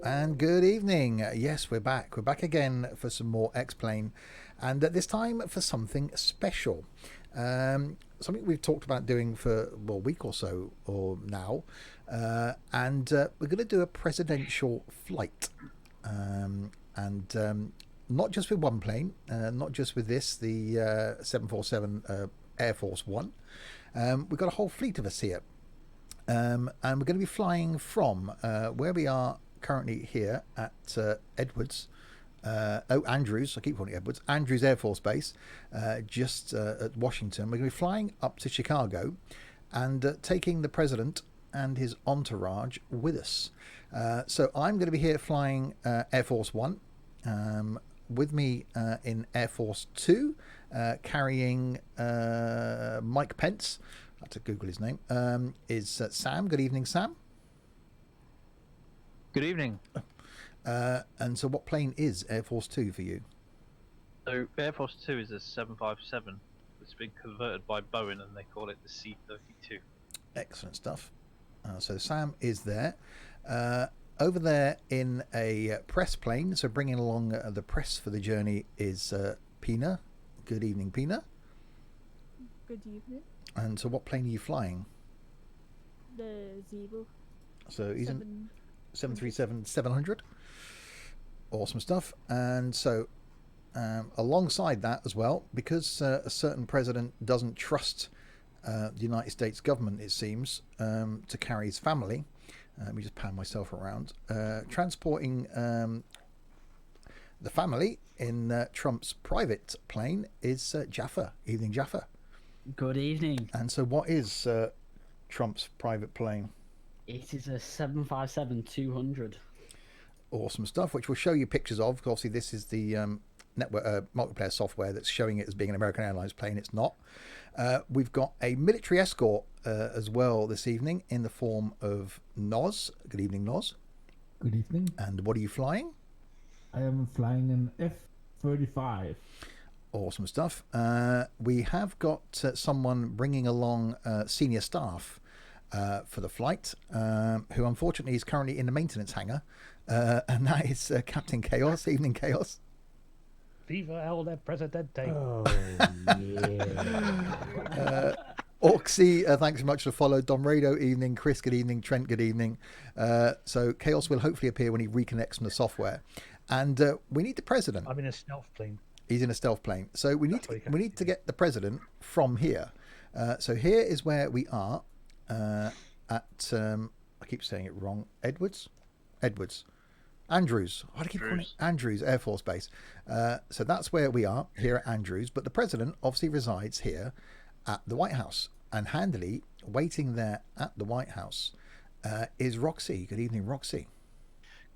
And good evening. Yes, we're back. We're back again for some more X-Plane, and this time for something special. Something we've talked about doing for a week or so or now, and we're going to do a presidential flight, and not just with one plane, not just with this, the 747 Air Force One. We've got a whole fleet of us here, and we're going to be flying from where we are currently here at Edwards. Andrews, I keep calling it Edwards, Andrews Air Force Base, just at Washington. We're going to be flying up to Chicago and taking the president and his entourage with us. So I'm going to be here flying Air Force One. With me in Air Force Two, carrying Mike Pence. I had to Google his name. Is Sam. Good evening, Sam. Good evening. And so what plane is Air Force 2 for you? So Air Force 2 is a 757. It's been converted by Boeing and they call it the C-32. Excellent stuff. So Sam is there. Over there in a press plane, so bringing along the press for the journey is Pina. Good evening, Pina. Good evening. And so what plane are you flying? The Zero. So he's in 737-700. Awesome stuff. And so alongside that as well, because a certain president doesn't trust the United States government, it seems, to carry his family. Let me just pan myself around. Transporting the family in Trump's private plane is Jaffa. Evening, Jaffa. Good evening. And so what is Trump's private plane? It is a 757-200. Awesome stuff, which we'll show you pictures of. Obviously, this is the network multiplayer software that's showing it as being an American Airlines plane. It's not. We've got a military escort as well this evening in the form of Noz. Good evening, Noz. Good evening. And what are you flying? I am flying an F-35. Awesome stuff. We have got someone bringing along senior staff for the flight, who unfortunately is currently in the maintenance hangar, and that is Captain Chaos. Evening, Chaos. Viva el Presidente. Oh, yeah. Orksy, thanks so much for the follow. Dom Rado, evening. Chris, good evening. Trent, good evening. So Chaos will hopefully appear when he reconnects from the software. And we need the president. I'm in a stealth plane. He's in a stealth plane. So we need to get the president from here. So here is where we are at, I keep saying it wrong, Edwards? Andrews. Why do I keep calling it Andrews Air Force Base? So that's where we are, here at Andrews. But the president obviously resides here at the White House. And handily, waiting there at the White House is Roxy. Good evening, Roxy.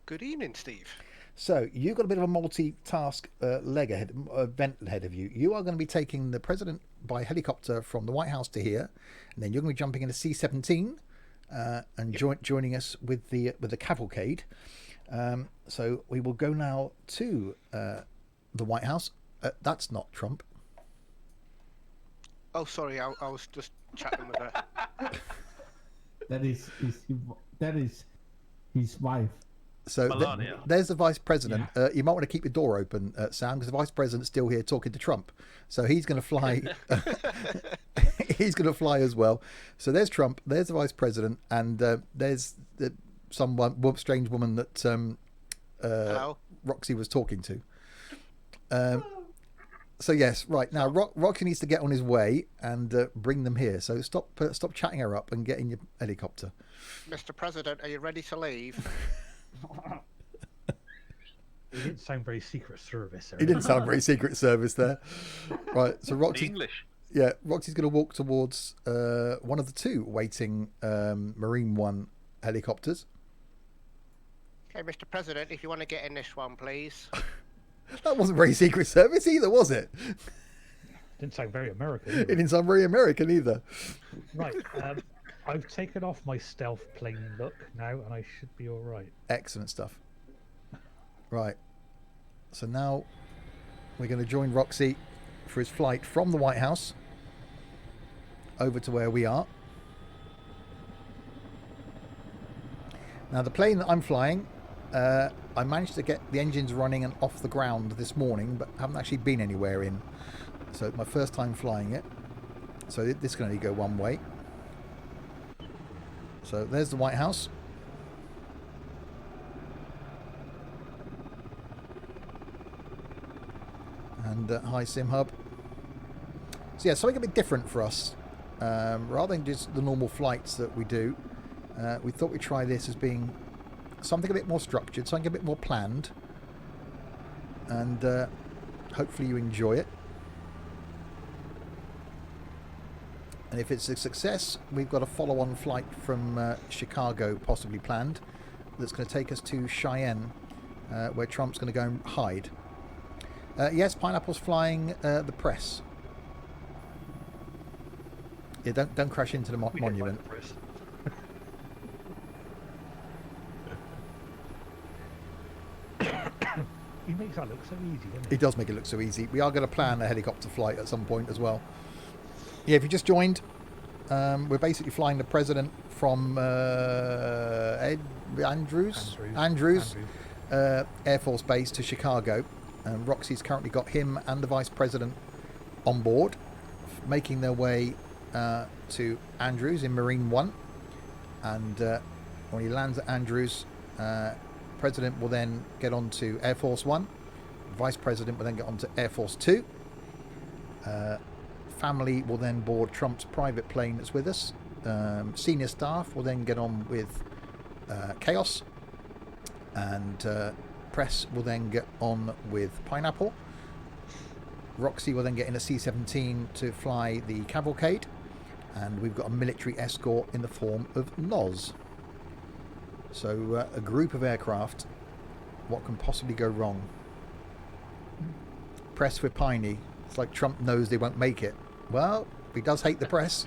Good evening, Steve. So you've got a bit of a multitask event ahead of you. You are going to be taking the president by helicopter from the White House to here. And then you're going to be jumping in a C-17 and joining us with the cavalcade. So we will go now to the White House. That's not Trump. Oh, sorry, I was just chatting with her. That is his wife. So there's the vice president. Yeah. You might want to keep your door open, Sam, because the vice president's still here talking to Trump. So he's going to fly. He's going to fly as well. So there's Trump. There's the vice president, and there's some strange woman that Roxy was talking to. So yes, right now Roxy needs to get on his way and bring them here. So stop chatting her up and get in your helicopter. Mr. President, are you ready to leave? He didn't sound very Secret Service. He didn't sound very Secret Service there. Right, so Roxy. English. Yeah, Roxy's going to walk towards one of the two waiting Marine One helicopters. Okay, Mr. President, if you want to get in this one, please. That wasn't very Secret Service either, was it? Didn't sound very American. It didn't sound very American either. Right. I've taken off my stealth plane look now, and I should be all right. Excellent stuff. Right. So now we're going to join Roxy for his flight from the White House over to where we are. Now the plane that I'm flying I managed to get the engines running and off the ground this morning, but haven't actually been anywhere in. So it's my first time flying it. So this can only go one way. So there's the Whitehouse. And hi Sim Hub. So yeah, something a bit different for us. Rather than just the normal flights that we do, we thought we'd try this as being something a bit more structured, something a bit more planned. And hopefully you enjoy it. And if it's a success, we've got a follow-on flight from Chicago possibly planned that's going to take us to Cheyenne, where Trump's going to go and hide. Yes, Pineapple's flying the press. Yeah, don't crash into the monument. He makes that look so easy, doesn't he? He does make it look so easy. We are going to plan a helicopter flight at some point as well. Yeah, if you just joined, we're basically flying the president from Andrews Air Force Base to Chicago. And Roxy's currently got him and the vice president on board, making their way to Andrews in Marine 1. And when he lands at Andrews, President will then get on to Air Force 1. Vice President will then get on to Air Force 2. Family will then board Trump's private plane that's with us. Senior staff will then get on with Chaos. And press will then get on with Pineapple. Roxy will then get in a C-17 to fly the cavalcade. And we've got a military escort in the form of Noz. So a group of aircraft. What can possibly go wrong? Press with Piney. It's like Trump knows they won't make it. Well, he does hate the press.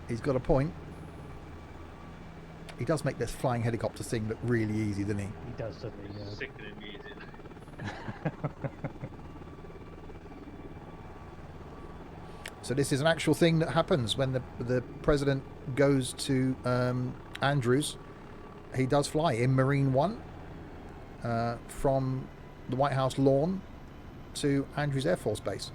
He's got a point. He does make this flying helicopter thing look really easy, doesn't he? He does, doesn't he? Yeah. Sickening easy. So this is an actual thing that happens when the president goes to Andrews. He does fly in Marine 1 from the White House lawn to Andrews Air Force Base.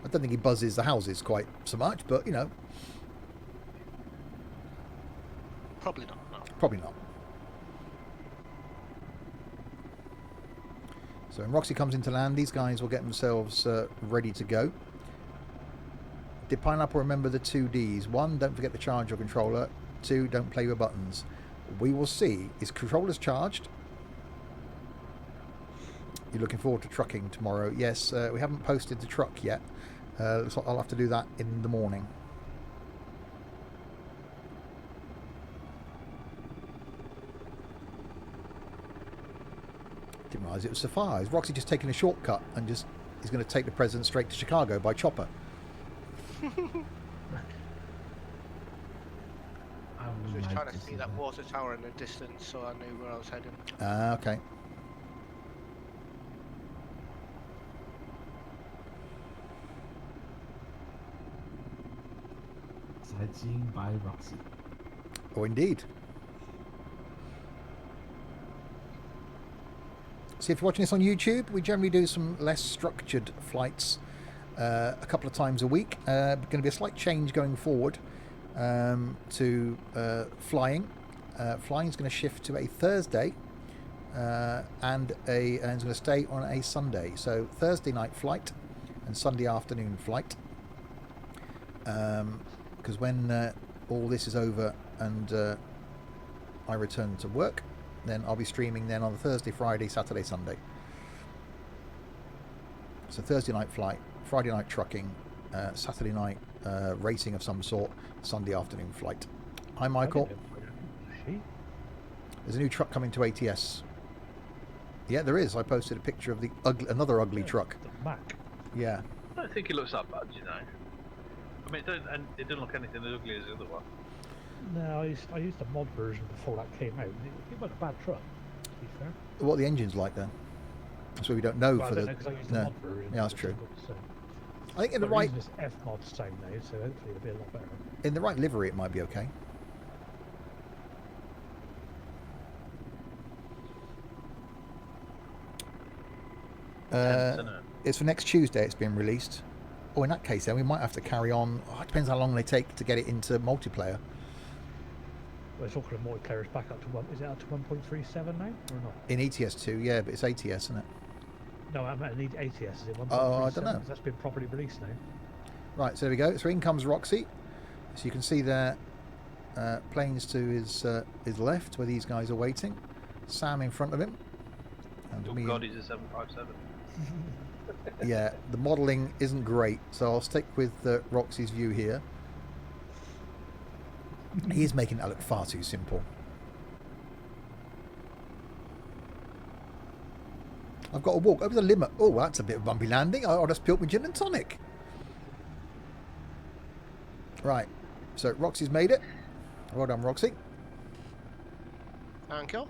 I don't think he buzzes the houses quite so much, but you know. Probably not. No. Probably not. So when Roxy comes into land, these guys will get themselves ready to go. Did Pineapple remember the 2 Ds? 1, don't forget to charge your controller. 2, don't play with buttons. We will see. Is controllers charged? You're looking forward to trucking tomorrow? Yes, we haven't posted the truck yet. So I'll have to do that in the morning. Didn't realise it was so far. Is Roxy just taking a shortcut and just is going to take the president straight to Chicago by chopper? I was just trying to see that water tower in the distance, so I knew where I was heading. Okay. Sightseeing by Roxy. Oh, indeed. So if you're watching this on YouTube, we generally do some less structured flights a couple of times a week. Going to be a slight change going forward to flying. Flying is going to shift to a Thursday and it's going to stay on a Sunday. So Thursday night flight and Sunday afternoon flight. Because when all this is over and I return to work, then I'll be streaming then on the Thursday, Friday, Saturday, Sunday. So Thursday night flight, Friday night trucking, Saturday night racing of some sort, Sunday afternoon flight. Hi Michael. There's a new truck coming to ATS. Yeah, there is. I posted a picture of the another ugly truck. The Mac. Yeah. I don't think it looks that bad, you know. I mean, it didn't look anything as ugly as the other one. No, I used the mod version before that came out. It wasn't a bad truck, to be fair. What are the engines like then? That's what we don't know Well, for I don't the. know, 'cause I used the No. mod version. Yeah, that's true. I think in the But we're right using this F mod stone now, so hopefully it'll be a lot better. in the right livery, it might be okay. Tense, isn't it? It's for next Tuesday. It's been released. Oh, in that case, then we might have to carry on. Oh, it depends how long they take to get it into multiplayer. We're talking of multiplayer is back up to one. Is it up to 1.37 now or not? In ETS2, yeah, but it's ATS, isn't it? No, I need ATS. Is it 1.37? Oh, I don't know. 'Cause that's been properly released now. Right, so there we go. So in comes Roxy. So you can see there, planes to his left, where these guys are waiting. Sam in front of him. And Oh me. god, he's a 757. Yeah, the modelling isn't great, so I'll stick with Roxy's view here. He is making that look far too simple. I've got to walk over the limit. Oh, that's a bit of a bumpy landing. I'll just spilt my gin and tonic. Right, so Roxy's made it. Well done, Roxy. Thank you.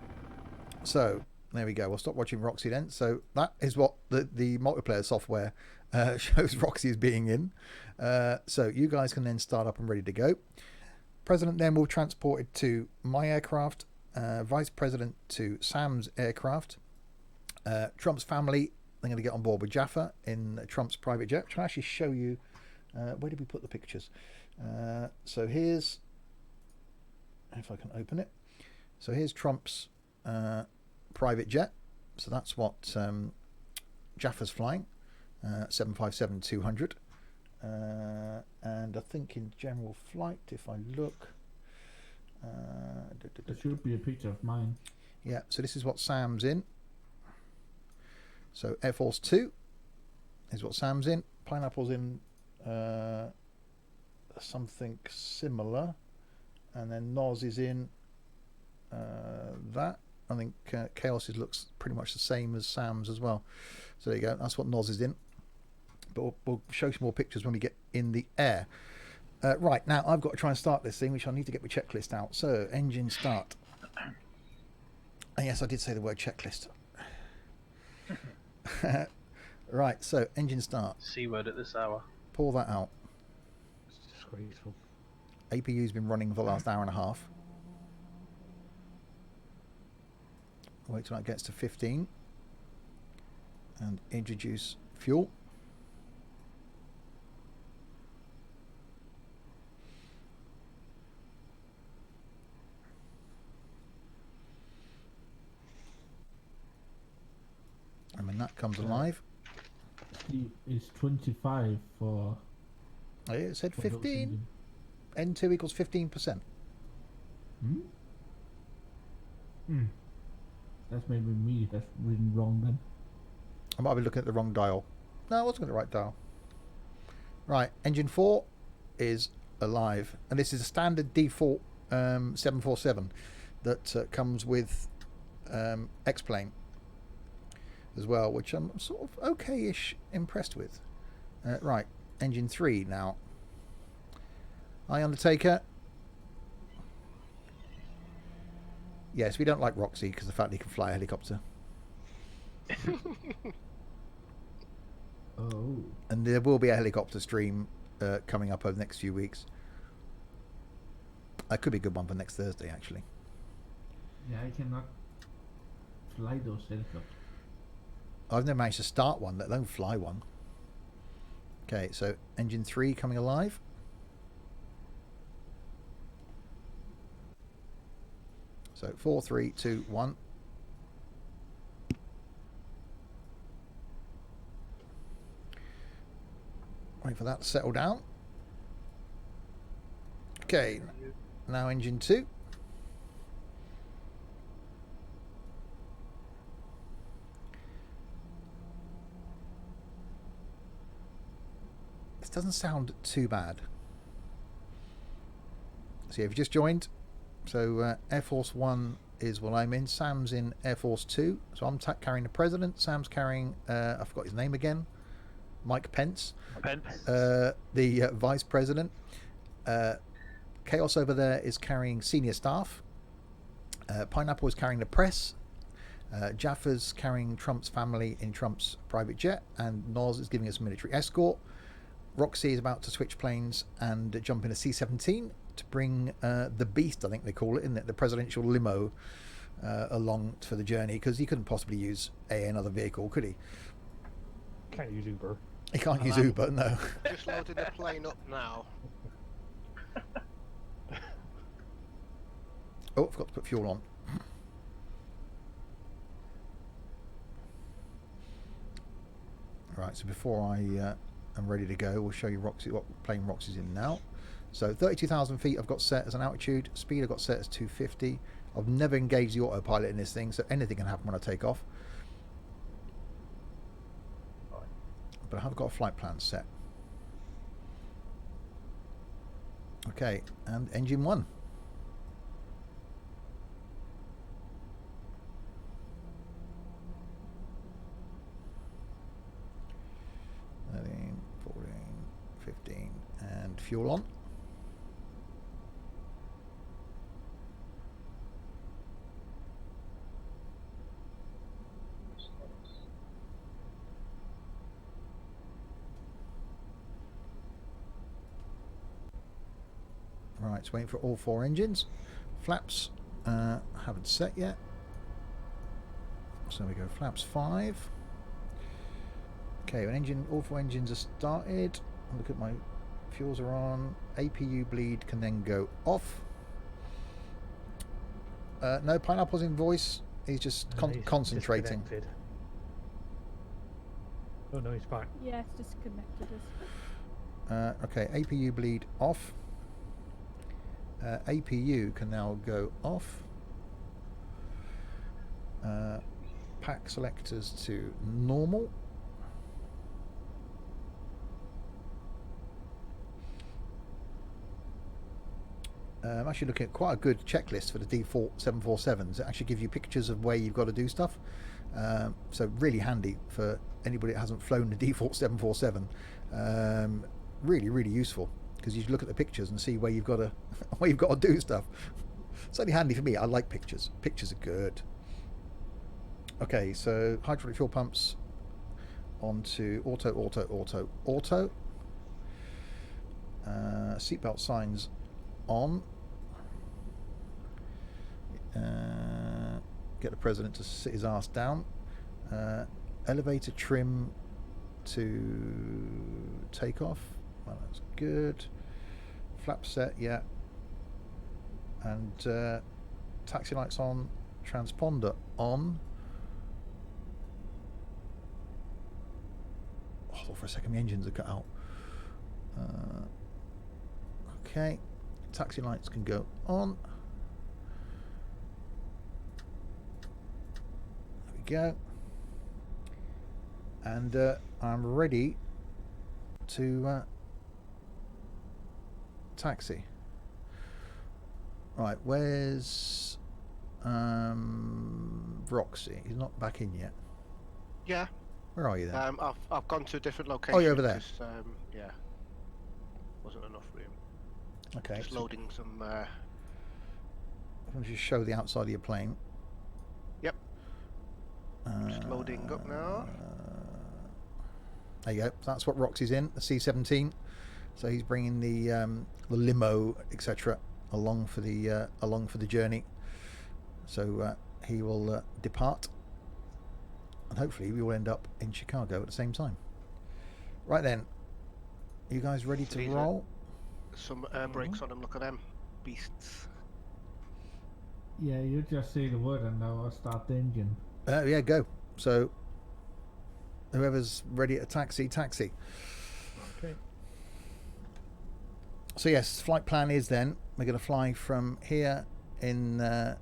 So there we go. We'll stop watching Roxy then. So that is what the multiplayer software shows Roxy as being in. So you guys can then start up and ready to go. President then will transport it to my aircraft. Vice President to Sam's aircraft. Trump's family, they're going to get on board with Jaffa in Trump's private jet. Which I'll actually show you. Where did we put the pictures? So here's, if I can open it. So here's Trump's private jet. So that's what Jaffa's flying, 757-200. And I think in general flight, if I look, There should be a picture of mine. yeah, so this is what Sam's in. So Air Force 2 is what Sam's in. Pineapple's in something similar. And then Noz is in that. I think Chaos looks pretty much the same as Sam's as well. So there you go. That's what Noz is in. But we'll show some more pictures when we get in the air. Right, now I've got to try and start this thing, which I need to get my checklist out. So, engine start. And yes, I did say the word checklist. Right, so engine start. C word at this hour. Pull that out. It's disgraceful. APU's been running for the last hour and a half. Wait till that gets to 15. And introduce fuel. And when that comes alive, It's 25 for. oh, yeah, it said for those 15. engine. N2 equals 15%. Hmm? Hmm. That's maybe me. That's written wrong then. I might be looking at the wrong dial. No, I was looking at the right dial. Right, engine 4 is alive. And this is a standard default 747 that comes with X-Plane as well, which I'm sort of okay-ish impressed with. Right, engine 3 now. Hi, Undertaker. Yes, we don't like Roxy because the fact that he can fly a helicopter. Oh. And there will be a helicopter stream coming up over the next few weeks. That could be a good one for next Thursday, actually. Yeah, I cannot fly those helicopters. I've never managed to start one, let alone fly one. Okay, so engine 3 coming alive. So 4, 3, 2, 1. Wait for that to settle down. Okay, now engine 2. This doesn't sound too bad. So if you just joined, so Air Force 1 is what I'm in. Sam's in Air Force 2. So I'm carrying the President. Sam's carrying, I forgot his name again, Mike Pence. The Vice President. Chaos over there is carrying senior staff. Pineapple is carrying the press. Jaffa's carrying Trump's family in Trump's private jet. And Noz is giving us military escort. Roxy is about to switch planes and jump in a C-17 to bring the Beast, I think they call it, isn't it? The presidential limo along for the journey, because he couldn't possibly use another vehicle, could he? Can't use Uber. He can't use Uber, no. Just loading the plane up now. Oh, I forgot to put fuel on. Right, so before I am ready to go, we'll show you Roxy, what plane Roxy's in now. So 32,000 feet I've got set as an altitude. Speed I've got set as 250. I've never engaged the autopilot in this thing, so anything can happen when I take off. But I have got a flight plan set. Okay, and engine 1. 13, 14, 15, and fuel on. Right, it's waiting for all 4 engines. Flaps haven't set yet. So we go flaps 5. Okay, all 4 engines are started. Look at my fuels are on. APU bleed can then go off. No, Pineapple's in voice. He's just He's concentrating. disconnected. Oh no, he's back. Yeah, it's disconnected us. Okay, APU bleed off. APU can now go off. Pack selectors to normal. I'm actually looking at quite a good checklist for the default 747s. It actually gives you pictures of where you've got to do stuff. So really handy for anybody that hasn't flown the default 747. Really, really useful, because you look at the pictures and see where you've got to do stuff. It's only handy for me. I like pictures. Pictures are good. Okay, so hydraulic fuel pumps onto auto. Seatbelt signs on. Get the president to sit his ass down. Elevator trim to take off. Well, that's good. Flap set, yeah. And taxi lights on. Transponder on. Oh, I thought for a second the engines are cut out. Okay. Taxi lights can go on. There we go. And I'm ready to taxi. Right, where's Roxy? He's not back in yet. Yeah. Where are you then? I've gone to a different location. Oh, you're over there. Just, yeah. Wasn't enough room. Okay. Just loading some. I'll just show the outside of your plane. Yep. Just loading up now. There you go. That's what Roxy's in, the C-17. So he's bringing the limo, etc., along for the journey. So he will depart, and hopefully we will end up in Chicago at the same time. Right then, you guys ready to roll? Some air brakes on them. Look at them beasts. Yeah, you just say the word and I'll start the engine. Yeah, go. So whoever's ready to taxi. Okay. So yes, flight plan is then we're going to fly from here in I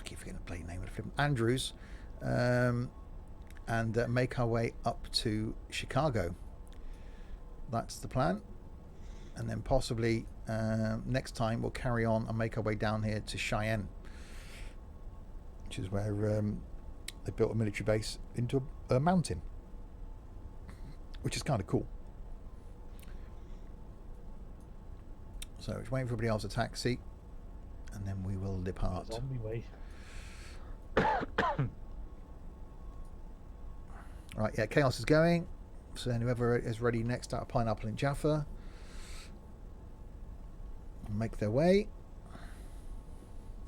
keep forgetting the plane name of the Andrews, and make our way up to Chicago. That's the plan, and then possibly next time we'll carry on and make our way down here to Cheyenne, which is where they built a military base into a mountain, which is kind of cool. So it's waiting for everybody else to taxi, and then we will depart. It's on my way. Right, yeah, Chaos is going. So then whoever is ready next out of Pineapple and Jaffa make their way.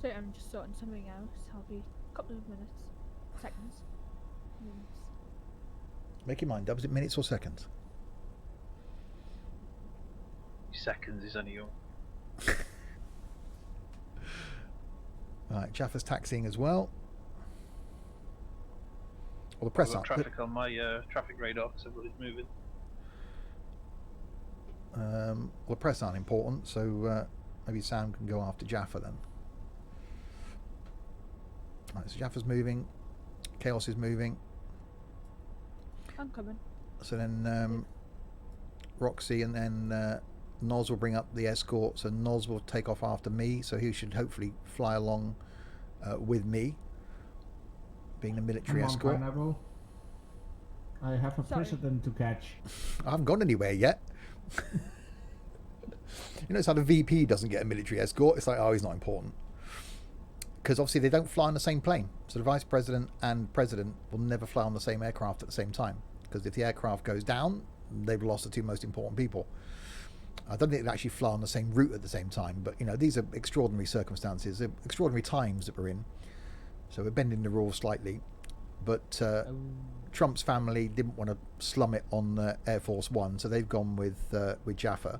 So I'm just sorting something else. I'll be a couple of minutes. Seconds. Minutes. Make your mind up. Is it minutes or seconds? Seconds is only your. Right, Jaffa's taxiing as well. Well, the press I've got aren't. traffic on my traffic radar, so everybody's moving. Well, the press aren't important, so maybe Sam can go after Jaffa then. Right, so Jaffa's moving. Chaos is moving. I'm coming. So then Roxy and then Noz will bring up the escort. So Noz will take off after me. So he should hopefully fly along with me, being the military Come on, escort. Pineapple. I have a Sorry. president to catch. I haven't gone anywhere yet. You know, it's how the VP doesn't get a military escort. It's like, oh, he's not important. Because obviously they don't fly on the same plane. So the vice president and president will never fly on the same aircraft at the same time. Because if the aircraft goes down, they've lost the two most important people. I don't think they actually fly on the same route at the same time. But, you know, these are extraordinary circumstances, extraordinary times that we're in. So we're bending the rules slightly. But Trump's family didn't want to slum it on Air Force One, so they've gone with Jaffa.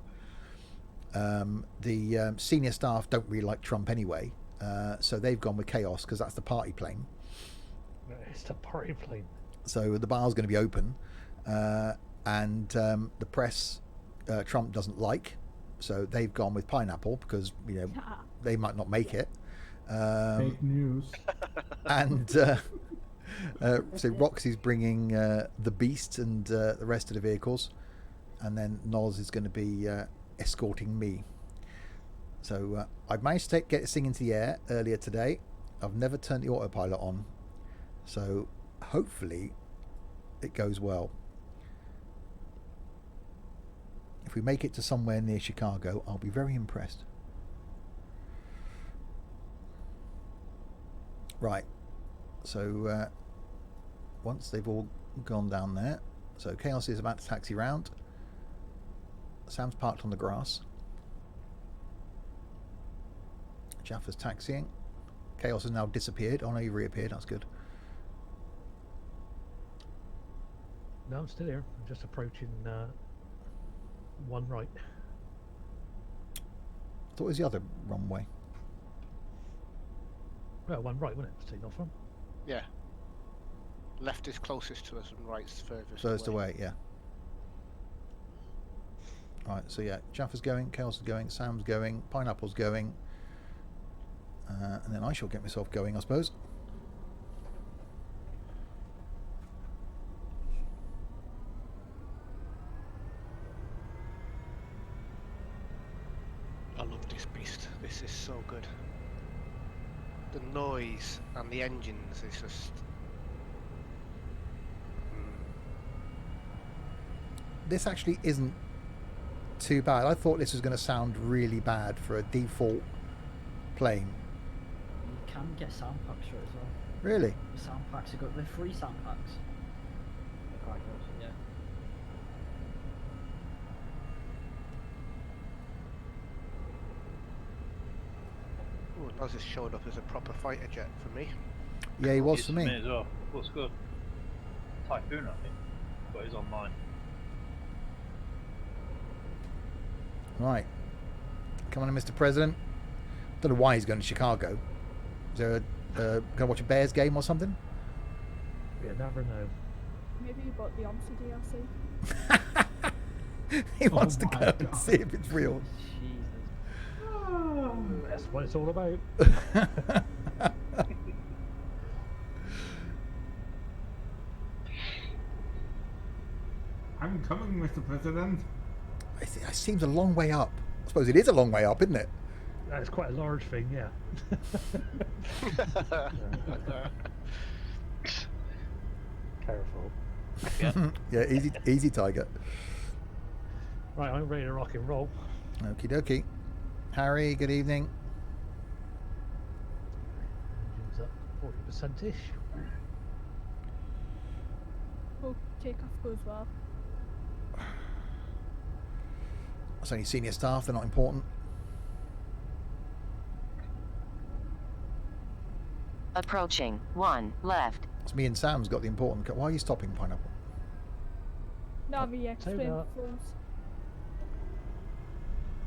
The senior staff don't really like Trump anyway, so they've gone with Chaos because that's the party plane. It's the party plane. So the bar's going to be open, and the press Trump doesn't like, so they've gone with Pineapple because, you know, they might not make it. Fake news. And so Roxy's bringing the Beast and the rest of the vehicles, and then Noz is going to be escorting me. So I've managed to get this thing into the air earlier today. I've never turned the autopilot on, so hopefully it goes well. If we make it to somewhere near Chicago, I'll be very impressed. Right, so once they've all gone down there, so Chaos is about to taxi round. Sam's parked on the grass. Jaffa's taxiing. Chaos has now disappeared. Oh no, he reappeared. That's good. No, I'm still here. I'm just approaching one right. I thought it was the other runway. Well, one right, wasn't it? To take off from. Yeah. Left is closest to us and right's furthest First away. away, yeah. Right, so yeah, Jaffa's going, Chaos is going, Sam's going, Pineapple's going, and then I shall get myself going, I suppose. I love this beast. This is so good. The noise and the engines is just... This actually isn't too bad. I thought this was going to sound really bad for a default plane. You can get sound packs for it as well. Really? The sound packs are good. They're free sound packs. They're quite good, yeah. Ooh, Noz has showed up as a proper fighter jet for me. Yeah, he was Yes, for me. as well. Looks good. Typhoon, I think. But he's online. Right. Come on in, Mr. President. Don't know why he's going to Chicago. Is there going to watch a Bears game or something? You never know. Maybe you bought the OMSI DLC. He wants to my go and God. see if it's real. Jesus. That's what it's all about. I'm coming, Mr. President. It seems a long way up. I suppose it is a long way up, isn't it? That's quite a large thing, yeah. Careful. Yeah, easy, Tiger. Right, I'm ready to rock and roll. Okie dokie. Harry, good evening. Engines up 40%ish. Oh, takeoff goes well. That's only senior staff, they're not important. Approaching. 1 left. It's me and Sam's got the important. Why are you stopping, Pineapple? No, me explain that. forms.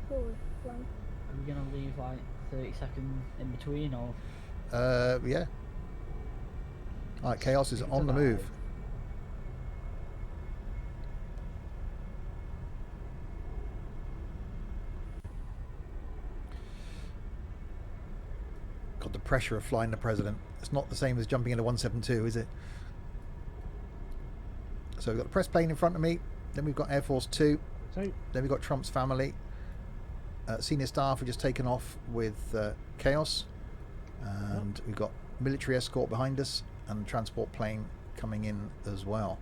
Forward, flank. Are we gonna leave like 30 seconds in between, or? Yeah. Alright, Chaos is on the move. God, the pressure of flying the president. It's not the same as jumping into 172, is it? So we've got the press plane in front of me. Then we've got Air Force 2. So, Then we've got Trump's family. Senior staff are just taken off with Chaos. And we've got military escort behind us and transport plane coming in as well.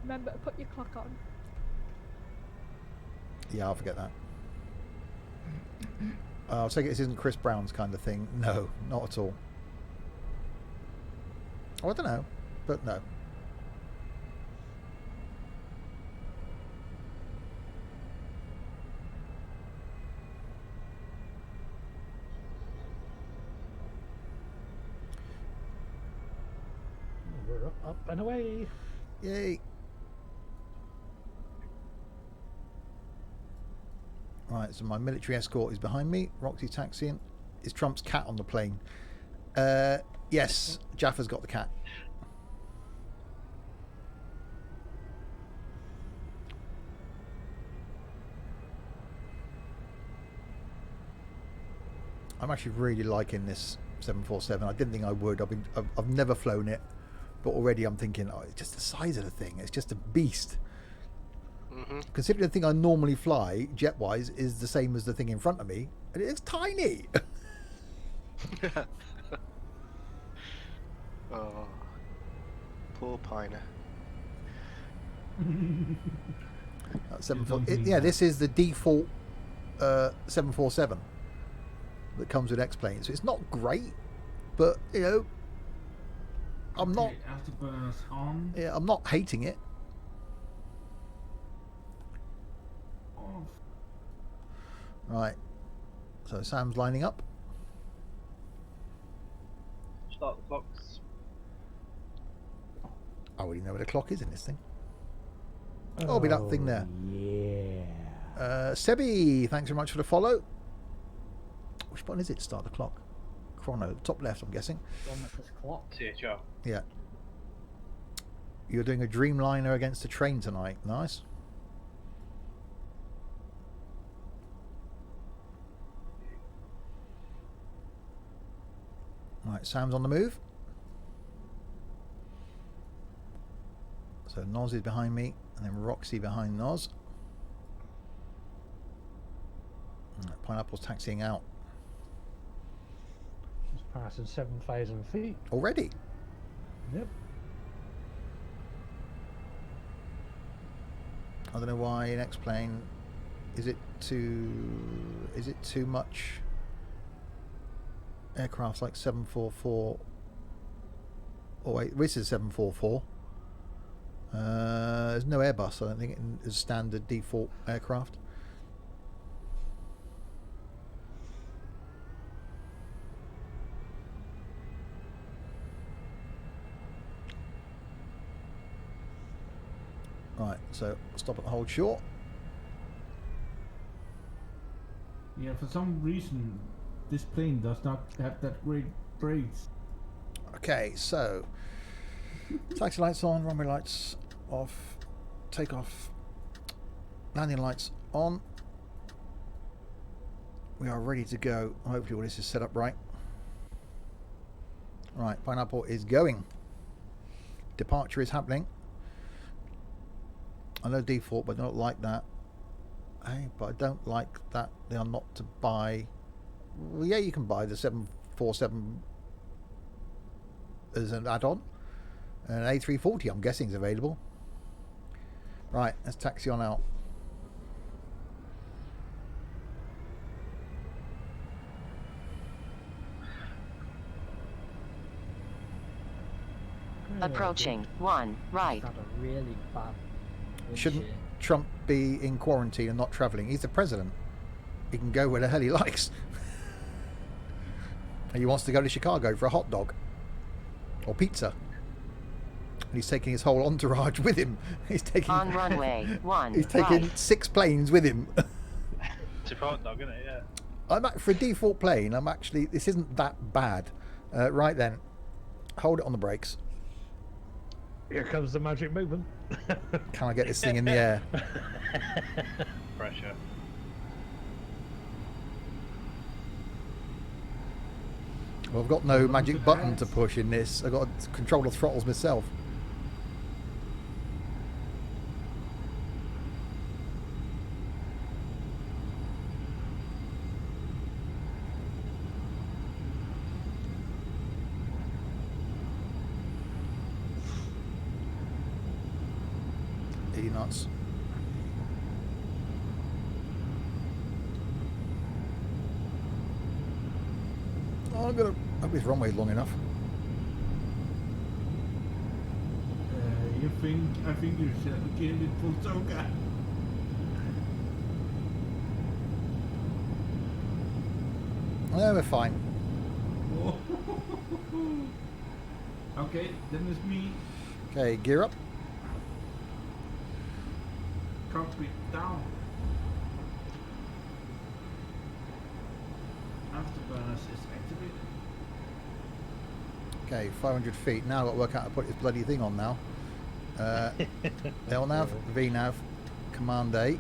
Remember to put your clock on. Yeah, I'll forget that. I'll take it this isn't Chris Brown's kind of thing. No, not at all. Oh, I don't know, but no. we're up and away. Yay. Right, so my military escort is behind me. Roxy taxiing. Is Trump's cat on the plane? Yes, Jaffa's got the cat. I'm actually really liking this 747. I didn't think I would. I've never flown it, but already I'm thinking, oh, it's just the size of the thing. It's just a beast. Considering the thing I normally fly, jet-wise, is the same as the thing in front of me, and it's tiny. Oh, poor Piner. Yeah, this is the default 747 that comes with X-Plane. So it's not great, but, you know, I'm not... Afterburners on. Yeah, I'm not hating it. Off. Right. So Sam's lining up. Start the clocks. I already know where the clock is in this thing. Oh, it'll be that thing there. Yeah. Sebi, thanks very much for the follow. Which button is it to start the clock? Chrono, top left, I'm guessing. One that says clock. THR. Yeah. You're doing a Dreamliner against a train tonight. Nice. Right, Sam's on the move. So Noz is behind me, and then Roxy behind Noz. Right, Pineapple's taxiing out. It's passing 7,000 feet. Already? Yep. I don't know why an X-plane. Is it too much? Aircrafts like 744. Oh wait, this is 744. There's no Airbus, I don't think, as standard default aircraft. Right, so stop at the hold short. Yeah, for some reason, this plane does not have that great brakes. Okay, so taxi lights on, runway lights off, takeoff, landing lights on. We are ready to go. Hopefully all this is set up right. Right, Pineapple is going. Departure is happening. I know default, but I don't like that. Hey, but I don't like that they are not to buy. Well, yeah, you can buy the 747 as an add-on. An A340, I'm guessing, is available. Right, let's taxi on out. Approaching. 1 right. Had a really bad wind Shouldn't shear. Trump be in quarantine and not travelling? He's the president. He can go where the hell he likes. And he wants to go to Chicago for a hot dog or pizza. And he's taking his whole entourage with him. He's taking On runway 1 he's taking right. 6 planes with him. It's a hot dog, isn't it? Yeah. For a default plane, I'm actually, this isn't that bad. Right then, hold it on the brakes. Here comes the magic movement. Can I get this thing in the air? Pressure. Well, I've got no magic button to push in this. I've got to control the throttles myself. Nuts. Oh, I'm gonna hope this runway's long enough. I think you should get it full toga. No, we're fine. Okay, then it's me. Okay, gear up. Cockpit down. Afterburners is activated. Okay, 500 feet. Now I've got to work out how to put this bloody thing on now. LNAV, VNAV, Command A.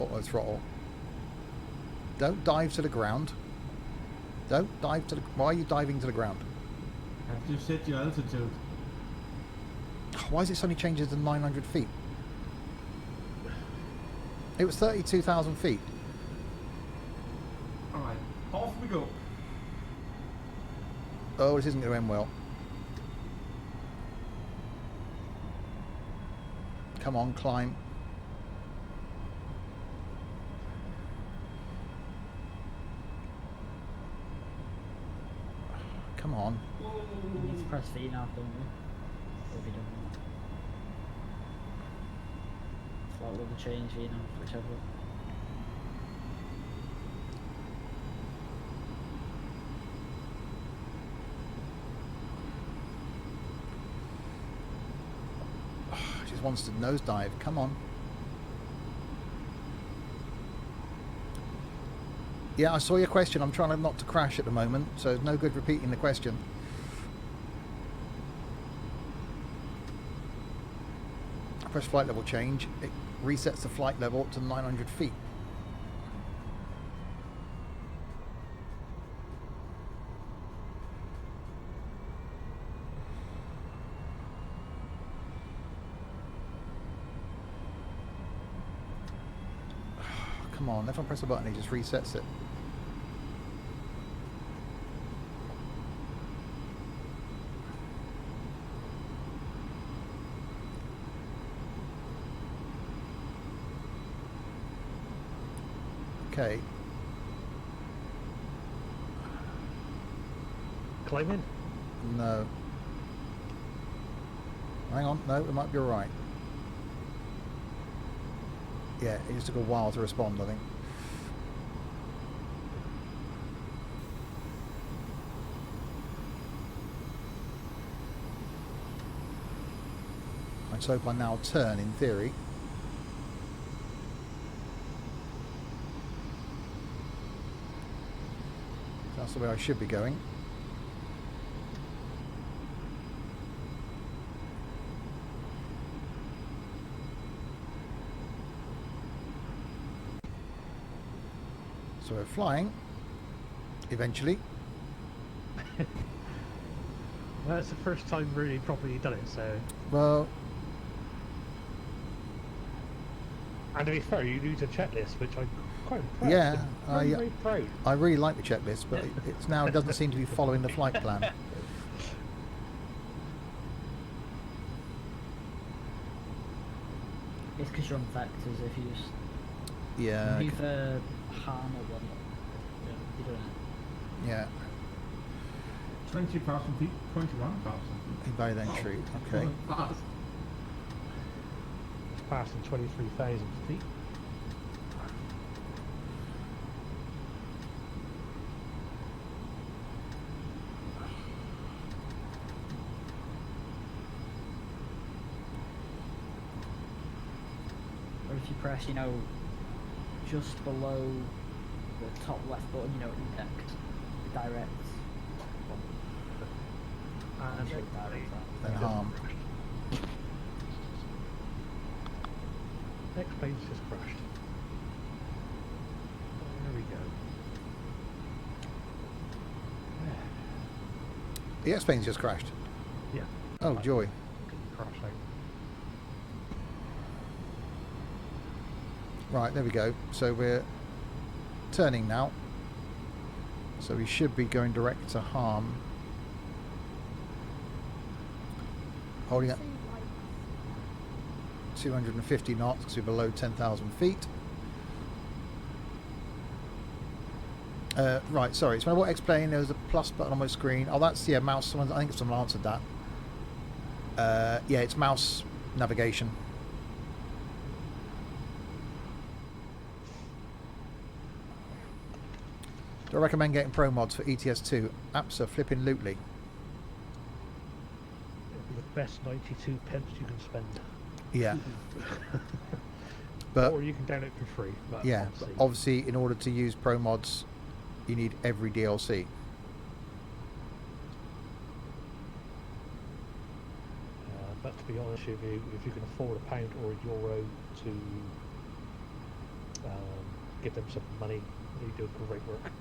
Auto throttle. Don't dive to the ground. Don't dive to the... Why are you diving to the ground? Have you set your altitude? Why is it suddenly changing to 900 feet? It was 32,000 feet. Alright, off we go. Oh, this isn't going to end well. Come on, climb. Come on. You need to press V now, don't we? Or if you don't. Throttle will change V now, whichever. Just wants to nosedive. Come on. Yeah, I saw your question. I'm trying not to crash at the moment, so it's no good repeating the question. Press flight level change. It resets the flight level up to 900 feet. Come on, if I press a button, it just resets it. Okay. Climbing? No. Hang on, no, it might be alright. Yeah, it just took a while to respond, I think. Let's hope I now turn, in theory. That's the way I should be going. So we're flying, eventually. Well, that's the first time really properly done it, so... Well, And to be fair, you use a checklist, which I'm quite impressed. yeah, I'm very proud. I really like the checklist, but it's now, it doesn't seem to be following the flight plan. It's because you're on vectors. If you just Yeah, move a ham or one, you don't know. yeah. 20,000 feet, 21,000 feet. Invalid entry. Okay. Fast. It's passing 23,000 feet. Or if you press, you know, just below the top left button, you know, index, it directs. And Straight direct that. Then harm. Next plane's just crashed. There we go. The X-Plane's just crashed. Yeah. Oh, joy. Crash out. Right, there we go. So we're turning now. So we should be going direct to harm. Holding up Say like 250 knots because we're below 10,000 feet. Right, sorry. So when I bought X-Plane, there was a plus button on my screen. Oh, that's, yeah, mouse. Someone, I think someone answered that. Yeah, it's mouse navigation. Do I recommend getting pro mods for ETS2? Abso-flippin-lutely. It'll be the best 92 pence you can spend. Yeah. But Or you can download it for free. But yeah, but obviously in order to use pro mods, you need every DLC. But to be honest with you, if you can afford £1 or €1 to give them some money, they do great work.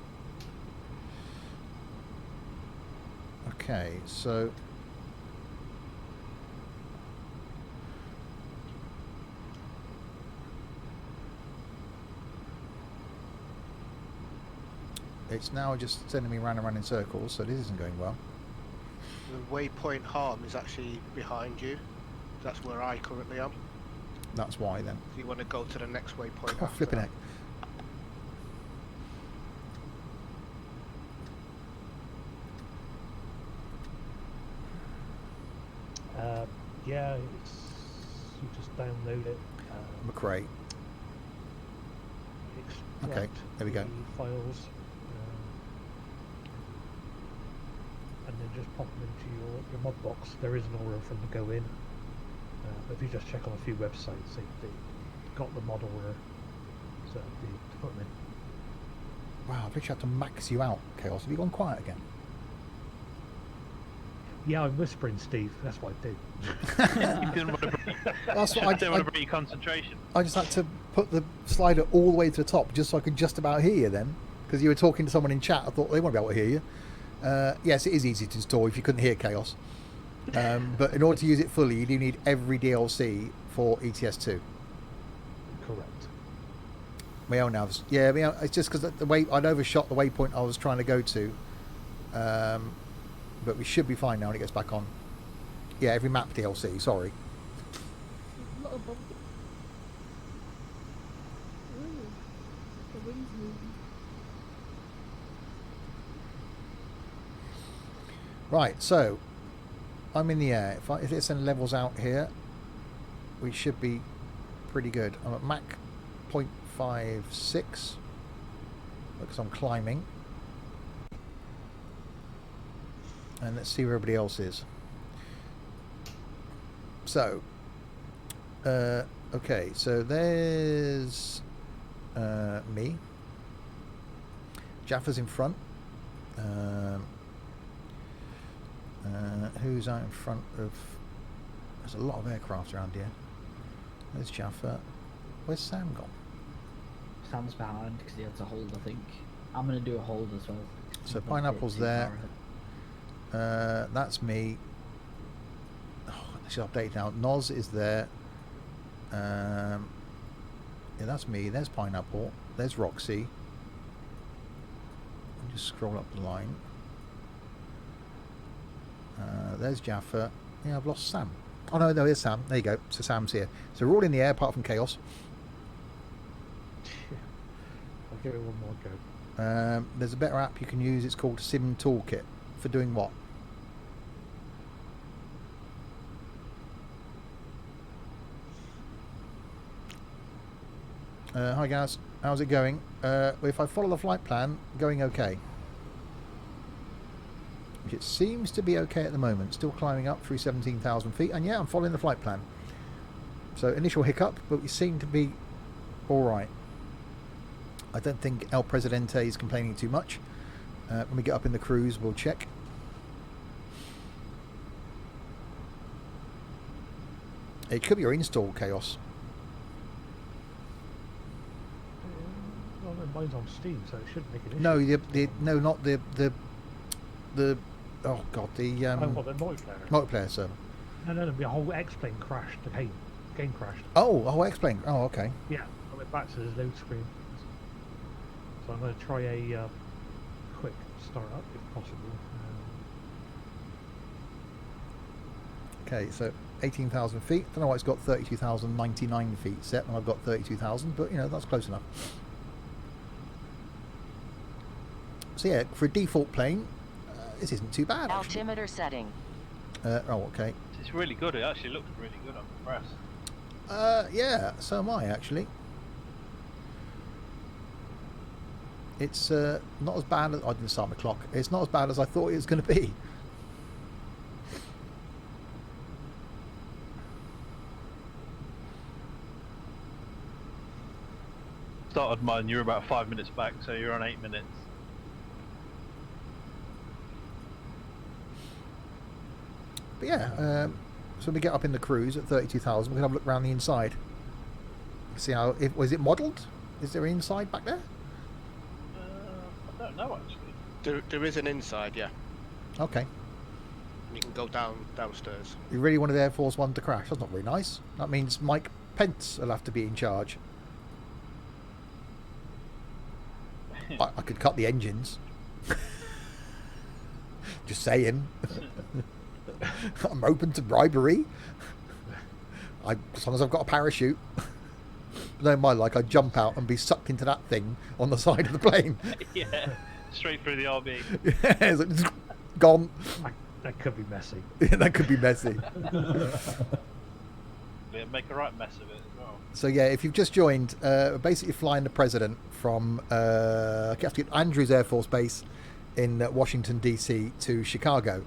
Okay, so it's now just sending me round and round in circles, so this isn't going well. The waypoint harm is actually behind you. That's where I currently am. That's why then. If you want to go to the next waypoint. Oh, after flipping that. heck. Yeah, it's, you just download it. McRae. Okay, Extract there we go. the files, and then just pop them into your mod box. There is an order for them to go in. But if you just check on a few websites, they got the mod order, so to put them in. Wow, I've literally had to max you out, Chaos. Have you gone quiet again? Yeah, I'm whispering, Steve. That's what I do. You didn't want to break, That's what didn't want to break your concentration. I just had to put the slider all the way to the top just so I could just about hear you then. Because you were talking to someone in chat, I thought they won't be able to hear you. Yes, it is easy to install if you couldn't hear Chaos. But in order to use it fully, you do need every DLC for ETS2. Correct. My own navs. Yeah, it's just because the way I'd overshot the waypoint I was trying to go to. But we should be fine now when it gets back on. Yeah, every map DLC, sorry. little bumpy. Ooh, the wings moving. Right, so I'm in the air. If it sends levels out here, we should be pretty good. I'm at Mach 0.56 because I'm climbing. And let's see where everybody else is. So, okay, so there's me. Jaffa's in front. Who's out in front of... There's a lot of aircraft around here. There's Jaffa. Where's Sam gone? Sam's behind because he had to hold, I think. I'm going to do a hold as well. So Not Pineapple's too there. far ahead. That's me. Oh, I should update now. Noz is there. Yeah, that's me. There's Pineapple. There's Roxy. I'll just scroll up the line. There's Jaffa. Yeah, I've lost Sam. Oh no, there's Sam. There you go. So Sam's here. So we're all in the air apart from Chaos. I'll give it one more go. There's a better app you can use. It's called Sim Toolkit for doing what? Hi guys, how's it going? If I follow the flight plan, going okay. It seems to be okay at the moment. Still climbing up through 17,000 feet, and yeah, I'm following the flight plan. So initial hiccup, but we seem to be all right. I don't think El Presidente is complaining too much. When we get up in the cruise, we'll check. It could be your install, Chaos. Well, no, mine's on Steam, so it shouldn't make an issue. No, not the oh god, the oh, what, the multiplayer? multiplayer server. No, the whole X-Plane crashed. The game crashed. Oh, X-Plane. Oh, okay. Yeah, I went back to the load screen. So I'm going to try a quick start up if possible. Okay, so 18,000 feet. Don't know why it's got 32,099 feet set, and I've got 32,000, but you know, that's close enough. So yeah, for a default plane, this isn't too bad. Actually. Altimeter setting. Oh, okay. It's really good. It actually looks really good. I'm impressed. Yeah, so am I actually. It's not as bad as I didn't start my clock. It's not as bad as I thought it was going to be. Started mine. You're about 5 minutes back, so you're on 8 minutes. But yeah, so when we get up in the cruise at 32,000, we can have a look around the inside. See how was it modelled? Is there an inside back there? I don't know actually. There is an inside, yeah. Okay. You can go downstairs. You really wanted Air Force One to crash? That's not very nice. That means Mike Pence will have to be in charge. I could cut the engines. Just saying. I'm open to bribery. As long as I've got a parachute. Don't mind, like I'd jump out and be sucked into that thing on the side of the plane. Yeah, straight through the RB. Yeah, it's like, gone. That could be messy. That could be messy. Yeah, make a right mess of it as well. So yeah, if you've just joined, basically flying the president from Andrews Air Force Base in Washington DC to Chicago.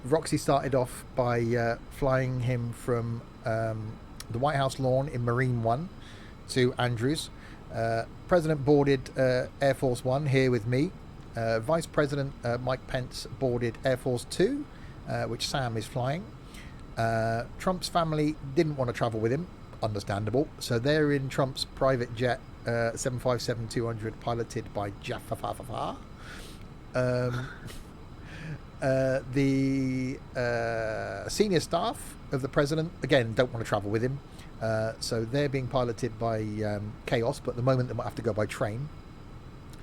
Roxy started off by flying him from the Whitehouse lawn in Marine One to Andrews. President boarded Air Force One here with me. Vice President Mike Pence boarded Air Force Two, which Sam is flying. Trump's family didn't want to travel with him, understandable, so they're in Trump's private jet 757-200 piloted by Jaffa. The senior staff of the president, again, don't want to travel with him, so they're being piloted by Chaos, but at the moment they might have to go by train.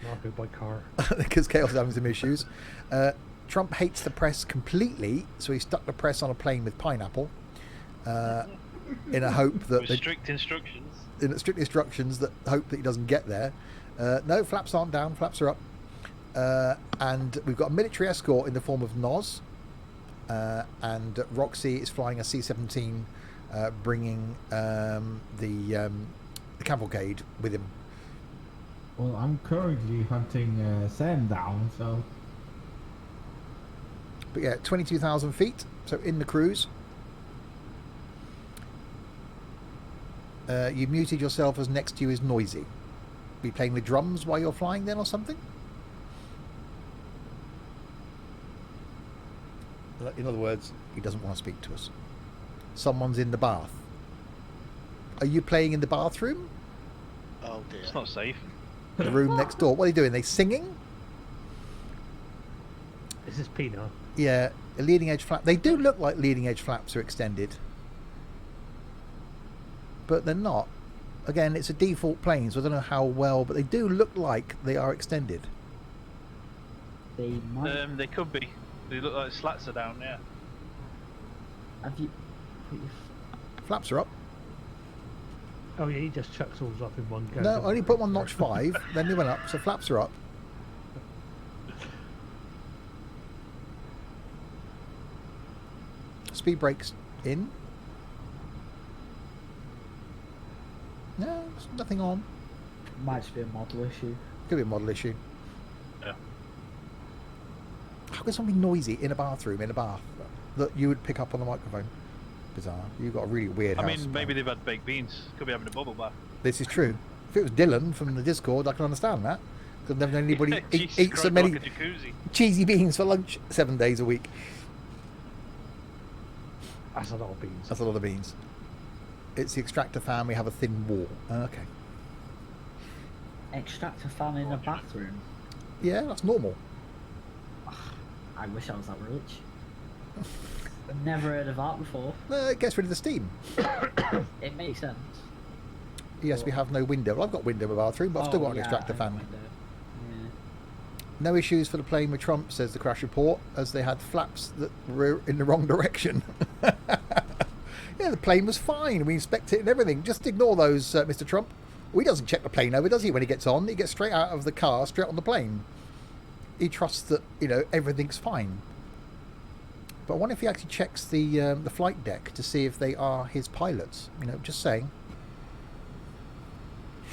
I'll go by car. Because Chaos is having some issues. Trump hates the press completely, so he stuck the press on a plane with Pineapple in a hope that... With strict instructions. In strict instructions that hope that he doesn't get there. No, flaps aren't down, flaps are up. And we've got a military escort in the form of Noz. And Roxy is flying a C-17, bringing the cavalcade with him. Well, I'm currently hunting Sam down, so... But yeah, 22,000 feet, so in the cruise. You muted yourself as next to you is noisy. Be playing the drums while you're flying then or something? In other words, he doesn't want to speak to us. Someone's in the bath. Are you playing in the bathroom? Oh dear. It's not safe. The room next door. What are they doing? They singing? Is this Pino? Yeah, a leading edge flap. They do look like leading edge flaps are extended. But they're not. Again, it's a default plane, so I don't know how well, but they do look like they are extended. They might. They could be. They look like slats are down there. Have you put your Flaps are up. Oh yeah, he just chucks all up in one go. No, only put one notch 5, then they went up, so flaps are up. speed brakes in. No, there's nothing on. Might just be a model issue. Could be a model issue. Yeah. How could something noisy in a bathroom, in a bath, that you would pick up on the microphone? Bizarre. You've got a really weird I house. mean, maybe they've had baked beans. Could be having a bubble bath. This is true. If it was Dylan from the Discord, I can understand that. Because I've never known anybody eat Jesus so Christ, many like a jacuzzi. cheesy beans for lunch 7 days a week. That's a lot of beans. That's a lot of beans. It's the extractor fan. We have a thin wall. Okay. Extractor fan in a bathroom. Yeah, that's normal. I wish I was that rich. Never heard of that before. It gets rid of the steam. It makes sense. Yes, we have no window. Well, I've got window in my bathroom, but I've still got an extractor fan. Yeah. No issues for the plane with Trump, says the crash report, as they had flaps that were in the wrong direction. Yeah, the plane was fine. We inspected it and everything. Just ignore those, Mr. Trump. Well, he doesn't check the plane over, does he, when he gets on? He gets straight out of the car, straight on the plane. He trusts that, everything's fine. But I wonder if he actually checks the flight deck to see if they are his pilots. Just saying.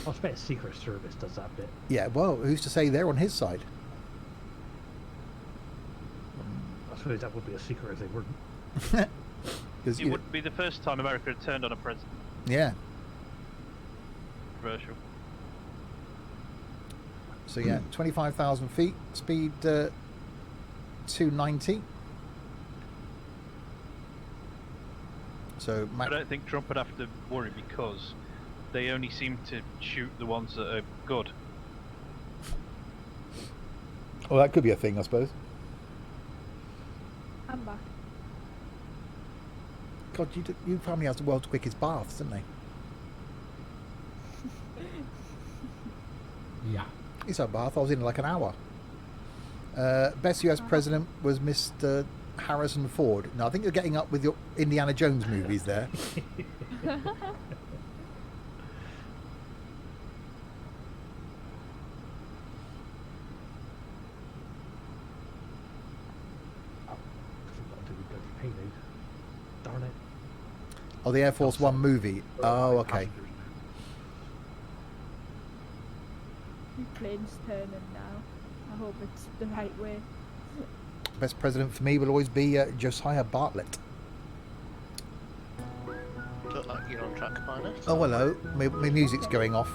I expect Secret Service does that bit. Yeah, well, who's to say they're on his side? I suppose that would be a secret if they weren't. 'Cause, It wouldn't be the first time America had turned on a president. yeah. Controversial. So yeah, 25,000 feet, speed 290. So I don't think Trump would have to worry because they only seem to shoot the ones that are good. well, that could be a thing, I suppose. I'm back. God, your family has the world's quickest baths, don't they? Yeah. It's a bath. I was in like an hour. Best US president was Mr. Harrison Ford. Now I think you're getting up with your Indiana Jones movies there. Darn it. Oh, the Air Force One movie. Oh, okay. The plane's turning now. I hope it's the right way. Best president for me will always be Josiah Bartlett. Look like you're on track, pilot. Oh, hello. My music's going off.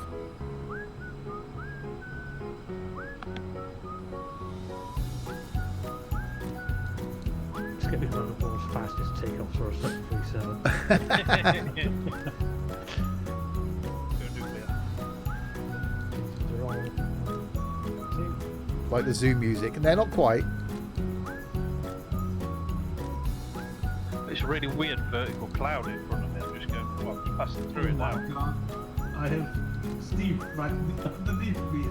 Let's get me one of the world's fastest takeoffs for a 737. They're all... Like the Zoo music. And they're not quite. It's a really weird vertical cloud in front of me. I'm just going, well, I'm just passing through it Oh my now. God. I have Steve right underneath me.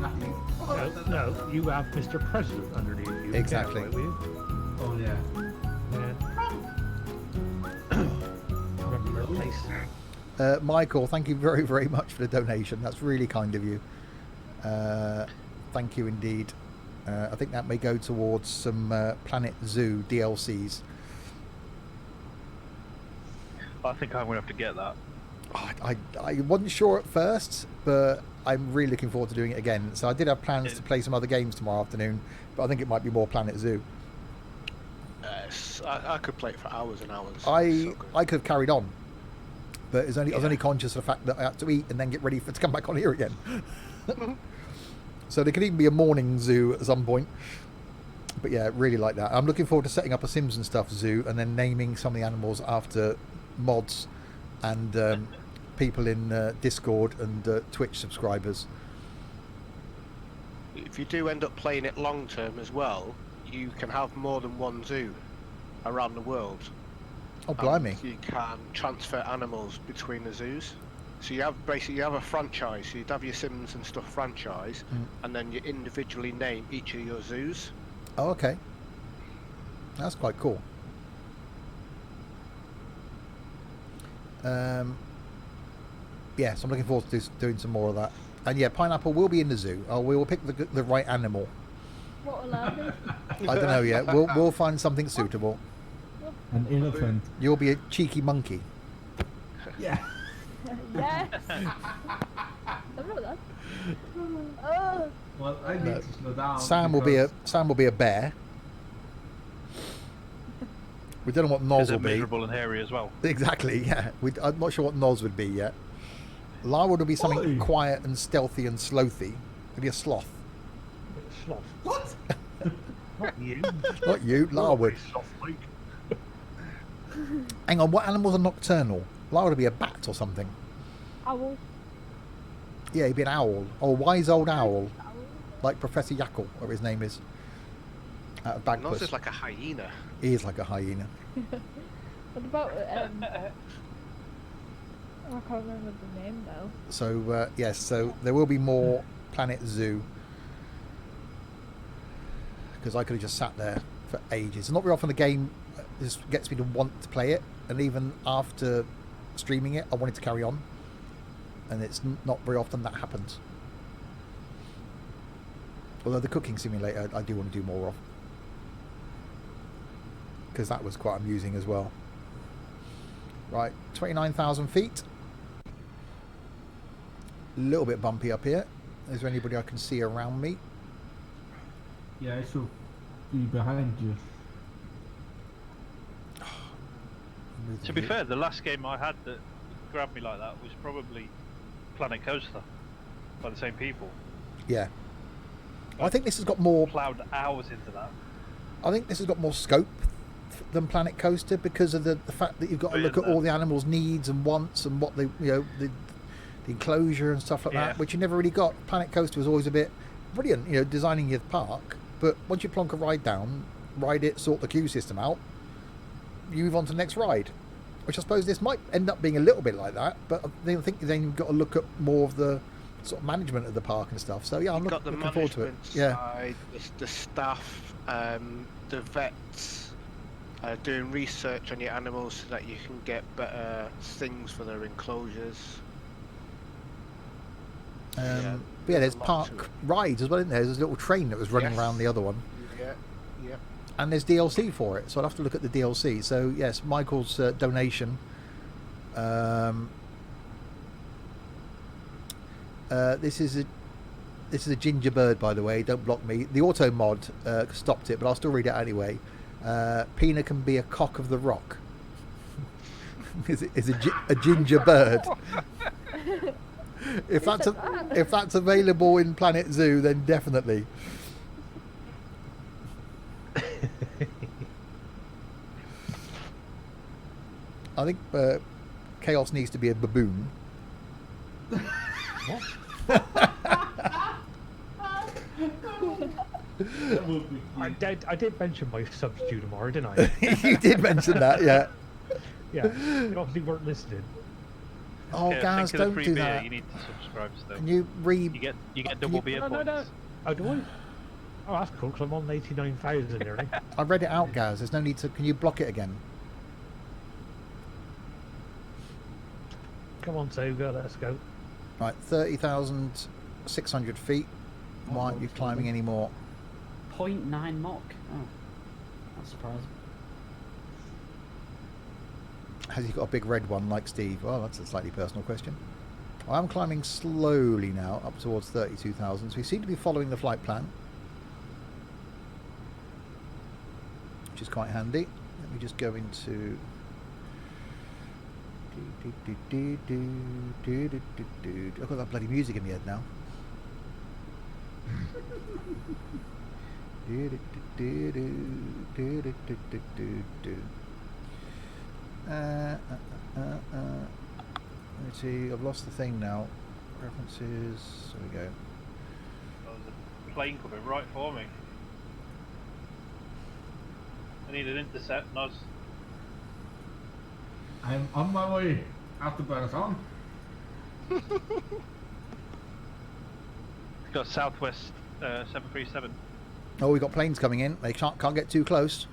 No, you have Mr. President underneath you. Exactly. Can't you? Oh yeah. Yeah. Remember your place. Michael, thank you very, very much for the donation. That's really kind of you. Thank you indeed. I think that may go towards some Planet Zoo DLCs. I think I'm going to have to get that. I wasn't sure at first, but I'm really looking forward to doing it again. So I did have plans to play some other games tomorrow afternoon, but I think it might be more Planet Zoo. I could play it for hours and hours. I It's so good. could have carried on, but I was only conscious of the fact that I had to eat and then get ready to come back on here again. So there could even be a morning zoo at some point. But yeah, really like that. I'm looking forward to setting up a Sims and Stuff zoo and then naming some of the animals after mods and people in Discord and Twitch subscribers. If you do end up playing it long term as well, you can have more than one zoo around the world. Oh, blimey. You can transfer animals between the zoos. So you have a franchise. So you'd have your Sims and Stuff franchise, and then you individually name each of your zoos. Oh, okay. That's quite cool. Yes, I'm looking forward to doing some more of that. And yeah, Pineapple will be in the zoo. Oh, we will pick the right animal. What will I be? I don't know yet. We'll find something suitable. An elephant. You'll be a cheeky monkey. Yeah. Yes. I wrote that. Oh. Well, I need to slow down. Sam will be a bear. We don't know what Noz Because will they're be. miserable and hairy as well. Exactly, yeah. I'm not sure what Noz would be yet. Lara would be something Oi. quiet and stealthy and slothy. It'd be a sloth. Sloth. What? Not you. Not you, Lara would. Sloth like. Hang on, what animals are nocturnal? Lara would be a bat or something. Owl. Yeah, he'd be an owl. Or a wise old owl. Owl. Like Professor Yackle, whatever his name is. Out of Noz Bagpuss. is like a hyena. He is like a hyena. What about I can't remember the name now. So, yes, so there will be more Planet Zoo. Because I could have just sat there for ages. Not very often the game just gets me to want to play it. And even after streaming it, I wanted to carry on. And it's not very often that happens. Although the cooking simulator I do want to do more of. Because that was quite amusing as well. Right, 29,000 feet. A little bit bumpy up here. Is there anybody I can see around me? Yeah, I should be behind you. Move the To be view. fair, the last game I had that grabbed me like that was probably Planet Coaster by the same people. Yeah. I think this has got more. Ploughed hours into that. I think this has got more scope than Planet Coaster because of the fact that you've got to look at all the animals' needs and wants and what they, the enclosure and stuff like Yeah. that, which you never really got. Planet Coaster was always a bit brilliant, designing your park, but once you plonk a ride down, ride it, sort the queue system out, you move on to the next ride. Which I suppose this might end up being a little bit like that, but I think then you've got to look at more of the sort of management of the park and stuff. So yeah, I'm You've got the looking forward to it. management Yeah. side, the staff, the vets, doing research on your animals so that you can get better things for their enclosures. But yeah, there's there's a lot to park it. rides as well, isn't there? There's a little train that was running Yes. around the other one. Yeah, yeah. And there's DLC for it, so I'll have to look at the DLC. So yes, Michael's donation. This is a ginger bird, by the way. Don't block me. The auto mod stopped it, but I'll still read it anyway. Pina can be a cock of the rock. is a ginger bird. If Who that's said that? if that's available in Planet Zoo, then definitely. I think Chaos needs to be a baboon. That would be cute. I did mention my substitute tomorrow, didn't I? You did mention that, yeah. Yeah, you obviously weren't listening. Oh, Yeah, Gaz, think of the don't free do beer, that. You need to subscribe still. Can you You get double beer No, points. no. Oh, do I? Oh, that's cool, because I'm on 89,000 nearly. I read it out, Gaz. There's no need to. Can you block it again? Come on, Toga, let's go. Right, 30,600 feet. Why aren't you climbing any more? 0.9 Mach. Oh, that's surprising. Has he got a big red one like Steve? Well, that's a slightly personal question. Well, I'm climbing slowly now, up towards 32,000. So we seem to be following the flight plan, which is quite handy. Let me just go into. I've got that bloody music in my head now. Let's see, I've lost the thing now. References, there we go. Oh, there's a plane coming right for me. I need an intercept, Noz. I'm on my way after Marathon. Got Southwest 737. Oh, we got planes coming in. They can't get too close.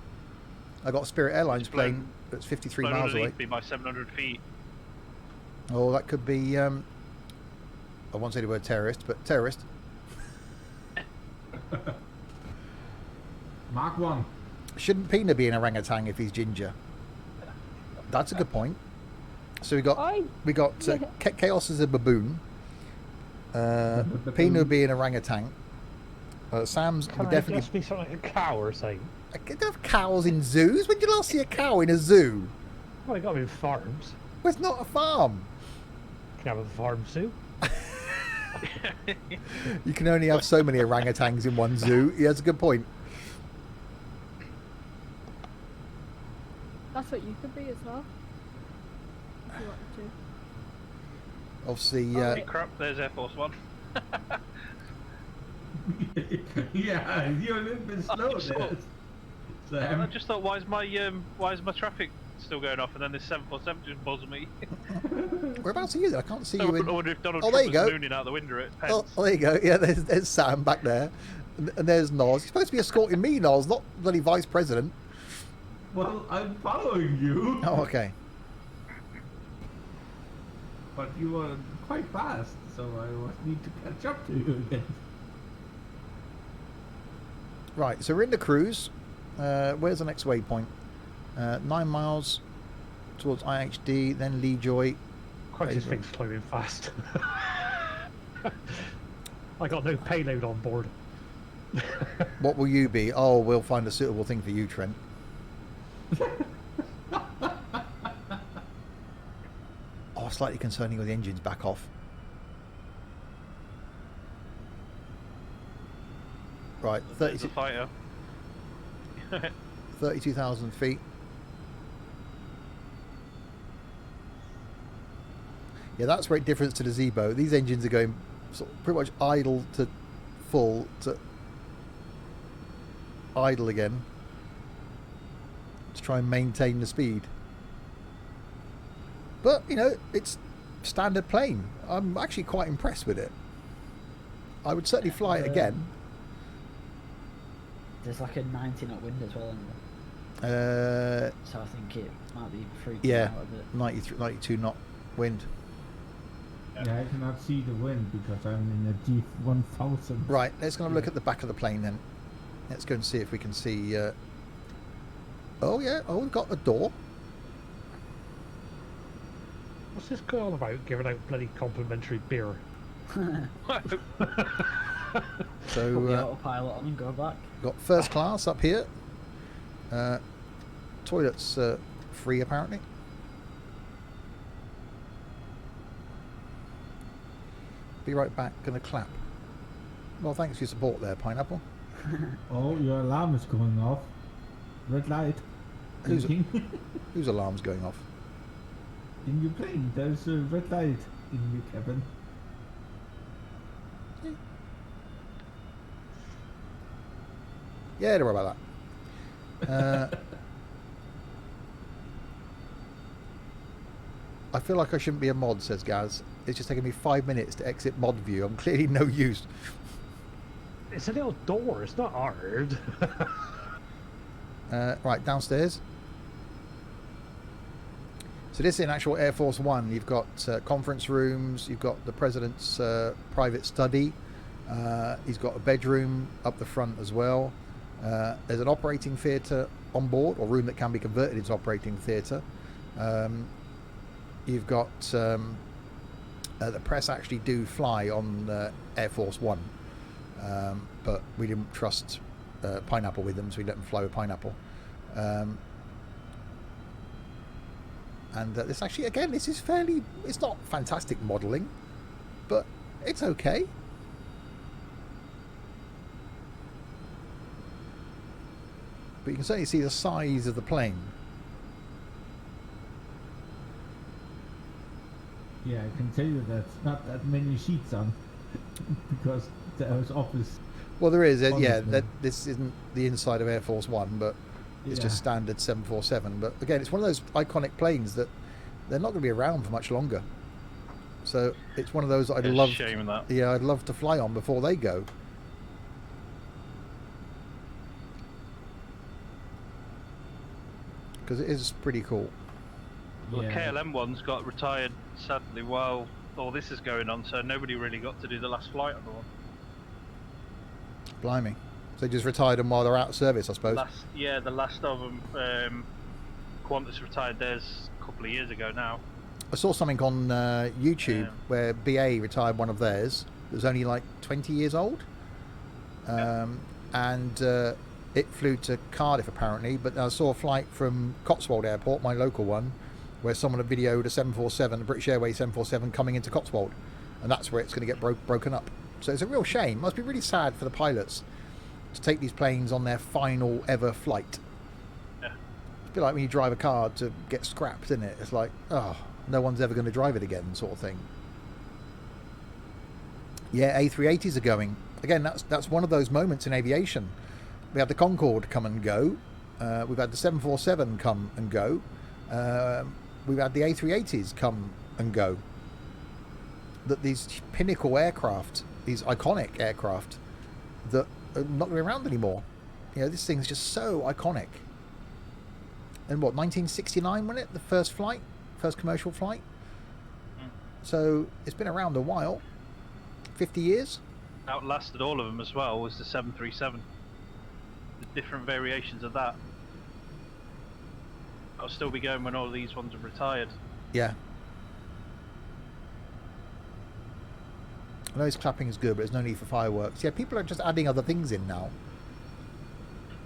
I got a Spirit Airlines It's flown- plane that's 53 Flown miles away. underneath me by 700 feet. Oh, that could be. I won't say the word terrorist, but terrorist. Mark 1. Shouldn't Pina be an orangutan if he's ginger? That's a good point. So we got Oi! Chaos as a baboon. Pino being orangutan. Sam's Can I definitely. just be something like a cow or something? I don't have cows in zoos. When did you last see a cow in a zoo? Well, they got them in farms. Well, it's not a farm. Can have a farm zoo. You can only have so many orangutans in one zoo. Yeah, that's a good point. That's what you could be as well. If you wanted to. Obviously, Holy crap, there's Air Force One. Yeah, you're a little bit slow just there. I Sam. just thought, why is my traffic still going off? And then this 747 just buzzed me. whereabouts are you? Then? I can't see I you in. wonder if Donald Oh, there Trump you was go. mooning out the window at Oh, Pence. there you go. Yeah, there's Sam back there, and there's Noz. You're supposed to be escorting me, Noz, not bloody vice president. Well, I'm following you. Oh, okay. But you were quite fast, so I need to catch up to you again. Right, so we're in the cruise. Where's the next waypoint? 9 miles towards IHD, then Lee Joy. Quite this thing's climbing fast. I got no payload on board. What will you be? Oh, we'll find a suitable thing for you, Trent. Oh, slightly concerning with the engines back off. Right, There's a fighter. 32,000 feet. Yeah, that's great difference to the Zebo. These engines are going sort of pretty much idle to full to idle again to try and maintain the speed. But, you know, it's standard plane. I'm actually quite impressed with it. I would certainly fly it again. There's like a 90 knot wind as well, isn't Uh, there? So I think it might be freaking yeah, out a bit. 93, 92 knot wind. Yeah, I cannot see the wind because I'm in a G1000. Right, let's go and have a look at the back of the plane then. Let's go and see if we can see. Oh yeah, oh, we've got a door. What's this guy all about giving out bloody complimentary beer? So Put the autopilot on and go back. got first class up here. Toilets free apparently. Be right back. Gonna clap. Well, thanks for your support there, Pineapple. Oh, your alarm is going off. Red light. Whose Blinking. whose alarm's going off? In your plane, there's a red light in your cabin. Yeah, don't worry about that. I feel like I shouldn't be a mod, says Gaz. It's just taking me 5 minutes to exit mod view. I'm clearly no use. It's a little door, it's not hard. Right, downstairs. So this is an actual Air Force One. You've got conference rooms. You've got the president's private study. He's got a bedroom up the front as well. There's an operating theatre on board, or room that can be converted into operating theatre. You've got the press actually do fly on Air Force One, but we didn't trust Pineapple with them, so we let them fly with Pineapple. And this actually, again, this is fairly, it's not fantastic modelling, but it's okay. But you can certainly see the size of the plane. Yeah, I can tell you that's not that many sheets on because there's office. Well, there is, yeah, Honestly. that this isn't the inside of Air Force One, but it's just standard 747. But again, it's one of those iconic planes that they're not going to be around for much longer. So it's one of those that I'd It's a love, shame in that. yeah, I'd love to fly on before they go. Because it is pretty cool. Well, the Yeah. KLM one's got retired sadly while all this is going on, so nobody really got to do the last flight on the one. Blimey. So they just retired them while they're out of service, I suppose. The last of them Qantas retired theirs a couple of years ago now. I saw something on YouTube Yeah. where BA retired one of theirs that was only like 20 years old. And it flew to Cardiff apparently, but I saw a flight from Cotswold Airport, my local one, where someone had videoed a 747, a British Airways 747 coming into Cotswold, and that's where it's going to get broken up. So it's a real shame. Must be really sad for the pilots to take these planes on their final ever flight. Yeah. It's a bit like when you drive a car to get scrapped, isn't it? It's like, oh, no one's ever going to drive it again, sort of thing. Yeah, A380s are going. Again, that's one of those moments in aviation. We had the Concorde come and go. We've had the 747 come and go. We've had the A380s come and go. That these pinnacle aircraft, these iconic aircraft, that are not going to be around anymore. You know, this thing's just so iconic. And what, 1969, wasn't it? The first flight? First commercial flight? So it's been around a while. 50 years? Outlasted all of them as well was the 737. The different variations of that. I'll still be going when all these ones are retired. Yeah. I know his clapping is good, but there's no need for fireworks. Yeah, people are just adding other things in now.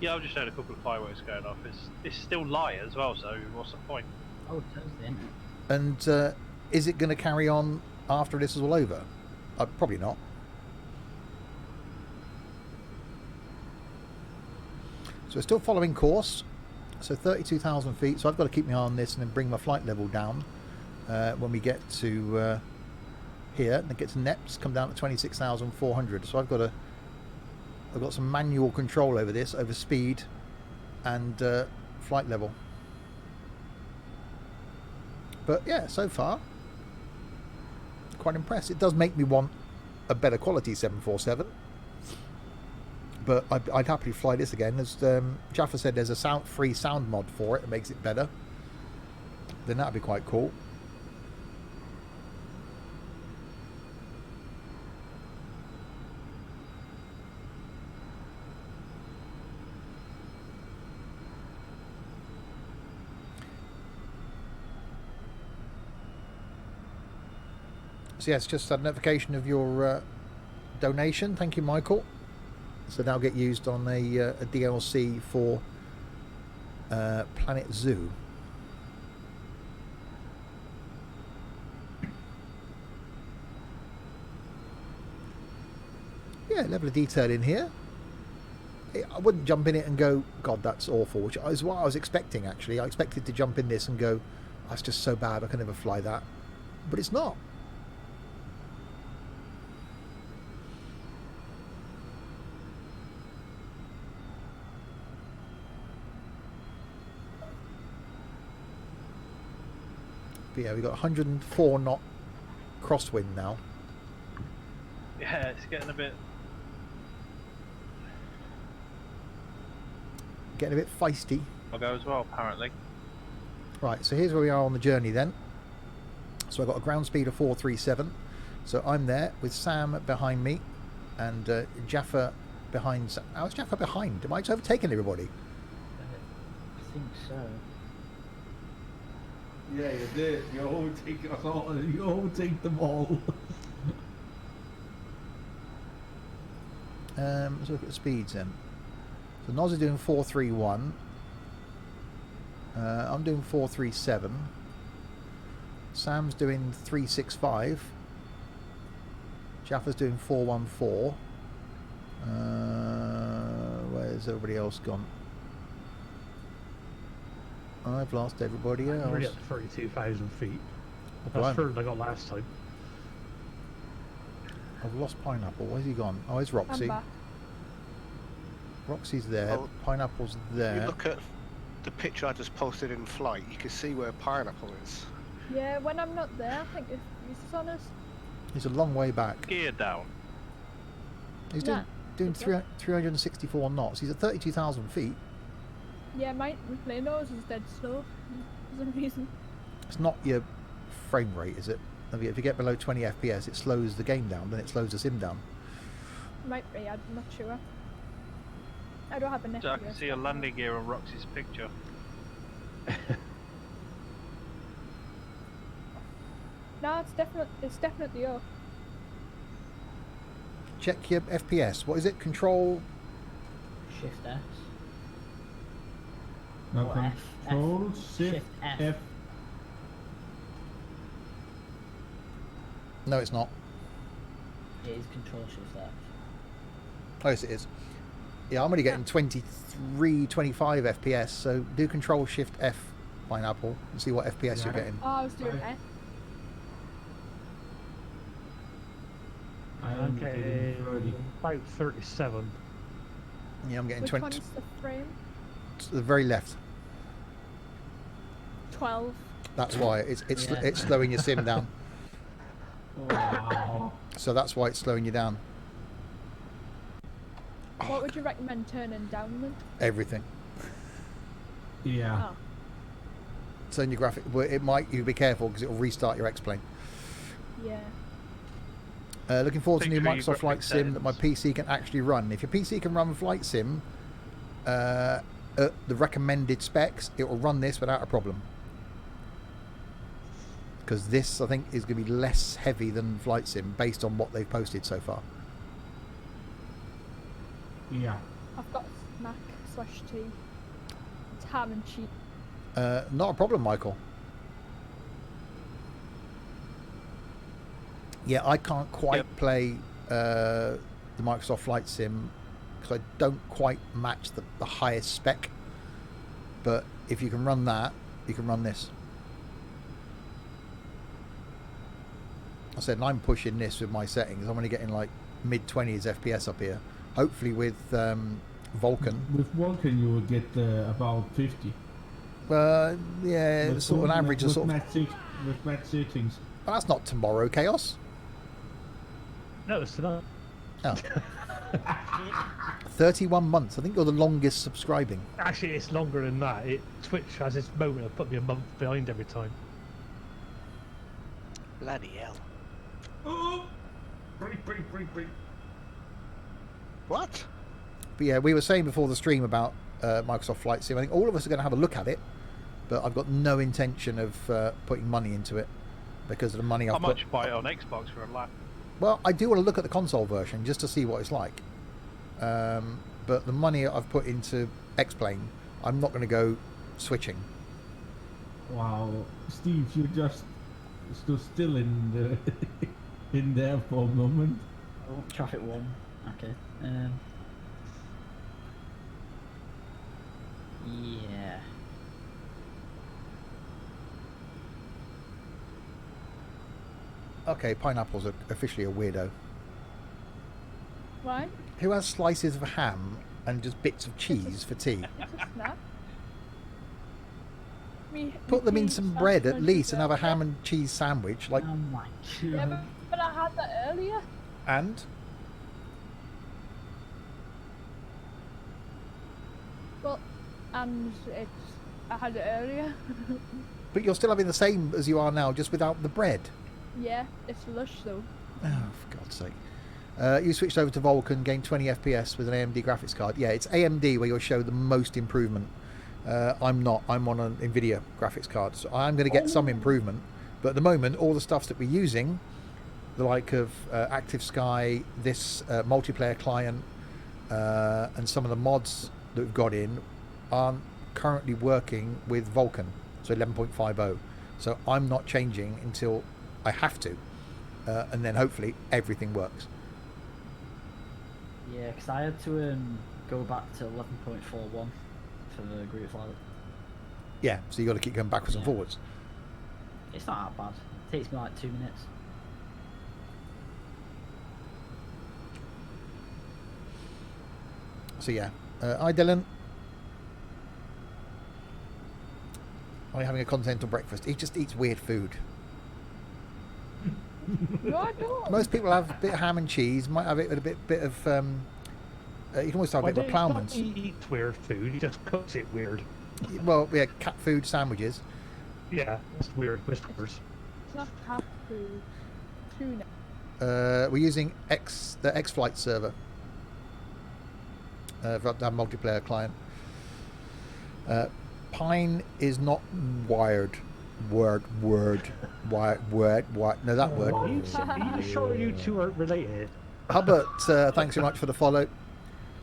Yeah, I've just had a couple of fireworks going off. It's still light as well, so what's the point? Oh, Thursday, isn't it? And is it going to carry on after this is all over? Probably not. So we're still following course. So 32,000 feet. So I've got to keep my eye on this and then bring my flight level down when we get to here. And it gets to NEPS, come down to 26,400. So I've got some manual control over this, over speed and flight level. But yeah, so far, quite impressed. It does make me want a better quality 747. But I'd happily fly this again. As Jaffa said, there's a free sound mod for it. It makes it better. Then that'd be quite cool. So yes, just a notification of your donation. Thank you, Michael. So that'll get used on a DLC for Planet Zoo. Yeah, level of detail in here. I wouldn't jump in it and go, God, that's awful, which is what I was expecting, actually. I expected to jump in this and go, that's just so bad, I can never fly that. But it's not. But yeah, we've got 104 knot crosswind now. Yeah, it's getting a bit feisty. I'll go as well, apparently. Right, so here's where we are on the journey then. So I've got a ground speed of 437. So I'm there with Sam behind me and Jaffa behind. How's Jaffa behind? Am I overtaking everybody? I think so. Yeah, you did. You overtake us all. You overtake them all. Let's look at the speeds then. So Noz is doing 431. I'm doing 437. Sam's doing 365. Jaffa's doing 414. Where's everybody else gone? I've lost everybody else. I'm already at 32,000 feet. Oh, That's blimey. further than I got last time. I've lost Pineapple. Where's he gone? Oh, it's Roxy. I'm back. Roxy's there. Oh, Pineapple's there. You look at the picture I just posted in flight, you can see where Pineapple is. Yeah, when I'm not there, I think if he's on us. He's a long way back. Gear down. He's Yeah, doing good job. 364 knots. He's at 32,000 feet. Yeah, my plane nose is dead slow for some reason. It's not your frame rate, is it? If you get below 20 FPS, it slows the game down, then it slows the sim down. Might be, I'm not sure. I don't have an So I can FPS. see a landing gear on Roxy's picture. No, it's definitely up. Check your FPS. What is it? Control. Shift S. No, Or F. control, F. shift, F. No, it's not. It is control shift F. Oh, yes, it is. Yeah, I'm only getting 23, 25 FPS. So do Control Shift F, Pineapple, and see what FPS you're getting. Oh, I was doing F. I am I'm getting getting 30. about 37. Yeah, I'm getting Which 20. one's the frame? To the very left. 12. That's why it's Yeah. it's slowing your sim down. Wow. So that's why it's slowing you down. What would you recommend turning down then? Everything. Yeah. Oh. Turn your graphic. Well, it might. You be careful because it will restart your X-Plane. Yeah. Looking forward to Make new sure you Microsoft Flight graphics Sim that my settings. PC can actually run. If your PC can run Flight Sim, at the recommended specs, it will run this without a problem. Because this, I think, is going to be less heavy than Flight Sim based on what they've posted so far. Yeah. I've got snack/tea. It's ham and cheese. Not a problem, Michael. Yeah, I can't quite Yep. play the Microsoft Flight Sim because I don't quite match the highest spec. But if you can run that, you can run this. I said, and I'm pushing this with my settings. I'm only getting like mid-20s FPS up here. Hopefully with Vulkan. With Vulkan, you will get about 50. Yeah, With it's sort of an average of with sort of... with match settings. Well, that's not tomorrow, Chaos. No, it's tonight. Oh. 31 months. I think you're the longest subscribing. Actually, it's longer than that. Twitch has this moment of put me a month behind every time. Bloody hell. Oh! Break. What? But yeah, we were saying before the stream about Microsoft Flight Sim. I think all of us are going to have a look at it, but I've got no intention of putting money into it because of the money I I've might put. just buy it on Xbox for a laugh. Well, I do want to look at the console version just to see what it's like. But the money I've put into X-Plane, I'm not going to go switching. Wow. Steve, you just stood still in the in there for a moment. Oh, traffic 1. Okay. Yeah. Okay, Pineapple's officially a weirdo. Why? Who has slices of ham and just bits of cheese for tea? It's a snack. Put them in some bread at least and have a ham and cheese sandwich. Like, Oh my Yeah, god. but I had that earlier. and Well, and I had it earlier. but you're still having the same as you are now, just without the bread. Yeah, it's lush though. Oh, for God's sake. You switched over to Vulkan, gained 20 FPS with an AMD graphics card. Yeah, it's AMD where you'll show the most improvement. I'm not. I'm on an NVIDIA graphics card. So I'm going to get some improvement. But at the moment, all the stuffs that we're using, the like of Active Sky, this multiplayer client, and some of the mods that we've got in, aren't currently working with Vulkan, so 11.50. So I'm not changing until I have to. And then hopefully everything works. Yeah, because I had to go back to 11.41 for the group flight. Yeah, so you got to keep going backwards and Yeah. forwards. It's not that bad. It takes me like 2 minutes. So yeah, hi Dylan. Are you having a continental breakfast? He just eats weird food. No, I don't. Most people have a bit of ham and cheese. Might have it with a bit of. You can always have a bit of ploughman's. He eats weird food, he just cooks it weird. Well, yeah, cat food sandwiches. Yeah, it's weird whispers. It's not cat food. Tuna. We're using the X-Flight server for that multiplayer client. Pine is not wired. Word. Word. No, that word. Are you sure you two are related? Hubbard, thanks so much for the follow.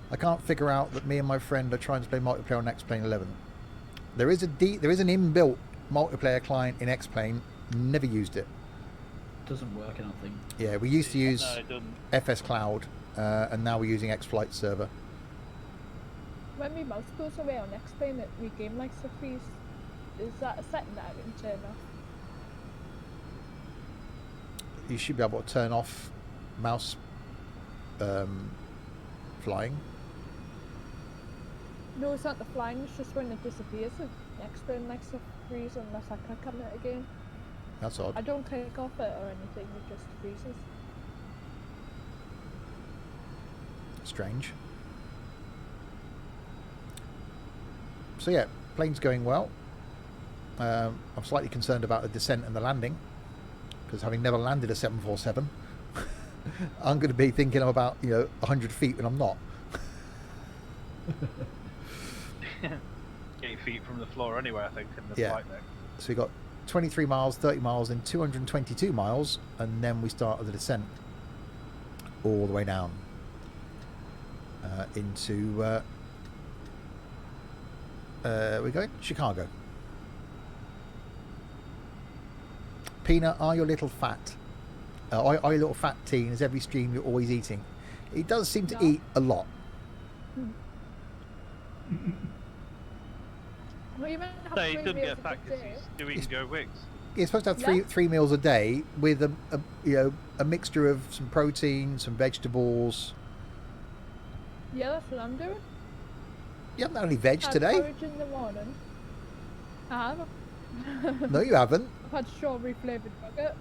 I can't figure out that me and my friend are trying to play multiplayer on X-Plane 11. There is an inbuilt multiplayer client in X-Plane. Never used it. Doesn't work, I don't think. Yeah, we used to use No, it doesn't. FS Cloud, and now we're using X-Flight server. When my mouse goes away on X-Plane, my game likes to freeze. Is that a setting that I can turn off? You should be able to turn off mouse flying. No, it's not the flying, it's just when it disappears. X-Plane likes to freeze unless I click on it again. That's odd. I don't click off it or anything, it just freezes. Strange. So yeah, plane's going well. I'm slightly concerned about the descent and the landing, because having never landed a 747, I'm going to be thinking I'm about 100 feet when I'm not. 8 feet from the floor anyway, I think, in the Yeah. flight deck. So we got 23 miles, 30 miles, and 222 miles, and then we start the descent all the way down into we're going Chicago. Peanut, are you a little fat? Are you a little fat teen? Is every stream you're always eating? He does seem to No. eat a lot. Well, you might have No, he 3 doesn't meals get a fat because day. he's still eating Go Wigs. You're supposed to have Yeah. three meals a day with a mixture of some protein, some vegetables. Yeah, that's what I'm doing. You haven't had any veg Had today? porridge in the morning. I have. No, you haven't. I've had strawberry flavoured nugget.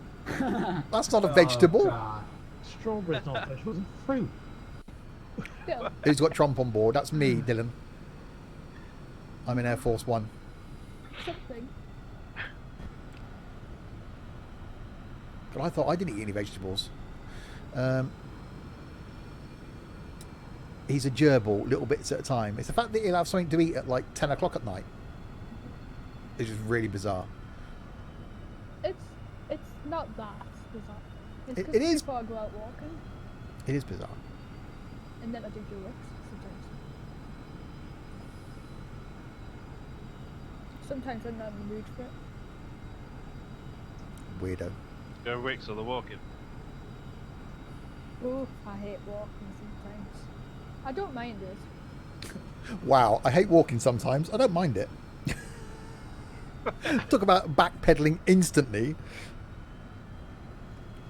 That's not a vegetable. God. Strawberries not vegetables, it's fruit. Yeah. Who's got Trump on board? That's me, Dylan. I'm in Air Force One. Something. But I thought I didn't eat any vegetables. He's a gerbil, little bits at a time. It's the fact that he'll have something to eat at like 10 o'clock at night. It's just really bizarre. It's not that bizarre. It's It 'cause is. before I go out walking, It is bizarre. and then I do works sometimes. Sometimes I'm not in the mood for it. Weirdo. Go Wigs or the walking. Oh, I hate walking sometimes. I don't mind it. Wow, I hate walking sometimes. I don't mind it. Talk about backpedaling instantly.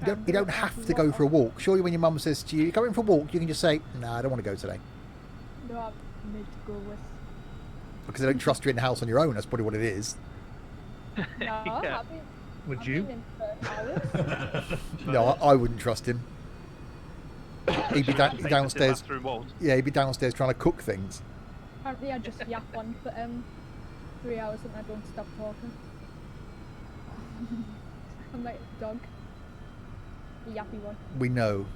You don't have to go for a walk. Surely when your mum says to you, you're going for a walk, you can just say, nah, I don't want to go today. No, I need to go with. Because they don't trust you in the house on your own. That's probably what it is. No, Yeah. I've been, Would I've you? been in for hours. No, I wouldn't trust him. He'd be Take the downstairs. bathroom walls. Yeah, he'd be downstairs trying to cook things. Apparently, I just yap on for 3 hours and I don't stop talking. I'm like a dog. A yappy one. We know.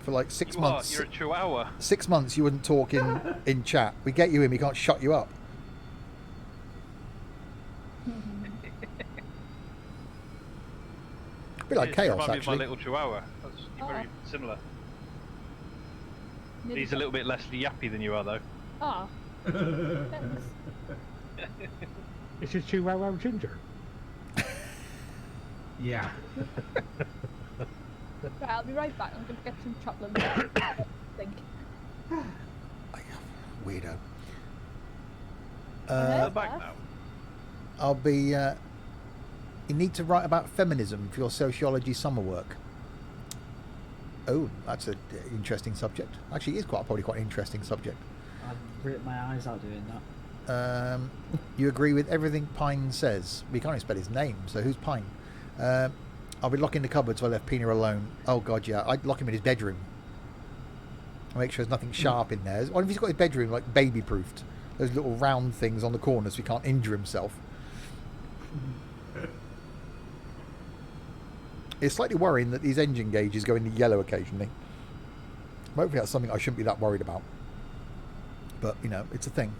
For like 6 You months. You're a chihuahua. 6 months you wouldn't talk in chat. We get you in, we can't shut you up. A bit like You chaos, remind me of actually. my little chihuahua. You're very similar. He's a little bit less yappy than you are, though. Ah. Thanks. It's your Chihuahua Ginger. Yeah. Right, I'll be right back. I'm gonna get some chocolate. I think. Weirdo. Yeah. They're back now. I'll be... you need to write about feminism for your sociology summer work. Oh, that's an interesting subject. Actually, it is probably quite an interesting subject. I'd rip my eyes out doing that. You agree with everything Pine says. We can't even spell his name, so who's Pine? I'll be locking the cupboard so I left Pina alone. Oh god, yeah. I'd lock him in his bedroom. I'll make sure there's nothing sharp in there. What if he's got his bedroom like baby-proofed? Those little round things on the corners so he can't injure himself. It's slightly worrying that these engine gauges go into yellow occasionally. Hopefully that's something I shouldn't be that worried about. But, you know, it's a thing.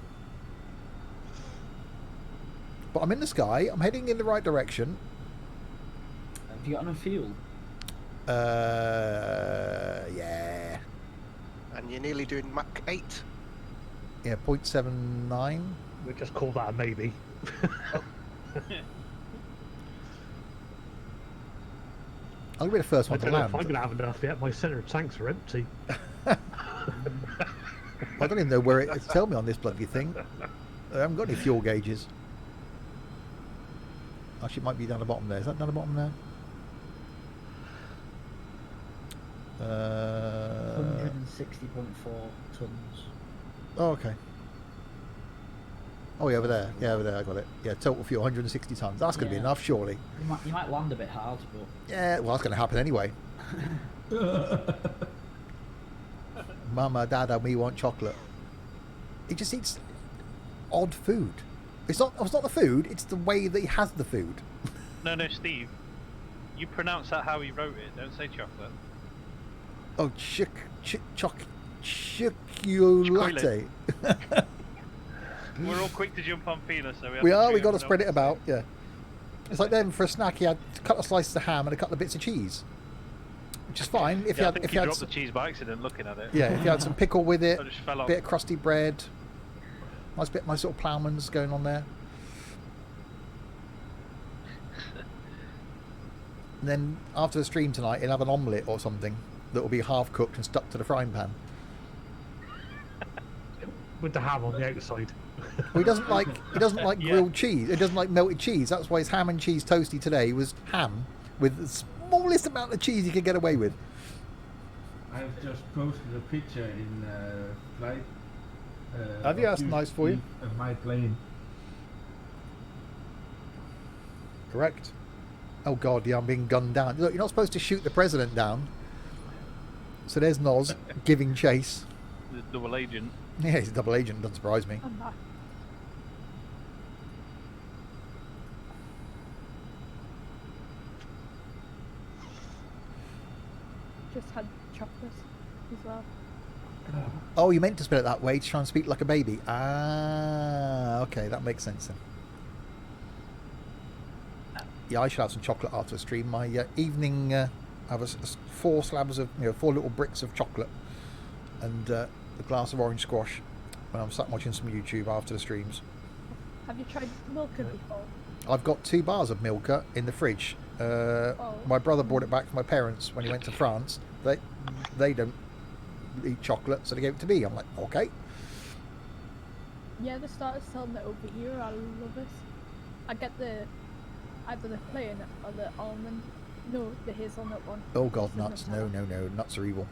But I'm in the sky. I'm heading in the right direction. Have you got enough fuel? Yeah. And you're nearly doing Mach 8. Yeah, 0.79. We'll just call that a maybe. I'll be the first I one to don't know land. if I'm going to have enough yet. My centre tanks are empty. I don't even know where it's tell me on this bloody thing. I haven't got any fuel gauges. Actually, it might be down the bottom there. Is that down the bottom there? 160.4 tons. Oh, okay. Oh, yeah, over there. Yeah, over there. I got it. Yeah, total fuel, 160 tons. That's going to be Yeah. enough, surely. You might land a bit hard, but Yeah, well, that's going to happen anyway. Mama, Dada, we want chocolate. He just eats odd food. It's not the food, it's the way that he has the food. No, Steve. You pronounce that how he wrote it. Don't say chocolate. Oh, chocolate. We're all quick to jump on Fina, so We got to spread it about, yeah. It's like then for a snack he had a couple of slices of ham and a couple of bits of cheese. Which is fine. If I you think had he dropped the cheese by accident looking at it. yeah, if you had some pickle with it, So it just fell off. bit of crusty bread, nice sort of ploughman's going on there. And then after the stream tonight, he'll have an omelette or something that will be half cooked and stuck to the frying pan. With the ham on the outside. Well, he doesn't like Yeah. grilled cheese. He doesn't like melted cheese. That's why his ham and cheese toasty today was ham with the smallest amount of cheese he could get away with. I've just posted a picture in flight. Have you? of That's nice for you. Of my plane. Correct. Oh God, yeah, I'm being gunned down. Look, you're not supposed to shoot the president down. So there's Noz giving chase. The double agent. Yeah, he's a double agent. Doesn't surprise me. I'm back. Just had chocolate as well. Oh, you meant to spell it that way to try and speak like a baby. Ah, okay, that makes sense then. Yeah, I should have some chocolate after the stream. My evening, I have 4 slabs of, 4 little bricks of chocolate and a glass of orange squash when I'm sat watching some YouTube after the streams. Have you tried Milka before? I've got 2 bars of Milka in the fridge. My brother brought it back from my parents when he went to France. They don't eat chocolate, so they gave it to me. I'm like, okay. Yeah, they started selling it over here. I love it. I get either the plain or the almond. No, the hazelnut one. Oh God, nuts! No, nuts are evil.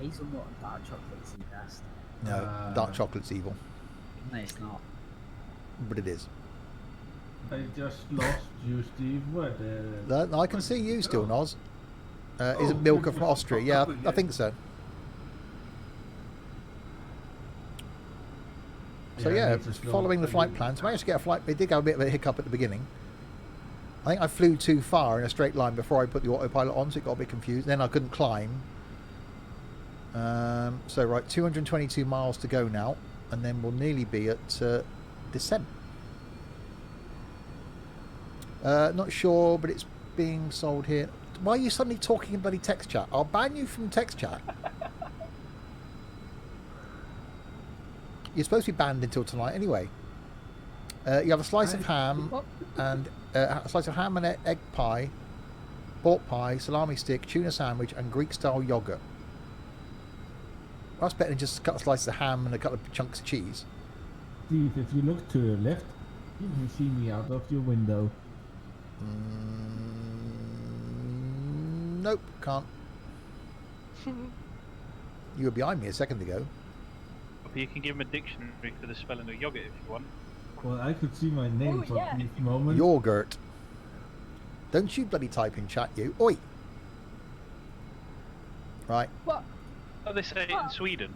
Hazelnut and dark chocolate's the best. No, dark chocolate's evil, No, it's not. but it is. I just lost you, Steve. What? I can see you still, Noz. Is it Oh, Milka from Austria? Yeah, I think so. So yeah, following the flight plans, managed to get a flight. They did have a bit of a hiccup at the beginning. I think I flew too far in a straight line before I put the autopilot on, so it got a bit confused. Then I couldn't climb. So right, 222 miles to go now, and then we'll nearly be at descent. Not sure, but it's being sold here. Why are you suddenly talking in bloody text chat? I'll ban you from text chat. You're supposed to be banned until tonight anyway. You have a slice of ham and a slice of ham and egg pie, pork pie, salami stick, tuna sandwich, and Greek-style yogurt. That's better than just a couple of slices of ham and a couple of chunks of cheese. Steve, if you look to your left, you can see me out of your window. Nope, can't. You were behind me a second ago. But you can give him a dictionary for the spelling of yogurt if you want. Well, I could see my name Oh, for yeah. a brief moment. Yogurt. Don't you bloody type in chat, you. Oi! Right. What? Oh, they say it in Sweden.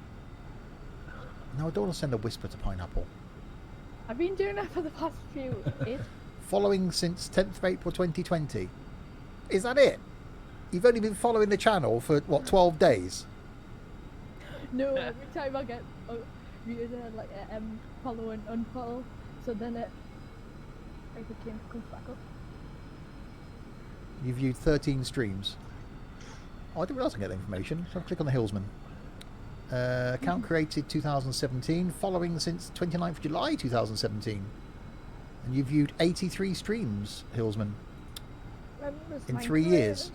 No, I don't want to send a whisper to Pineapple. I've been doing that for the past few days. Following since 10th of April 2020. Is that it? You've only been following the channel for, what, 12 days? No, every time I get like follow and unfollow. So then it comes back up. You viewed 13 streams. Oh, I didn't realise I can get that information. So I'll click on the Hillsman. Account created 2017, following since 29th July 2017. And you viewed 83 streams, Hillsman, When was in mine 3 years.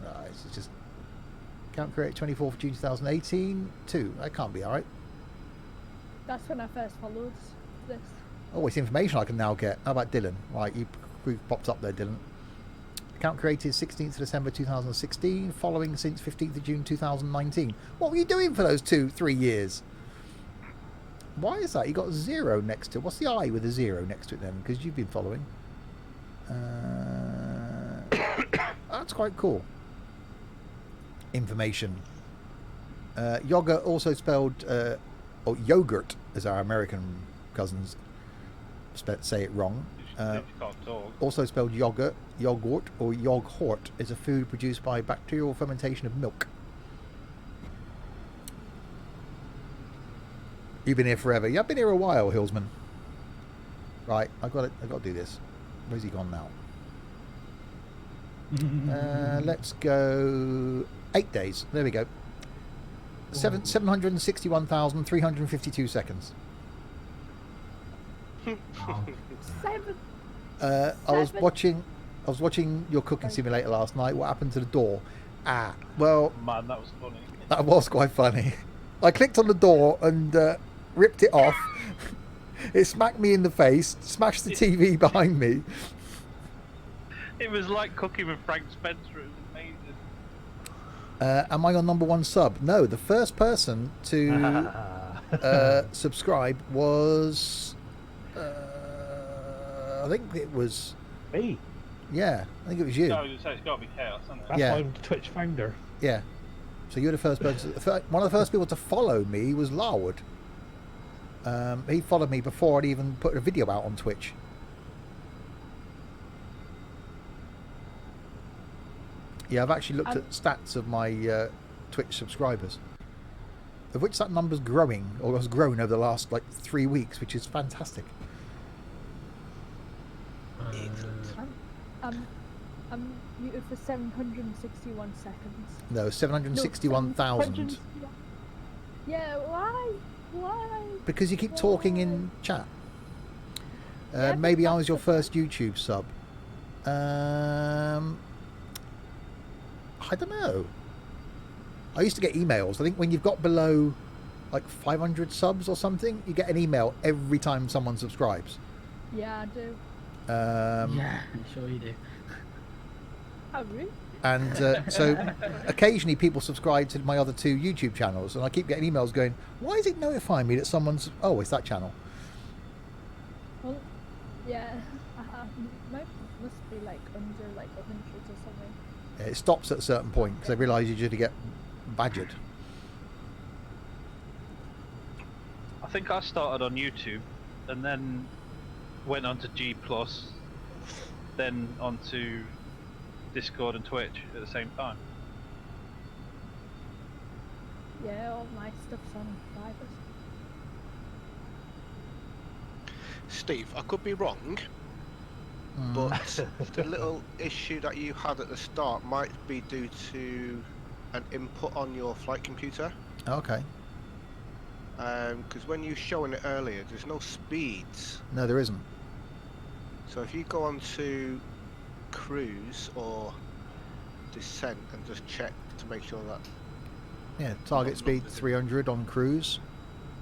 created? This is just account created 24th June 2018. 2. That can't be alright. That's when I first followed this. Oh, it's information I can now get. How about Dylan? Right, you popped up there, Dylan. Account created 16th December 2016, following since 15th of June 2019. What were you doing for those 3 years? Why is that? You got a 0 next to it. What's the I with a 0 next to it then? Because you've been following. That's quite cool. Information. Yogurt, also spelled or yogurt, as our American cousins say it wrong. You can't talk. Also spelled yogurt, or yoghurt, is a food produced by bacterial fermentation of milk. You've been here forever. Yeah, I've been here a while, Hillsman. Right, I've got to do this. Where's he gone now? Let's go 8 days. There we go. 761,352 seconds. Wow. 7. I was Seven. watching your cooking simulator last night. What happened to the door? Well, Man, that was funny. that was quite funny. I clicked on the door and ripped it off. It smacked me in the face, smashed the TV behind me. It was like cooking with Frank Spencer. It was amazing. Am I on #1 sub? No, the first person to subscribe was... I think it was... Me. Yeah, I think it was you. No, it's got to be Chaos, isn't it? That's Yeah. why I'm the Twitch founder. Yeah. So you're the first person... One of the first people to follow me was Larwood. He followed me before I'd even put a video out on Twitch. Yeah, I've actually looked at stats of my Twitch subscribers, of which that number's growing, or has grown over the last 3 weeks, which is fantastic. I'm muted for 761 seconds. No, 761,000. Yeah, why? Because you keep talking in chat. Yeah, Maybe but I was your that's first YouTube sub. I don't know. I used to get emails. I think when you've got below 500 subs or something, you get an email every time someone subscribes. Yeah, I do. Yeah, I'm sure you do. Oh, really? And so occasionally people subscribe to my other 2 YouTube channels, and I keep getting emails going, why is it notifying me that someone's... Oh, it's that channel. Well, yeah. Must be under 100 or something. It stops at a certain point because I realise you usually get badgered. I think I started on YouTube and then went on to G+, then onto Discord and Twitch at the same time. Yeah, all my stuff's on private. Steve, I could be wrong, but the little issue that you had at the start might be due to an input on your flight computer. Okay. Because when you were showing it earlier, there's no speeds. No, there isn't. So if you go on to cruise or descent and just check to make sure that Yeah, target speed 300 on cruise,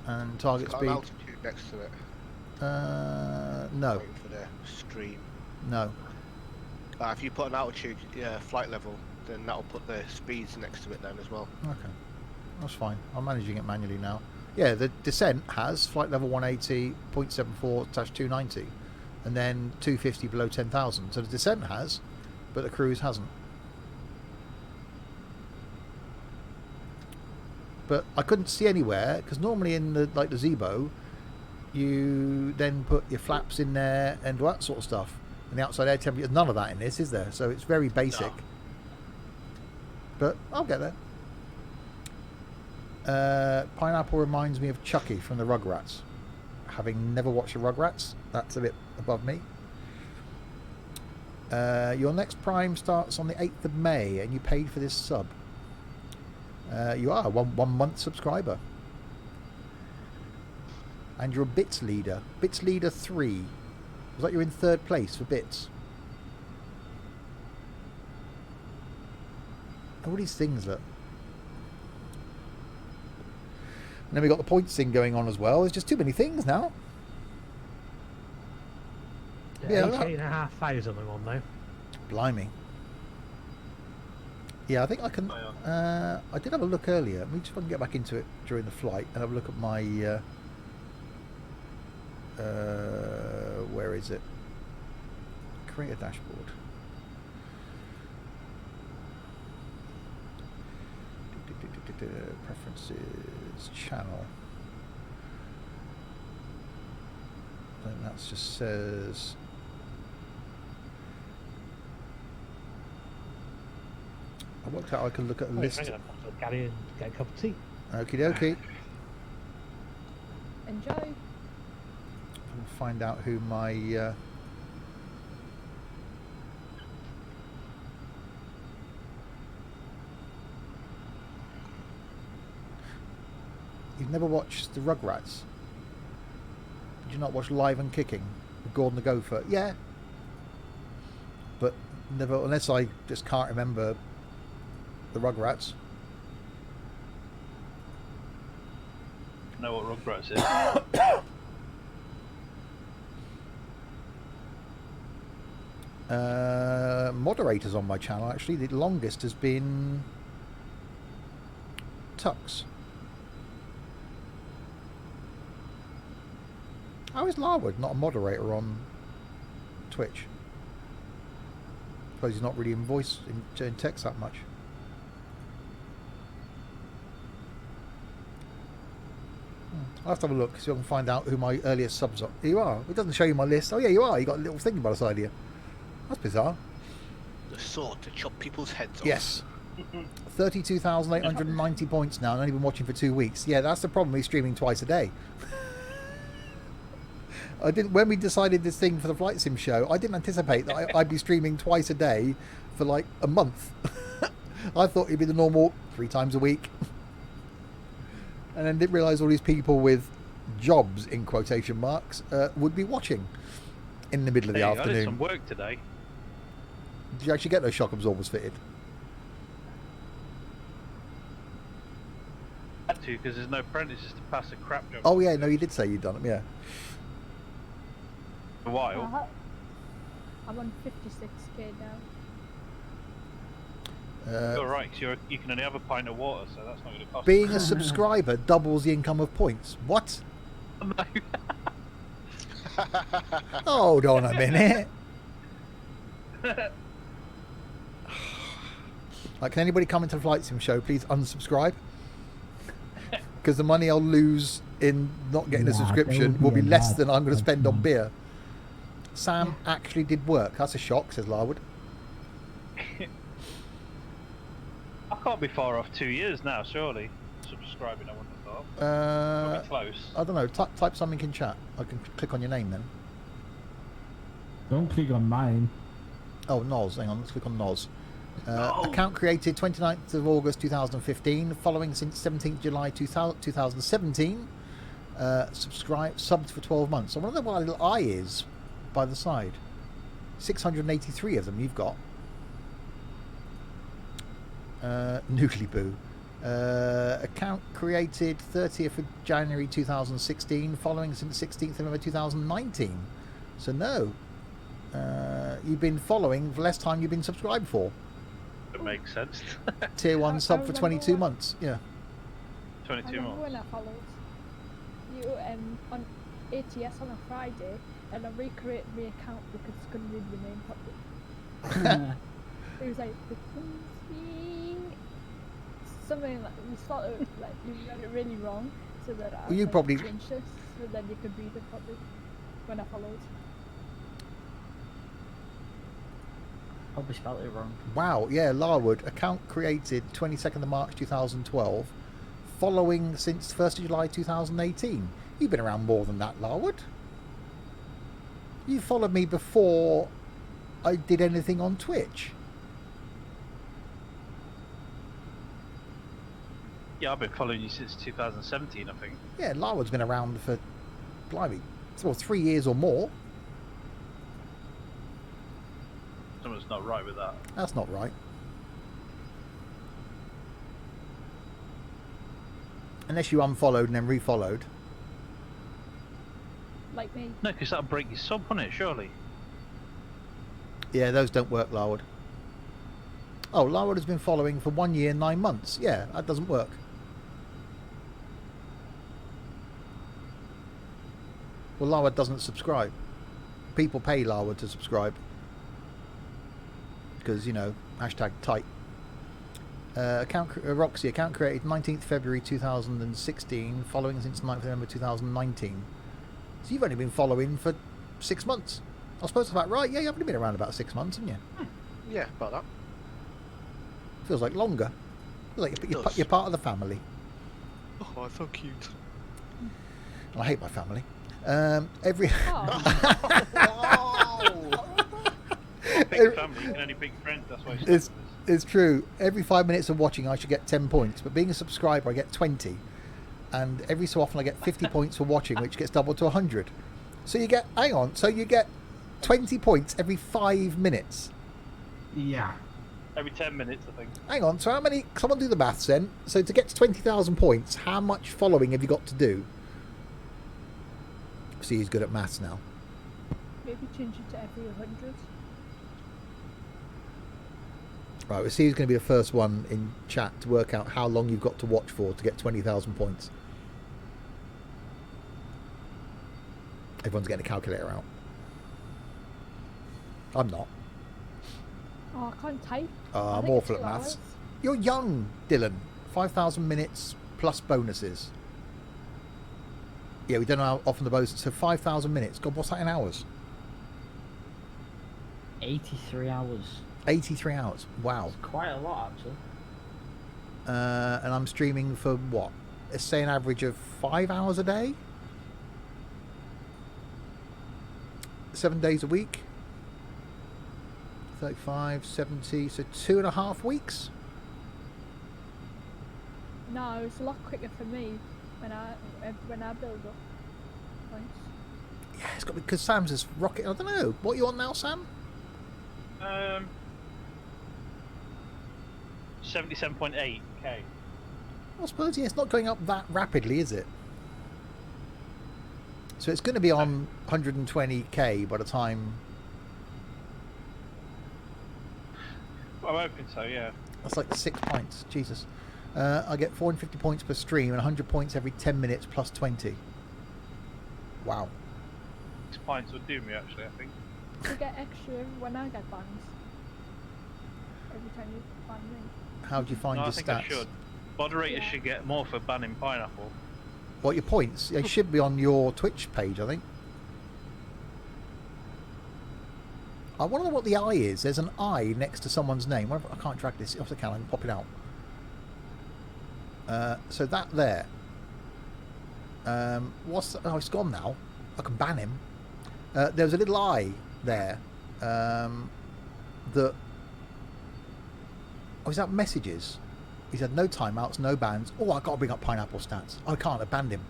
and target it's got speed... an altitude next to it. No, Waiting for the stream. no. If you put an altitude flight level, then that'll put the speeds next to it then as well. Okay, that's fine. I'm managing it manually now. Yeah, the descent has flight level 180, 0.74/290, and then 250 below 10,000. So the descent has, but the cruise hasn't. But I couldn't see anywhere, because normally in the the Zebo, you then put your flaps in there and all that sort of stuff. And the outside air temperature, there's none of that in this, is there? So it's very basic. No. But I'll get there. Pineapple reminds me of Chucky from the Rugrats. having never watched the Rugrats. That's a bit above me. Your next Prime starts on the 8th of May, and you paid for this sub. You are a one month subscriber. And you're a Bits leader. Bits leader 3. Was that you're in 3rd place for Bits? All these things that... And then we got the points thing going on as well. There's just too many things now. Yeah, Yeah, 8,500 I'm on now. Blimey. Yeah, I think I can... I did have a look earlier. Let me just if I can get back into it during the flight and have a look at my... where is it? Create a dashboard. Preferences, channel. Then that just says... I worked out I could look at a list. I'm going to Gary and get a cup of tea. Okie dokie. Enjoy. I'll find out who my... You've never watched the Rugrats? Did you not watch Live and Kicking with Gordon the Gopher? Yeah. But never, unless I just can't remember the Rugrats. Know what Rugrats is? Moderators on my channel, actually. The longest has been Tux. How is Larwood not a moderator on Twitch? I suppose he's not really in voice, in text that much. I'll have to have a look, so I can find out who my earliest subs are. Here you are. It doesn't show you my list. Oh yeah, you are. You got a little thing by the side of you. That's bizarre. The sword to chop people's heads off. Yes. 32,890 points now, and only been watching for 2 weeks. Yeah, that's the problem. He's streaming twice a day. I didn't. When we decided this thing for the Flight Sim show, I didn't anticipate that I'd be streaming twice a day for like a month. I thought it'd be the normal 3 times a week, and then didn't realise all these people with jobs in quotation marks would be watching in the middle of the afternoon. I did some work today. Did you actually get those shock absorbers fitted? Had to, because there's no apprentices to pass a crap job. Oh yeah, no, you did say you'd done them. Yeah. For a while. I'm on 56k now. You're right, because you can only have a pint of water, so that's not going to cost. Being a subscriber doubles the income of points. What? No. Hold on a minute. Like, can anybody come into the Flight Sim show, please unsubscribe? Because the money I'll lose in not getting a subscription will be less than I'm going to spend on beer. Sam actually did work. That's a shock, says Larwood. I can't be far off 2 years now, surely. Subscribing, I wouldn't have thought. Probably close. I don't know. Type something in chat. I can click on your name then. Don't click on mine. Oh, Noz. Hang on. Let's click on Noz. Account created 29th of August 2015. Following since 17th July 2017. Subbed for 12 months. I wonder what a little I is by the side. 683 of them you've got. Noodly Boo. Account created 30th of January 2016, following since 16th of November 2019. So no, you've been following for less time you've been subscribed for. It makes sense. Tier 1 sub for 22 months. Yeah. 22 months. When I followed you on ATS on a Friday, and I recreated my account because I couldn't read your name properly. It was like something like you thought it was like you read it really wrong, so that I you like, probably changed this so that you could read it properly when I followed. Probably spelled it wrong. Wow, yeah, Larwood. Account created 22nd of March 2012, following since 1st of July 2018. You've been around more than that, Larwood. You followed me before I did anything on Twitch. Yeah, I've been following you since 2017, I think. Yeah, Larwood's been around for, blimey, 3 years or more. Something's not right with that. That's not right. Unless you unfollowed and then refollowed. Like me. No, because that'll break your sub, won't it, surely? Yeah, those don't work, Larwood. Oh, Larwood has been following for 1 year, 9 months. Yeah, that doesn't work. Well, Larwood doesn't subscribe. People pay Larwood to subscribe. Because, you know, hashtag tight. Roxy, account created 19th February 2016, following since 9th November 2019. So you've only been following for 6 months. I suppose that's about right. Yeah, you've only been around about 6 months, haven't you? Yeah, about that. Feels like longer. Feels like you're part of the family. Oh, I'm so cute. I hate my family. Every Big family, you can only pick friends, that's why it's true. Every 5 minutes of watching I should get 10 points, but being a subscriber I get 20. And every so often I get 50 points for watching, which gets doubled to 100. So you get, so you get 20 points every 5 minutes. Yeah. every 10 minutes, I think. Hang on, so how many, someone do the maths then. So to get to 20,000 points, how much following have you got to do? See, he's good at maths now. Maybe change it to every 100. Right, we'll see who's going to be the first one in chat to work out how long you've got to watch for to get 20,000 points. Everyone's getting a calculator out. I'm not. Oh, I can't type. I'm awful at maths. You're young, Dylan. 5,000 minutes plus bonuses. Yeah, we don't know how often the bonuses. So 5,000 minutes. God, what's that in hours? 83 hours. 83 hours. Wow. Quite a lot, actually. And I'm streaming for what? Let's say an average of 5 hours a day? 7 days a week? 35, 70, so 2.5 weeks? No, it's a lot quicker for me when I build up points. Yeah, it's got to be because Sam's just rocket. I don't know. What are you on now, Sam? 77.8k. I suppose, yeah, it's not going up that rapidly, is it? So it's going to be on 120k by the time... I'm hoping so, yeah. That's like 6 points. Jesus. I get 450 points per stream and 100 points every 10 minutes plus 20. Wow. 6 points would do me, actually, I think. You get extra when I get bans. Every time you ban me. How do you find No, your I think stats? I should. Moderators Yeah. should get more for banning pineapple. What, your points? They should be on your Twitch page, I think. I want to know what the I is. There's an I next to someone's name. I can't drag this off the camera and pop it out. So that there. What's... Oh, it's gone now. I can ban him. There's a little I there. That... Oh, is that messages? He said no timeouts, no bans. Oh, I've got to bring up pineapple stats. I can't. I banned him.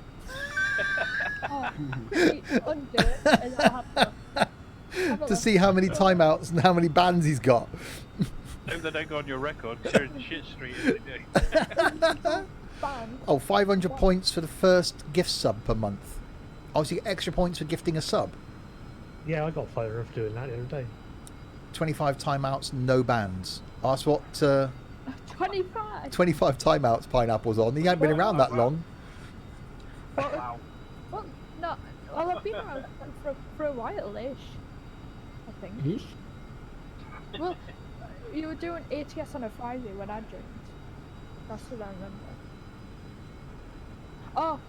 Oh, wait, undo it and I'll have a To look. see how many timeouts and how many bans he's got. Hope they don't go on your record, 'cause you're in shit street every day. Ban. Oh, 500 points for the first gift sub per month. Oh, so you get extra points for gifting a sub. Yeah, I got fired for doing that the other day. 25 timeouts, no bans. Oh, that's what 25. 25 timeouts Pineapple's on. He hasn't been around that long. Wow. Well, no. Well, I've been around for a while-ish. I think. Ish? Well, you were doing ATS on a Friday when I joined. That's what I remember.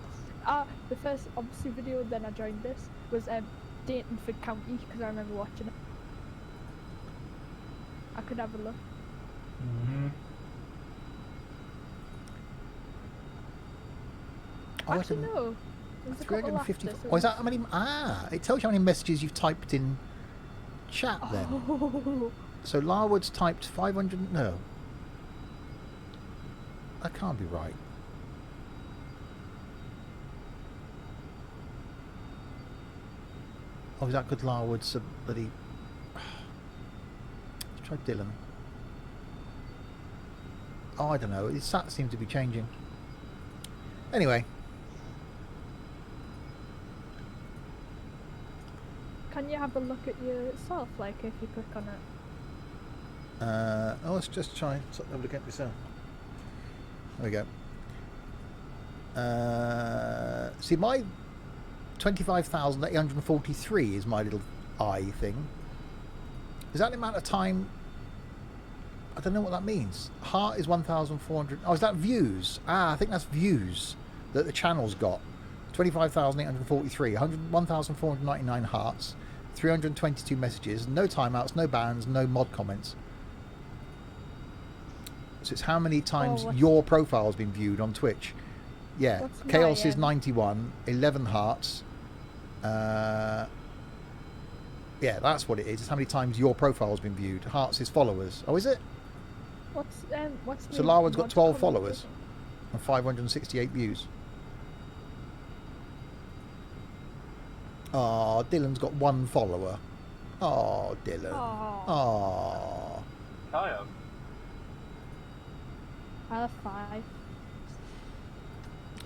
Oh, the first obviously video then I joined this was Daintonford County because I remember watching it. I could have a look. Mm-hmm. I Actually, reckon- no. There's a couple 350. after, so Oh, is that how many? It tells you how many messages you've typed in chat then. Oh, So Larwood's typed 500. No, that can't be right. Oh, is that good? Larwood's a bloody. Let's try Dylan. Oh, I don't know. His stats seem to be changing. Anyway, can you have a look at yourself, like if you click on it? let's just try and have a look at myself. There we go. See, my 25,843 is my little eye thing. Is that the amount of time? I don't know what that means. Heart is 1,400. Oh, is that views? I think that's views that the channel's got. 25,843, 1,499 hearts, 322 messages, no timeouts, no bans, no mod comments. So it's how many times your profile's been viewed on Twitch. Yeah, What's Chaos my, is 91, 11 hearts. Yeah, that's what it is. It's how many times your profile's been viewed. Hearts is followers. Oh, is it? What's So the Larwood's got mod 12 comment followers rating? and 568 views. Oh, Dylan's got 1 follower. Oh, Dylan. Oh, Oh. I have. I have 5.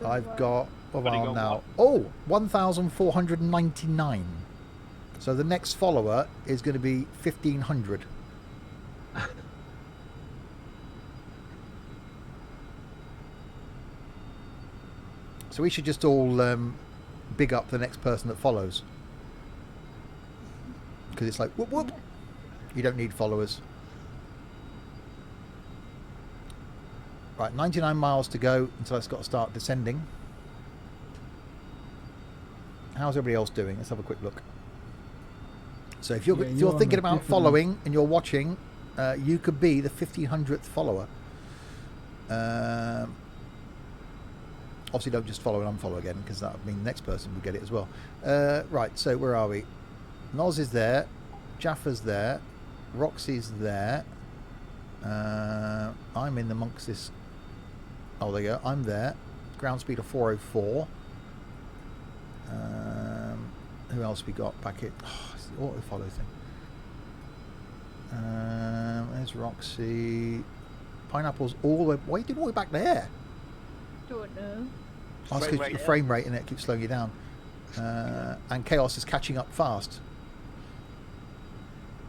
I've got, what Only am I got now? one. Oh, 1,499. So the next follower is going to be 1,500. So we should just all big up the next person that follows. Because it's like, whoop whoop. You don't need followers. Right, 99 miles to go until it's got to start descending. How's everybody else doing? Let's have a quick look. So if you're Yeah, if you're you're on thinking a about different- following and you're watching, you could be the 1,500th follower. Obviously, don't just follow and unfollow again, because that would mean the next person will get it as well. Right, so where are we? Noz is there, Jaffa's there, Roxy's there. I'm in amongst this. Oh, there you go. I'm there. Ground speed of 404. Who else we got back here? Oh, it's the auto follow thing. There's Roxy. Pineapple's all the way. Why are you doing all the way back there? Don't know. Oh, it's Frame 'cause rate, your yeah. frame rate in it keeps slowing you down. And Chaos is catching up fast.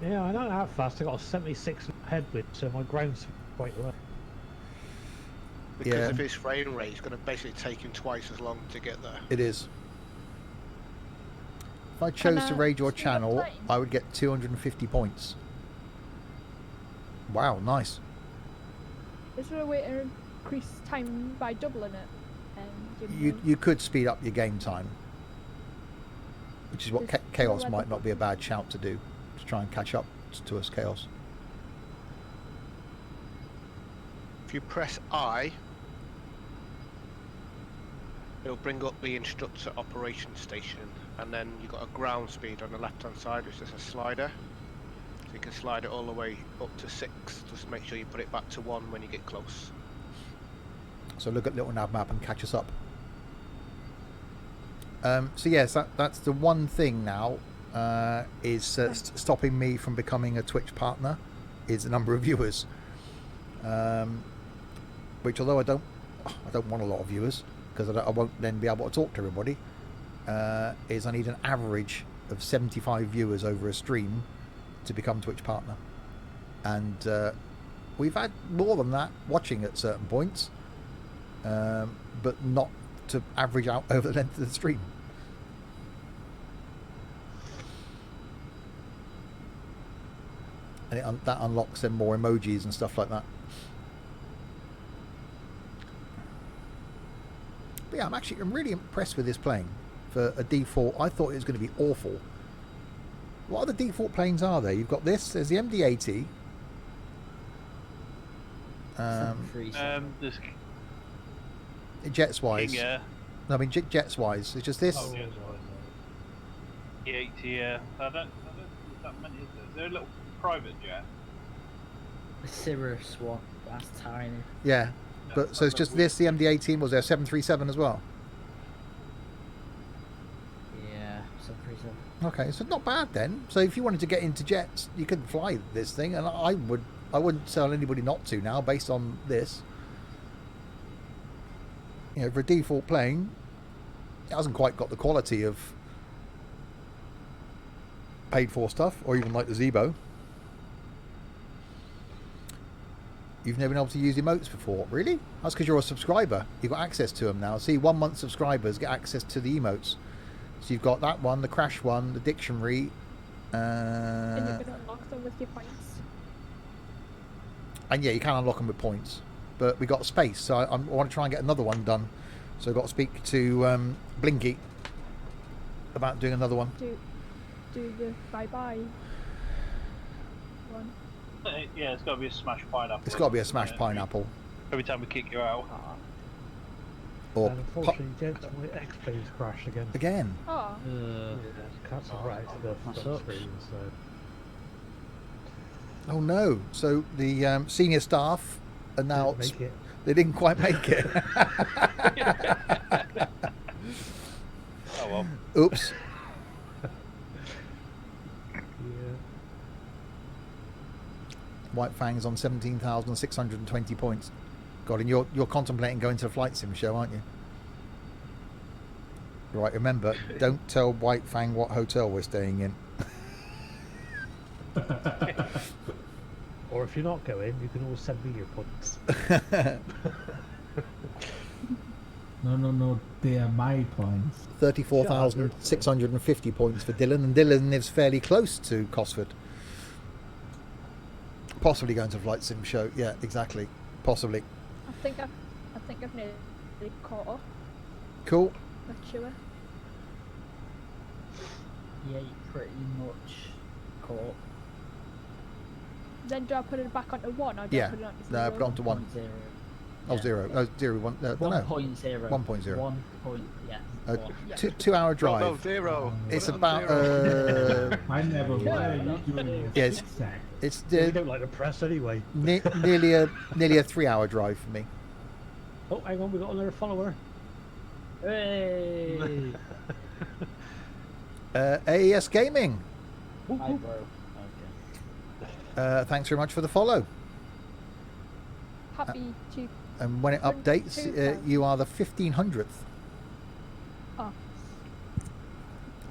Yeah, I don't have fast. I got a 76 headwind, so my ground's quite low. Because Yeah. of his frame rate, it's going to basically take him twice as long to get there. It is. If I chose to raid your speed up channel, plane? I would get 250 points. Wow, nice. Is there a way to increase time by doubling it? You could speed up your game time, which is what Is Chaos there might not be a bad shout to do, to try and catch up to us, Chaos. If you press I, it'll bring up the instructor operation station, and then you've got a ground speed on the left hand side, which is a slider. So you can slide it all the way up to 6. Just make sure you put it back to 1 when you get close. So look at Little Nav Map and catch us up. So yes, that's the one thing now is stopping me from becoming a Twitch partner is the number of viewers. Which, although I don't want a lot of viewers because I won't then be able to talk to everybody. Is I need an average of 75 viewers over a stream to become Twitch partner, and we've had more than that watching at certain points, but not to average out over the length of the stream. And that unlocks them more emojis and stuff like that. But yeah, I'm really impressed with this plane for a default. I thought it was going to be awful. What other default planes are there? You've got this. There's the MD-80. There's Jets wise. King Air. I mean, jets wise, it's just this. Oh, yeah. The 80, yeah. I don't think there's that many, is there? Is there a little private jet? The Cirrus one. That's tiny. Yeah, but so it's just this. The MD-18. Was there a 737 as well? Yeah, 737. Okay, so not bad then. So if you wanted to get into jets, you could fly this thing, and I wouldn't tell anybody not to now, based on this. You know, for a default plane, it hasn't quite got the quality of paid for stuff, or even like the Zebo. You've never been able to use emotes before, really? That's because you're a subscriber. You've got access to them now. See, 1 month subscribers get access to the emotes. So you've got that one, the crash one, the dictionary. And you can unlock them with your points. And yeah, you can unlock them with points. But we got space, so I want to try and get another one done. So I've got to speak to Blinky about doing another one. Do the bye-bye one. Yeah, it's got to be a smashed pineapple. It's got to be a smashed Yeah. pineapple. Every time we kick you out. Or And unfortunately, gents, my X-Planes crashed again. again. Oh, Yeah, cancelled right to the that front sucks. screen, so... Oh no. So the senior staff are now... Didn't make it. They didn't quite make it. Oh well. Oops. Yeah. White Fang's on 17,620 points. God, and you're contemplating going to the flight sim show, aren't you? Right, remember, don't tell White Fang what hotel we're staying in. Or if you're not going, you can always send me your points. No, they are my points. 34,650 points for Dylan, and Dylan lives fairly close to Cosford. Possibly going to a flight sim show. Yeah, exactly. Possibly. I think I've nearly caught up. Cool. Not sure. Yeah, you pretty much caught. Then do I put it back onto 1 or do Yeah. I put it onto No, 0? put it onto 1. 1.0. Oh, 0. Oh, 0, 1. No, no. 1.0. 1.0. 1 point, yeah. A one, yeah. 2 hour drive. Bravo, zero. It's Put it on about zero. I never. Why are you doing it? Yes. Zigzag? it's We don't like the press anyway. nearly a 3 hour drive for me. Oh, hang on, we got another follower. Hey! AES Gaming. Hi, bro. Okay. Thanks very much for the follow. Happy to. And when it updates, 22,000. you are the 1500th. Oh,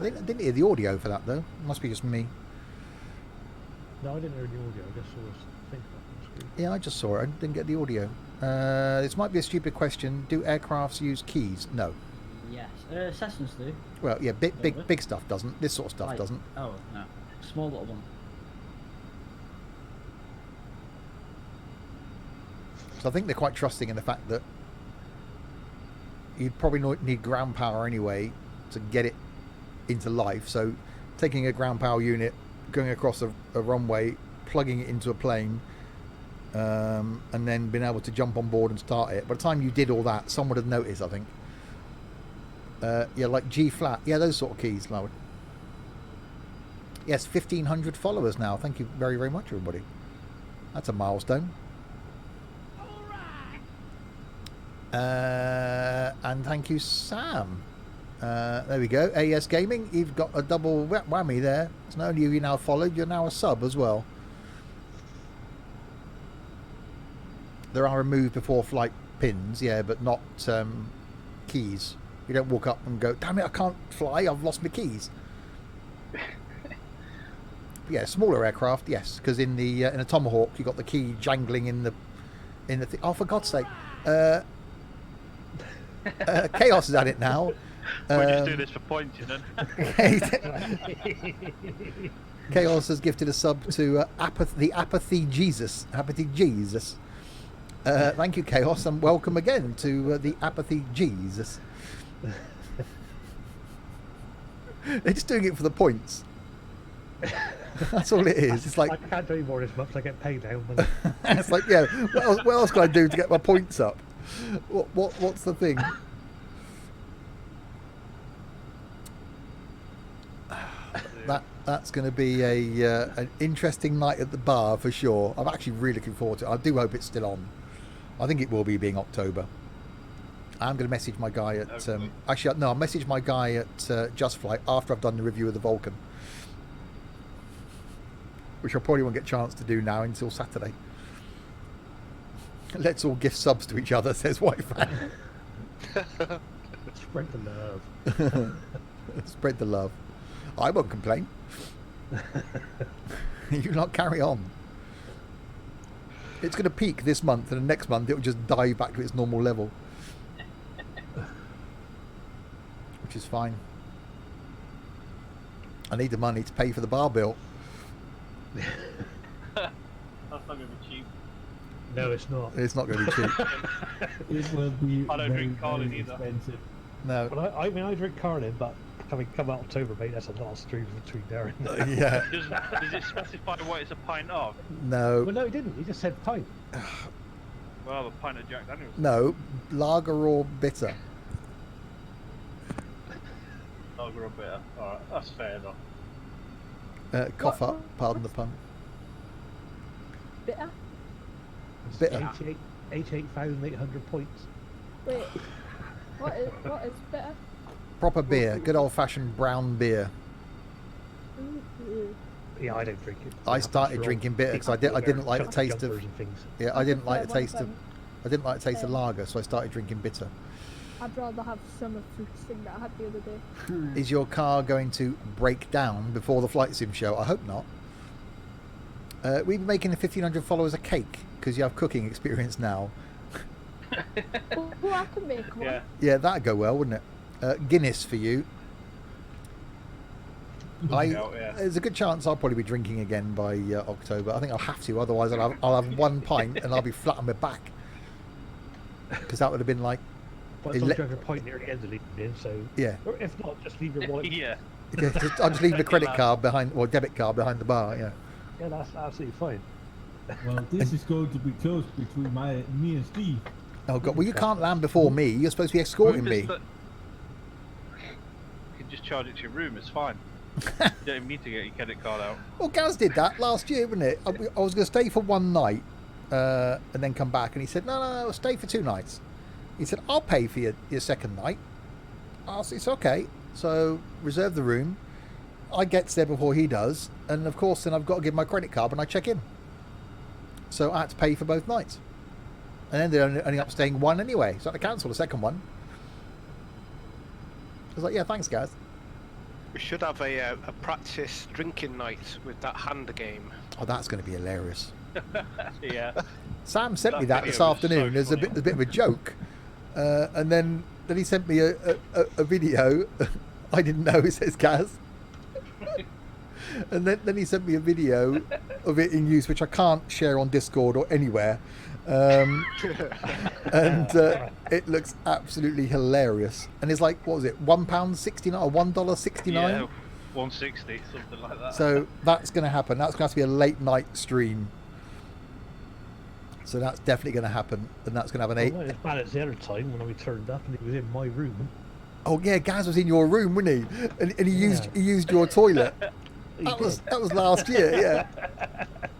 I didn't hear the audio for that though. Must be just me. No, I didn't hear the audio, I just saw us think on the screen. Yeah, I just saw it. I didn't get the audio. This might be a stupid question. Do aircrafts use keys? No. Yes. Cessnas do. Well, yeah, Really? big stuff doesn't. This sort of stuff Like- doesn't. Oh, no. Small little one. So I think they're quite trusting in the fact that you'd probably need ground power anyway to get it into life. So taking a ground power unit, going across a runway, plugging it into a plane, and then being able to jump on board and start it. By the time you did all that, someone would have noticed, I think. Yeah, like G flat. Yeah, those sort of keys, Loud. Yes, 1,500 followers now. Thank you very, very much, everybody. That's a milestone. And thank you, Sam. There we go. AES Gaming, you've got a double whammy there. It's not only have you now followed, you're now a sub as well. There are remove before flight pins, yeah, but not keys. You don't walk up and go, damn it, I can't fly, I've lost my keys. But yeah, smaller aircraft, yes, because in the in a Tomahawk you got the key jangling in the thing. Oh, for God's sake! Chaos is at it now. We just do this for points, you know. Chaos has gifted a sub to the Apathy Jesus. Apathy Jesus. Thank you, Chaos, and welcome again to the Apathy Jesus. They're just doing it for the points. That's all it is. It's like I can't do any more this month, I get paid now. But it's like, yeah. What else can I do to get my points up? What's the thing? That's going to be an interesting night at the bar for sure. I'm actually really looking forward to it. I do hope it's still on. I think it will be, being October. I'm going to message my guy at... actually, no, I'll message my guy at Just Flight after I've done the review of the Vulcan. Which I probably won't get a chance to do now until Saturday. Let's all gift subs to each other, says Whitefan. Spread the love. Spread the love. I won't complain. You lot carry on. It's going to peak this month, and the next month it will just dive back to its normal level. Which is fine. I need the money to pay for the bar bill. That's not going to be cheap. No, it's not. It's not going to be cheap. It will be I don't very, drink Carlin very either. expensive. No. Well, I mean, I drink Carlin, but having come out October, mate, that's a lot of streams between there and there. Yeah. Does it specify what it's a pint of? No. Well, no, he didn't. He just said pint. Well, a pint of Jack Daniels. No. Lager or bitter. Lager or bitter. Alright, that's fair enough. Cough up, pardon the pun. Bitter? Bitter. 88,800 points. Wait. What is bitter? Proper beer. Good old-fashioned brown beer. Ooh. Yeah, I don't drink it. I started drinking bitter because I didn't like the taste of... Yeah, I didn't like the taste of... I didn't like the taste of lager, so I started drinking bitter. I'd rather have summer fruits thing that I had the other day. Is your car going to break down before the flight sim show? I hope not. We've been making the 1,500 followers a cake because you have cooking experience now. Oh, I can make one. Yeah. Yeah, that'd go well, wouldn't it? Guinness for you. There's a good chance I'll probably be drinking again by October. I think I'll have to, otherwise I'll have one pint and I'll be flat on my back. Because that would have been like... But it's like a pint near the end of the evening, so... Yeah. Or if not, just leave your wallet. Yeah. I'll just leave the credit card behind, or debit card behind the bar, yeah. Yeah, that's absolutely fine. Well, this is going to be close between me and Steve. Oh god, well you can't land before me, you're supposed to be escorting me. You can just charge it to your room, it's fine. You don't even need to get your credit card out. Well, Gaz did that last year, wasn't it? I was going to stay for one night and then come back, and he said, no, stay for 2 nights. He said, I'll pay for your second night. I said, it's okay. So, reserve the room. I get there before he does, and of course then I've got to give my credit card when I check in. So I had to pay for both nights. And then they ended up staying one anyway, so I had to cancel the second one. I was like, yeah, thanks, Gaz. We should have a practice drinking night with that hand game. Oh, that's going to be hilarious. Yeah. Sam sent me That that this video was afternoon so as a funny. bit of a joke. And then he sent me a video. I didn't know, it says Gaz. And then he sent me a video of it in use, which I can't share on Discord or anywhere. And it looks absolutely hilarious. And it's like, what was it, £1.69 or $1.69? Yeah, 160, something like that. So that's going to happen. That's going to have to be a late night stream. So that's definitely going to happen. And that's going to have an 8. Well, as bad as the other time when we turned up and he was in my room. Oh yeah, Gaz was in your room, wasn't he? And he used your toilet. That was last year, yeah.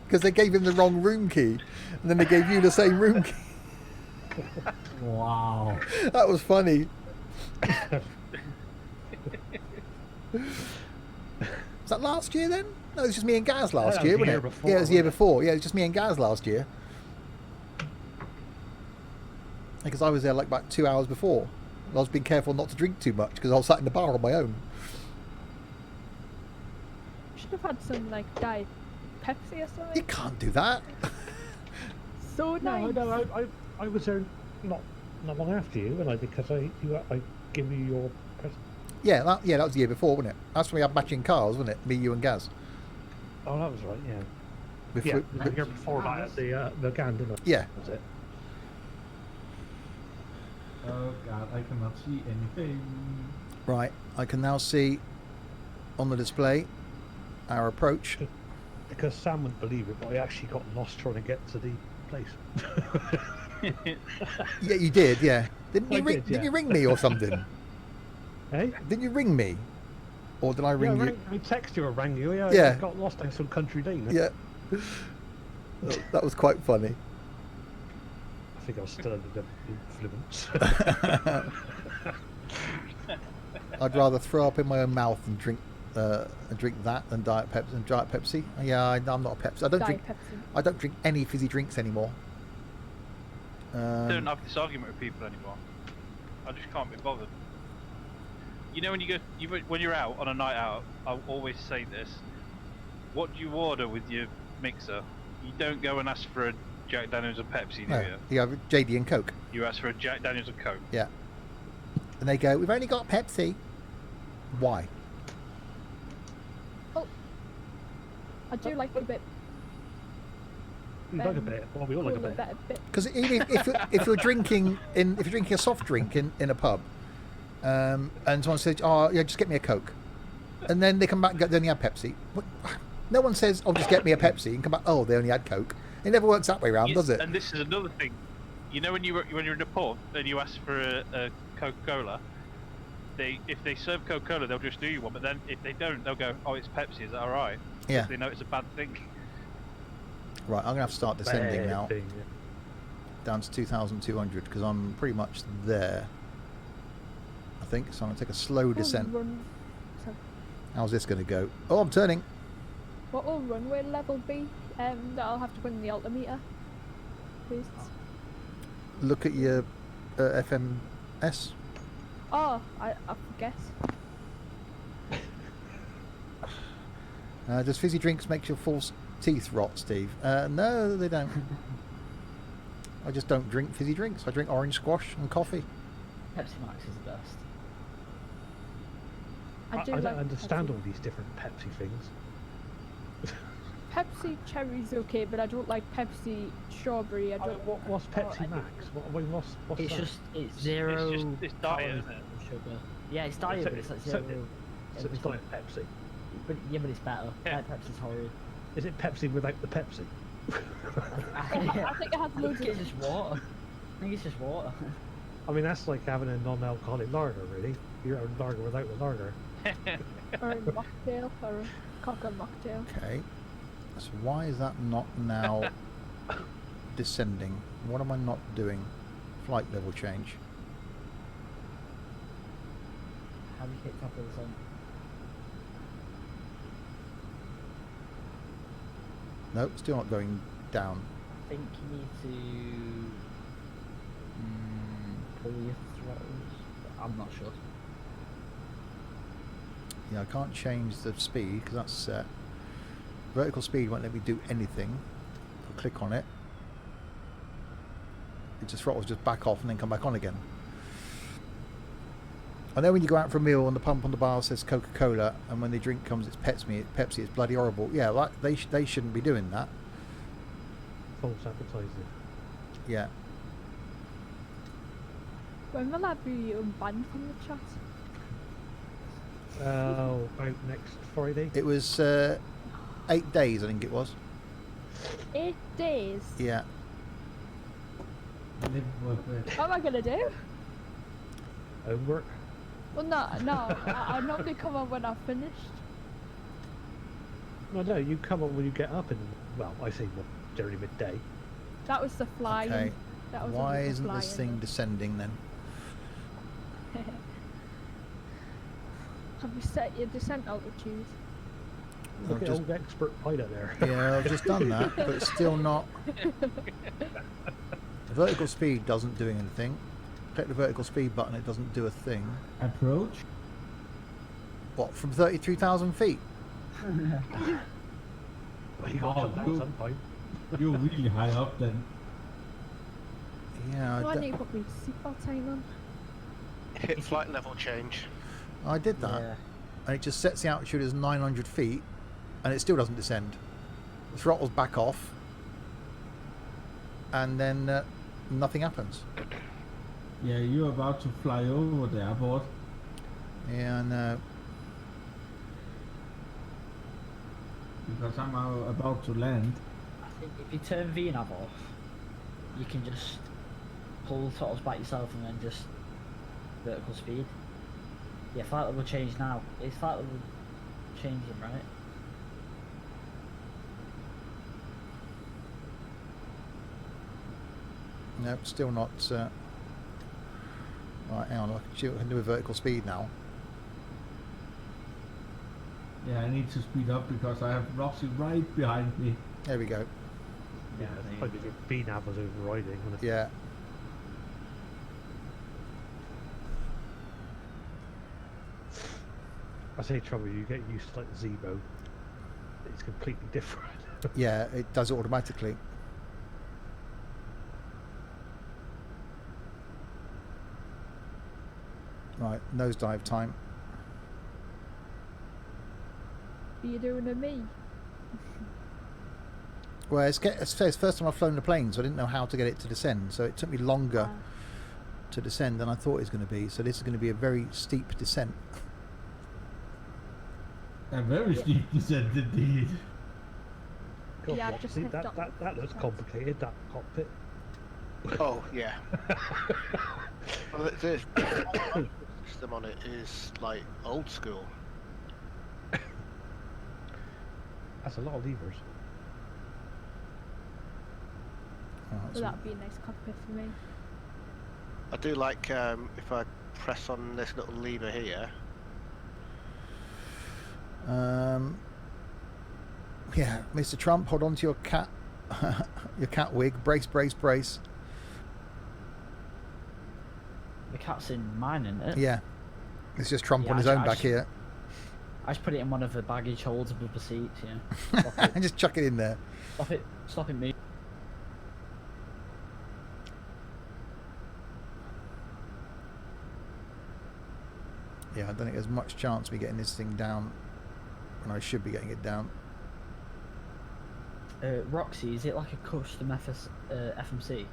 Because they gave him the wrong room key, and then they gave you the same room key. Wow. That was funny. Was that last year then? No, it was just me and Gaz last that year, was the wasn't year it? before, Yeah, it was the year wasn't it? before. Yeah, it was just me and Gaz last year. Because I was there like about 2 hours before. I was being careful not to drink too much because I was sat in the bar on my own. Should have had some like Diet Pepsi or You something. can't do that. So nice. No, I was there not long after you, and because I gave you your present. Yeah, that was the year before, wasn't it? That's when we had matching cars, wasn't it? Me, you, and Gaz. Oh, that was right. Yeah. Before, The year before that, the GAN, didn't it? Yeah. Was it? Oh god, I cannot see anything. Right, I can now see on the display our approach. Because Sam wouldn't believe it, but I actually got lost trying to get to the place. Yeah, you did, yeah. Didn't I you ring? did, Didn't yeah. you ring me or something? Hey? Didn't you ring me? Or did I Yeah, ring you? I text you or rang you. Yeah, Yeah. I got lost in some country lane. Yeah. That was quite funny. I think I was still under the influence. I'd rather throw up in my own mouth and drink that than Diet Pepsi. Yeah, I'm not a Pepsi. I don't Diet drink. Pepsi. I don't drink any fizzy drinks anymore. I don't have this argument with people anymore. I just can't be bothered. You know, when when you're out on a night out, I always say this: what do you order with your mixer? You don't go and ask for a Jack Daniels and Pepsi, do No, you? you have JD and Coke. You ask for a Jack Daniels and Coke. Yeah. And they go, we've only got Pepsi. Why? I do like a bit. You like a bit. Well, we all like a cooler, bit. better bit. Because if you're drinking a soft drink in a pub, and someone says, oh yeah, just get me a Coke, and then they come back and go, they only had Pepsi. What? No one says, oh, just get me a Pepsi, and come back, oh, they only had Coke. It never works that way around, does it? And this is another thing. You know, when you're in a pub and you ask for a Coca-Cola, if they serve Coca-Cola, they'll just do you one. But then if they don't, they'll go, oh, it's Pepsi. Is that all right? Yeah. They know it's a bad thing. Right, I'm gonna have to start descending Bad now, thing, yeah. down to 2,200 because I'm pretty much there. I think so. I'm gonna take a slow descent. How's this gonna go? Oh, I'm turning. What will runway level be? That I'll have to put in the altimeter, please. Look at your FMS. Oh, I guess. Does fizzy drinks make your false teeth rot, Steve? No, they don't. I just don't drink fizzy drinks. I drink orange squash and coffee. Pepsi Max is the best. I do don't like understand Pepsi. all these different Pepsi things. Pepsi cherry's okay, but I don't like Pepsi strawberry. I don't. What's Pepsi I Max? What's It's that? just it's zero. It's diet, calories isn't it? and sugar. Yeah, it's diet, but it's like So- zero. So it's everything. like Pepsi. But yeah, but it's better. Yeah. Pepsi's horrid. Is it Pepsi without the Pepsi? I think it has I loads think it's of. just water. I think it's just water. I mean, that's like having a non-alcoholic lager, really. You're having lager without the lager. Or a mocktail, or a cocktail mocktail. Okay. So why is that not now descending? What am I not doing? Flight level change. Have you hit top of the sun? Nope, still not going down. I think you need to pull your throttles. I'm not sure. Yeah, I can't change the speed because that's set. Vertical speed won't let me do anything. I'll click on it. It just throttles just back off and then come back on again. I know when you go out for a meal and the pump on the bar says Coca-Cola, and when the drink comes it's Pepsi. It's bloody horrible. Yeah, like they shouldn't be doing that. False advertising. Yeah. When will I be banned from the chat? About next Friday. It was 8 days, I think it was. 8 days. Yeah. Live with it. What am I gonna do? Homework. Well, no. I normally come on when I've finished. No, you come on when you get up in, well, I say generally midday. That was the flying. Okay. That was Why only the isn't this flying. thing descending then? Have you set your descent altitude? Look I've at just- old expert pilot there. Yeah, I've just done that, but it's still not. The vertical speed doesn't do anything. Click the vertical speed button, it doesn't do a thing. Approach. What, from 33,000 feet? Well, you got to Oh, come down good. some point. You're really high up then. Yeah, Oh, I need to put my seatbelt sign on. Hit flight level change. I did that. Yeah. And it just sets the altitude as 900 feet, and it still doesn't descend. The throttle's back off, and then nothing happens. Yeah, you're about to fly over the airport. Yeah, I know. Because I'm about to land. I think if you turn VNav off, you can just pull the throttles back yourself and then just vertical speed. Yeah, flight level change now. Is flight level changing, right? Nope, still not. Right, hang on. I can do a vertical speed now. Yeah, I need to speed up because I have Roxy right behind me. There we go. Yeah, it's probably your VNAV was overriding. Wasn't it? Yeah. I say trouble, you get used to like Zebo. It's completely different. Yeah, it does it automatically. Right, nosedive time. Are you doing a me? Well, it's the first time I've flown the plane, so I didn't know how to get it to descend. So it took me longer to descend than I thought it was going to be. So this is going to be a very steep descent. A very steep descent indeed. God, Yeah, I've Roxy, just left that, up- that, that looks complicated, that cockpit. Oh yeah. Well, the system on it is like old school. That's a lot of levers. Right, Well, so that'd be a nice cockpit for me. I do like if I press on this little lever here. yeah, Mr. Trump, hold on to your cat, your cat wig. Brace, brace, brace. The cat's in mine, isn't it? Yeah, it's just Trump Yeah, on his own back here. I just put it in one of the baggage holds above the seats, yeah. Stop it. And just chuck it in there. Stop it, me. Yeah, I don't think there's much chance of me getting this thing down when I should be getting it down. Roxy, is it like a custom FMC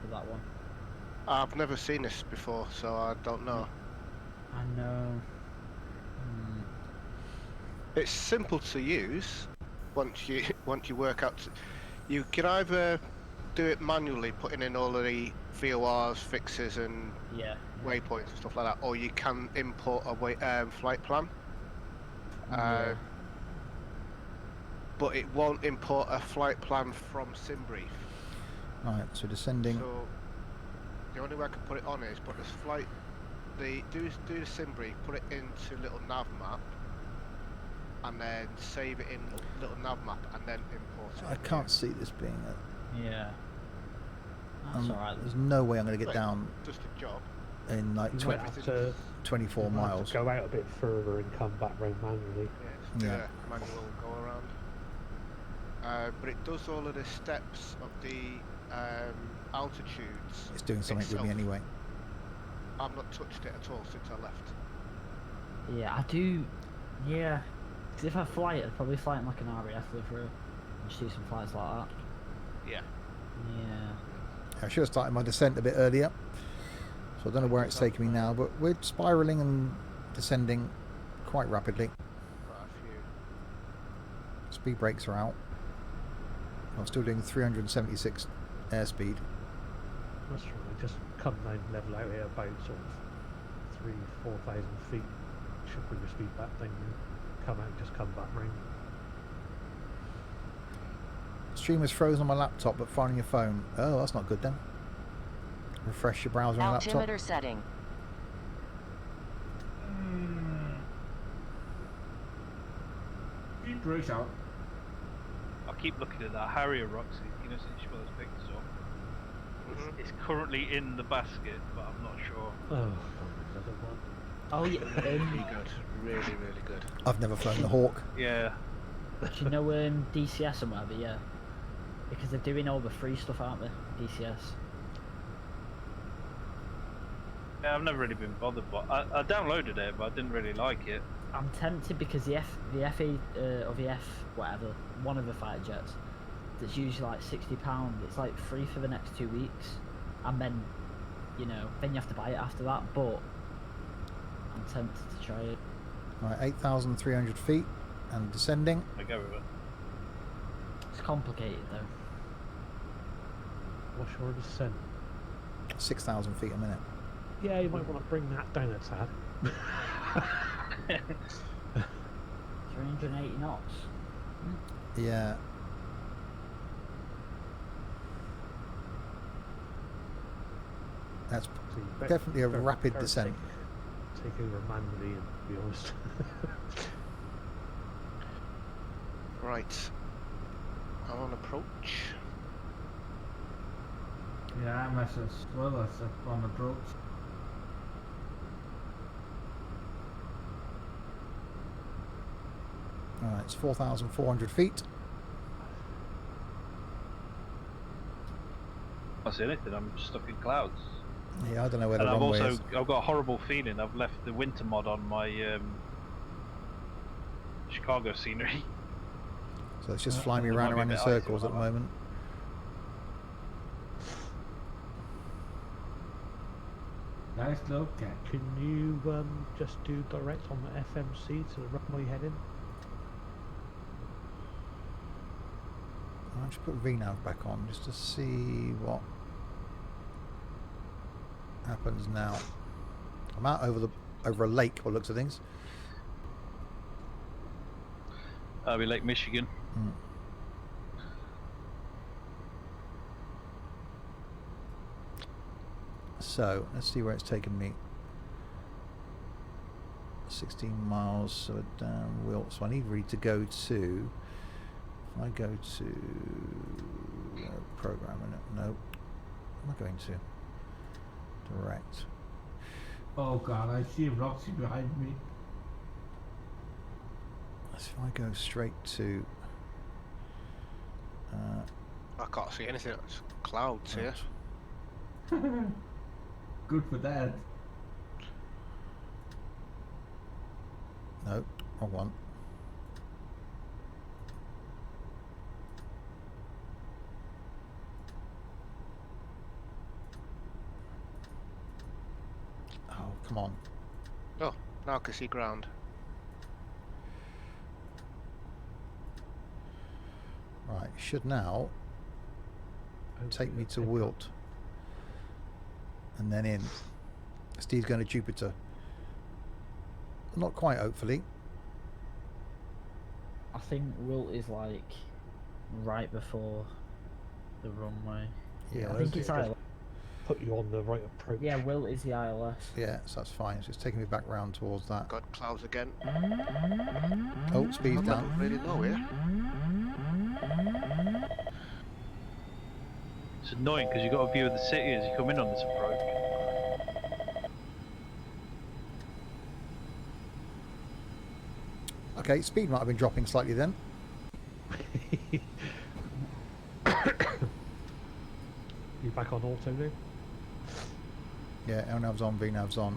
for that one? I've never seen this before, so I don't know. I know. It's simple to use once you work out. You can either do it manually, putting in all of the VORs, fixes, and Yeah. waypoints and stuff like that, or you can import a flight plan. Yeah. But it won't import a flight plan from SimBrief. Right, so descending. So the only way I can put it on is put this flight. Do the SimBrief, put it into little nav map, and then save it in little nav map, and then import it. I can't see this being Yeah. That's alright. there's no way I'm going to get Wait. down Just a job. in like You might have to 24 you might have miles. to go out a bit further and come back round manually. Yeah, just do Yeah. a manual go around. But it does all of the steps of the altitudes. It's doing something with me itself. anyway. I've not touched it at all since I left. Yeah, I do. Yeah. 'Cause if I fly it, I'd probably fly it in like an RAF livery and just do some flights like that. Yeah. Yeah. I should have started my descent a bit earlier. So I don't know where it's taking me now, but we're spiralling and descending quite rapidly. Quite a few. Speed brakes are out. I'm still doing 376 airspeed. That's right, just come down level out here about sort of 3,000-4,000 feet. Should bring your speed back then. Come out, just come back round. Stream is frozen on my laptop, but fine on your phone. Oh, that's not good then. Refresh your browser on your laptop. Altimeter setting. Speed brace out. I keep looking at that Harrier Roxy, you know, since you put those pictures up. It's currently in the basket, but I'm not sure. Oh, another one. Oh yeah. Really good. Really, really good. I've never flown the Hawk. Yeah. Do you know DCS and whatever? Yeah. Because they're doing all the free stuff, aren't they? DCS. Yeah, I've never really been bothered, but I downloaded it, but I didn't really like it. I'm tempted because the FA or the F whatever, one of the fighter jets, that's usually like £60. It's like free for the next 2 weeks, and then, you know, then you have to buy it after that. But I'm tempted to try it. Right, 8,300 feet and descending. I go with it. It's complicated though. What's your descent? 6,000 feet a minute. Yeah, you might want to bring that down a tad. $380 knots. Yeah. That's So you bet- definitely a better- rapid better descent. Take over manually, and to be honest. Right. I'm on approach. Yeah, I'm as well as on approach. Alright, it's 4,400 feet. I see anything. I'm stuck in clouds. Yeah, I don't know where And the I've runway also is. I've got a horrible feeling I've left the winter mod on my Chicago scenery. So it's just flying me There around might and be around a in bit icy circles on at the that. moment. Nice look at. Can you just do direct on the FMC to the runway heading? I'll just put VNav back on just to see what happens now. I'm out over a lake by the looks of things. That'll be Lake Michigan. Mm. So let's see where it's taken me. 16 miles, so down Wilt. So I need really to go to. If I go to program, no, what am I going to? Direct. Oh god, I see Roxy behind me. So if I go straight to. I can't see anything. It's clouds here. Good for that. No, wrong one. Oh, come on. Oh, now I can see ground. Right, should now take me to Wilt. And then in. Steve's going to Jupiter. Not quite, hopefully. I think Wilt is like right before the runway. Yeah, I think it's just ILS. put you on the right approach. Yeah, Wilt is the ILS. yeah, so that's fine. So it's taking me back round towards that. Got clouds again. Oh, speed's I down. don't really know here. It's annoying because you've got a view of the city as you come in on this approach. Okay, speed might have been dropping slightly then. You back on auto now? Yeah, LNAV's on, VNAV's on.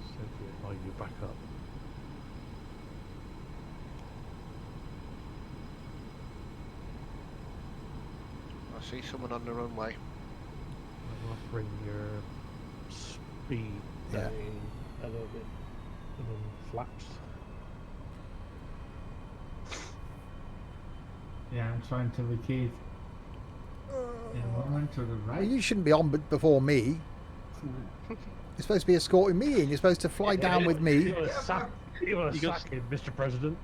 So yeah, line you back up. I see someone on the runway. And I'll bring your speed Yeah. down a little bit, and then flaps. Yeah, I'm trying to vacate. Yeah, one to the Well, right. you shouldn't be on before me. You're supposed to be escorting me in. You're supposed to fly down with me. You want to sack him, Mr. President.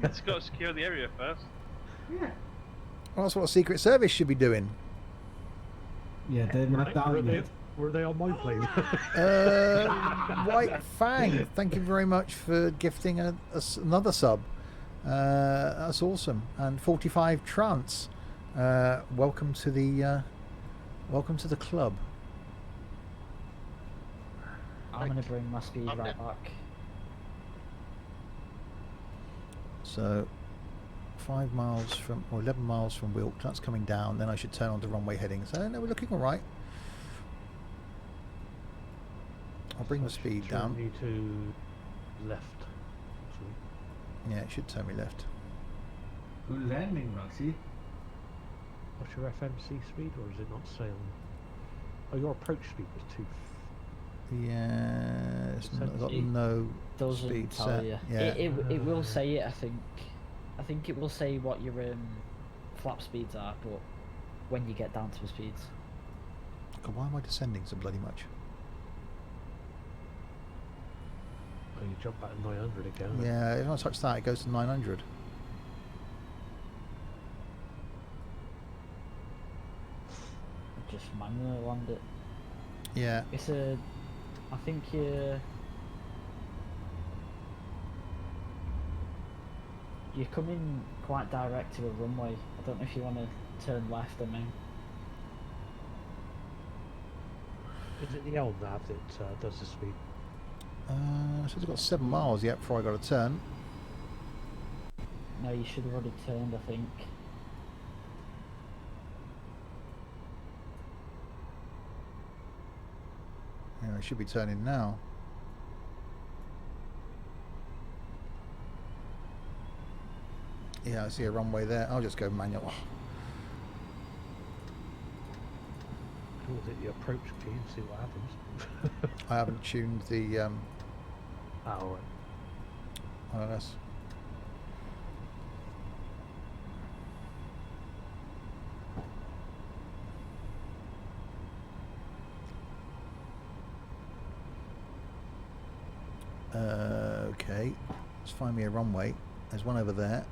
It's got to secure the area first. Yeah. Well, that's what a Secret Service should be doing. Yeah, they're not down yet. Were they on my plane? White Fang, thank you very much for gifting another sub. That's awesome. And 45 Trance, welcome to the club. I'm gonna bring my speed right back. So 5 miles from, or 11 miles from Wilk, that's coming down. Then I should turn on to runway heading. So no, we're looking all right. I'll bring the speed down. You to left. actually. Yeah, it should turn me left. Good landing, Roxy. What's your FMC speed, or is it not sailing? Oh, your approach speed was 2. Yeah, it's It got said- no Doesn't speed tell set. you. Yeah. It will say it. I think it will say what your flap speeds are, but when you get down to the speeds. God, why am I descending so bloody much? Oh, you jump back to 900 again. Yeah, if I touch that, it goes to 900. Just manually land it. Yeah. It's a. I think you're coming quite direct to a runway. I don't know if you want to turn left or main. Is it the old nav that does the speed? So it's got 7 miles yet before I got a turn. No, you should have already turned, I think. Yeah, I should be turning now. Yeah, I see a runway there. I'll just go manual. Oh, Cool, hit the approach key and see what happens. I haven't tuned the Alright. ILS. Okay, let's find me a runway. There's one over there.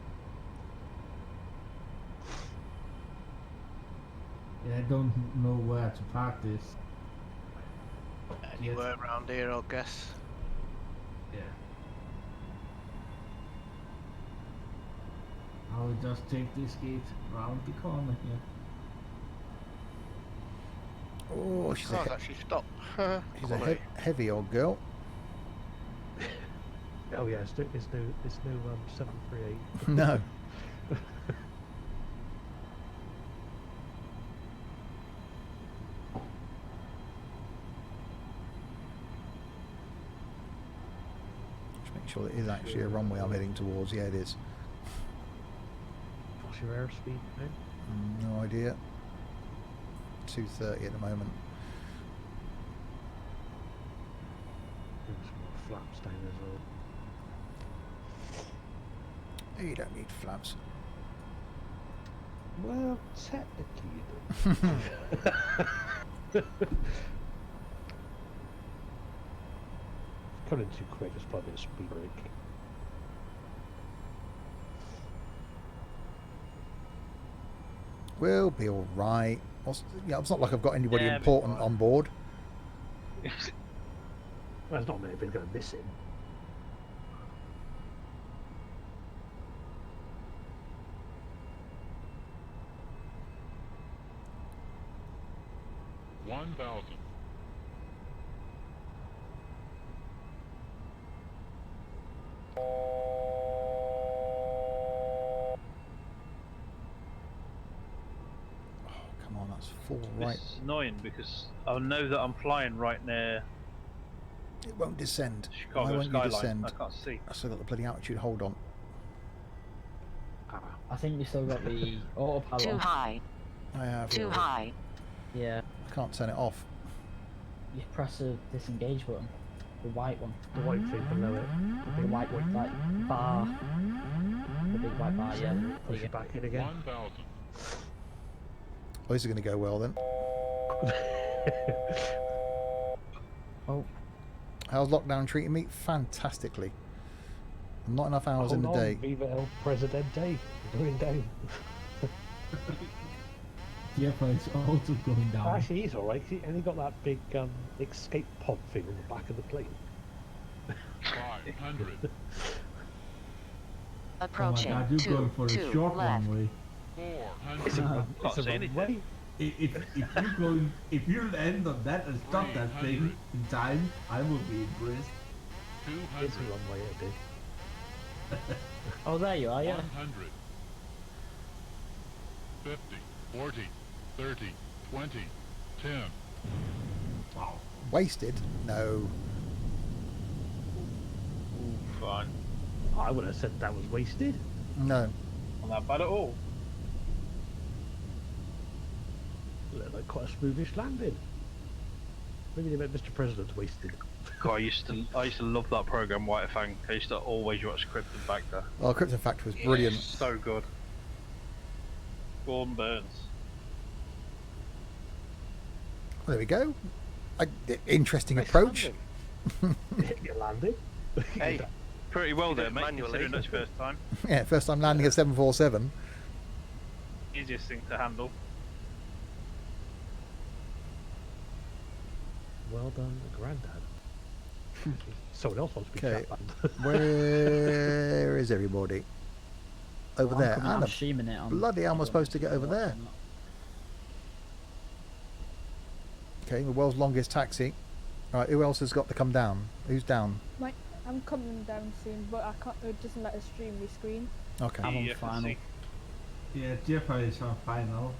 Yeah, I don't know where to park this. Anywhere around here, I guess. Yeah. I'll just take this gate round the corner here. Oh, she's Car's actually stopped. she's a heavy old girl. Oh yeah, it's no 738. No. Just make sure it is actually a runway I'm heading towards. Yeah, it is. What's your airspeed now? No idea. 230 at the moment. Maybe some more flaps down as well. You don't need flaps. Well, technically you do. Coming too quick, it's probably a speed break. We'll be all right. Yeah, it's not like I've got anybody Yeah, important but- on board. Well, there's not many people going to miss him. Oh, come on, that's 4 right. It's annoying because I know that I'm flying right near It won't descend. Why Chicago won't you skyline. descend? I can't see. I still got the bloody altitude. Hold on. I think you still got the autopilot. Too on. high. I have. Too high. Yeah, I can't turn it off. you press the disengage button, the white one, The white thing below it. the white one, like bar, the big white bar. Yeah, there Push you it go. back in again. Oh, this is going to go well then. Oh, How's lockdown treating me? Fantastically. Not enough hours in the Hold on, day. Viva el Presidente. Going down. Yeah, but it's also going down. Actually, he's alright. He only got that big escape pod thing on the back of the plane. 500, Approaching. Oh my God, you're going for a two short left. runway. 400, It's a, Can't it's a see anything. runway. If you land on that and stop that thing in time, I will be impressed. It's a 200, runway, it did. oh, there you are. Yeah. 100, 50, 40, 30, 20, 10. Wasted? No. Fine. I would have said that was wasted. No. Not that bad at all. Looked like quite a smoothish landing. Maybe they meant Mr. President's wasted. God, I used to love that program, White Fang. I used to always watch Krypton Factor. Well, Krypton Factor was brilliant. So good. Gordon Burns. There we go. Interesting Nice approach. landing. You're landing. Hey, Pretty well You there, did mate, manually. considering that's your first time. Yeah, first time landing a 747. Easiest thing to handle. Well done, Grandad. Someone else wants to be Okay. chat banned. Where is everybody? Over there. I'm Anna, streaming it on. bloody hell am I supposed to get over there? Okay, the world's longest taxi. Right, who else has got to come down? Who's down? Mike, I'm coming down soon, but I can't. It doesn't let us stream my screen. Okay. I'm on Yeah, I can final. see. Yeah, Jeff is on final.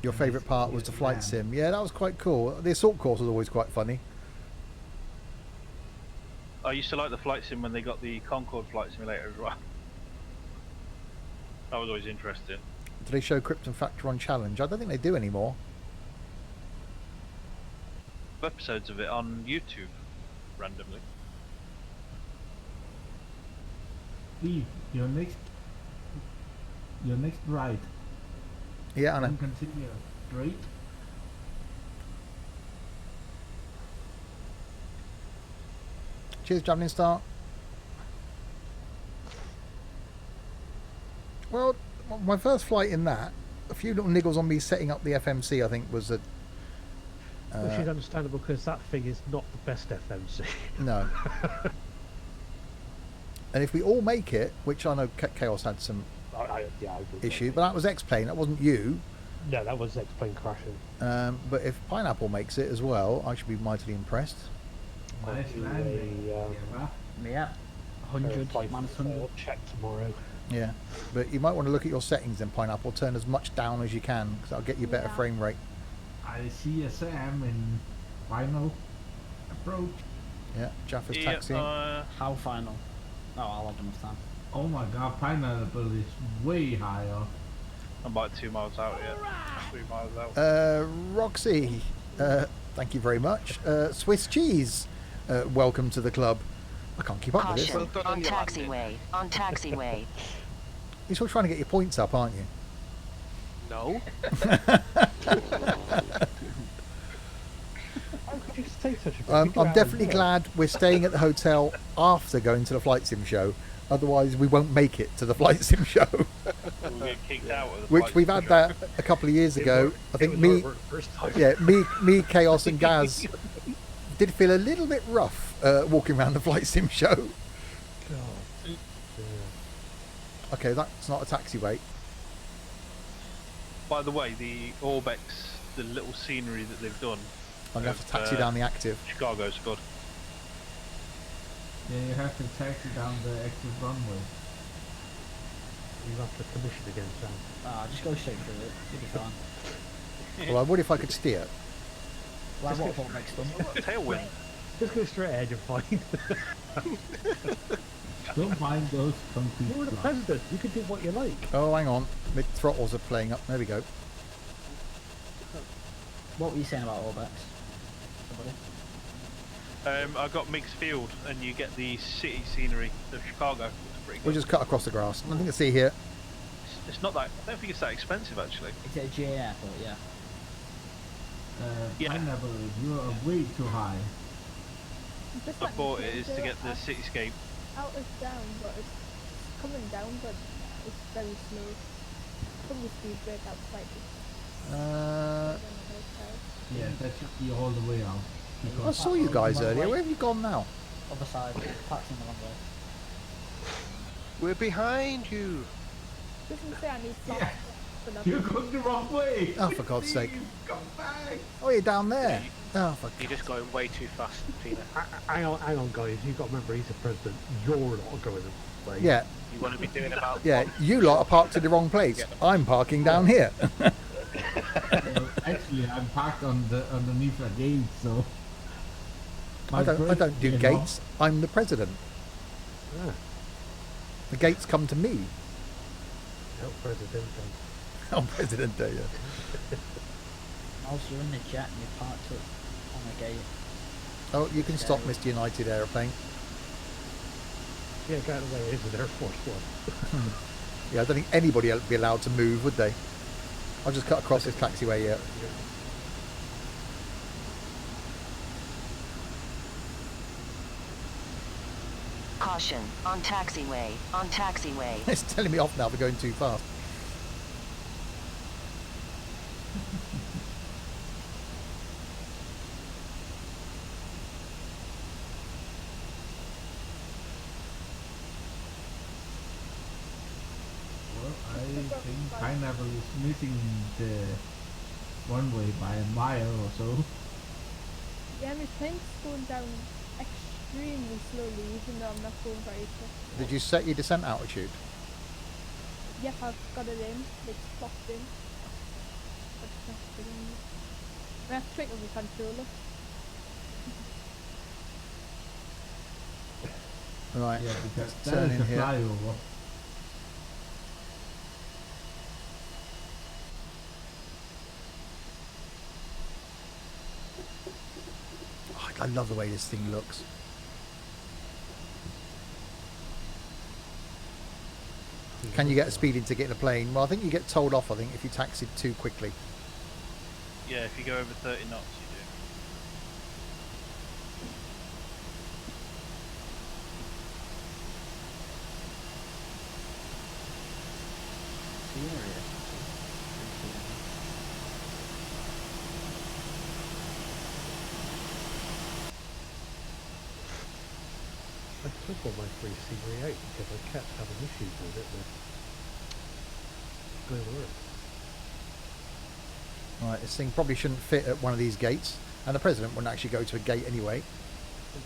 Your favourite part was the flight Yeah. sim. Yeah, that was quite cool. The assault course was always quite funny. I used to like the flight sim when they got the Concorde flight simulator as well. That was always interesting. Do they show Krypton Factor on Challenge? I don't think they do anymore. Episodes of it on YouTube, randomly. Steve, your next ride. Yeah, Anna. And continue. Great. Cheers, Javelin Star. Well, my first flight in that, a few little niggles on me setting up the FMC, I think, was a... Which is understandable because that thing is not the best FMC. No. And if we all make it, which I know Chaos had some I would issue, but that was X-Plane, that wasn't you. No, that was X-Plane crashing. But if Pineapple makes it as well, I should be mightily impressed. Nice do landing. a, Yeah, Yeah. 100 minus 100. I'll check tomorrow. Yeah. But you might want to look at your settings then, Pineapple. Turn as much down as you can, because that'll get you better Yeah. frame rate. I see a Sam in final approach. Yeah, Jaffa's Yeah, taxiing. How final? Oh, I'll have enough time. Oh my god, pineapple is way higher. I'm about 2 miles out yet. 3 miles out. Roxy, thank you very much. Swiss cheese, welcome to the club. I can't keep up with this. Caution. Well done On on your taxiway. On taxiway. You're still trying to get your points up, aren't you? no. How could you say such a thing? I'm Figure out definitely more. glad we're staying at the hotel after going to the flight sim show. Otherwise, we won't make it to the flight sim show, We'll get kicked out of the which flight we've sim had show. that a couple of years ago. I think me, the first time. yeah, me, Chaos, and Gaz did feel a little bit rough walking around the flight sim show. God. Yeah. Okay, that's not a taxiway. By the way, the Orbex, the little scenery that they've done, I'm going to have to taxi down the active. Chicago's good. Yeah, you have to taxi down the active runway. You have to commission again, Sam. Ah, just go straight through it. You'll be fine. Well, I would if I could steer. Like what next done? Tailwind. Just go straight ahead, you're fine. Don't mind those concrete You were the blocks. president. You can do what you like. Oh, hang on. Mid throttles are playing up. There we go. What were you saying about Orbex? Somebody? I got mixed field, and you get the city scenery of Chicago. It's pretty good. We'll just cut across the grass. Nothing to see here. It's not that. I don't think it's that expensive actually. Is it a GA airport? Yeah. Yeah. Pineapple, you are way too high. Just I let me bought it change is to it get the out- cityscape. Out is down, but it's coming down, but it's very slow. Probably speed break out slightly. Uh, Yeah, that should be all the way out. I Because saw you guys Right. earlier. Where have you gone now? Other side. Taxiing the wrong way. We're behind you. Doesn't say I need flaps, but you're nothing. going the wrong way. Oh, for God's sake. Steve, come back. Oh, you're down there. Oh, for You're just going way too fast, Tina. Hang on, guys. You've got to remember he's the president. You're not going to play. Yeah, You want to be doing about yeah. You lot are parked in the wrong place. I'm parking down here. Actually, I'm parked on the underneath a gate, so. I don't do You know, gates. I'm the president. Yeah. The gates come to me. No, president. I'm president there, yeah. Also, you're in the jet and you parked up on a gate. Oh, you can stop Mr. United aeroplane. Yeah, get out of the way. It's an Air Force One. Yeah, I don't think anybody would be allowed to move, would they? I'll just cut across this taxiway here. Caution. On taxiway. On taxiway. It's telling me off now for going too fast. Well, I think Pineapple is missing the runway by a mile or so. Yeah, my plane's going down extremely slowly, even though I'm not going very quick. Did you set your descent altitude? Yep, I've got it in. It's locked in. I have to twinkle my controller. Right. Yeah, because Turn that is in a here. flyover. Oh, I love the way this thing looks. Can you get a speeding ticket in a plane? Well, I think you get told off, I think, if you taxied too quickly. Yeah, if you go over 30 knots, you do. I took all my free scenery out because I kept having issues with it. But going to work. Right, this thing probably shouldn't fit at one of these gates, and the president wouldn't actually go to a gate anyway.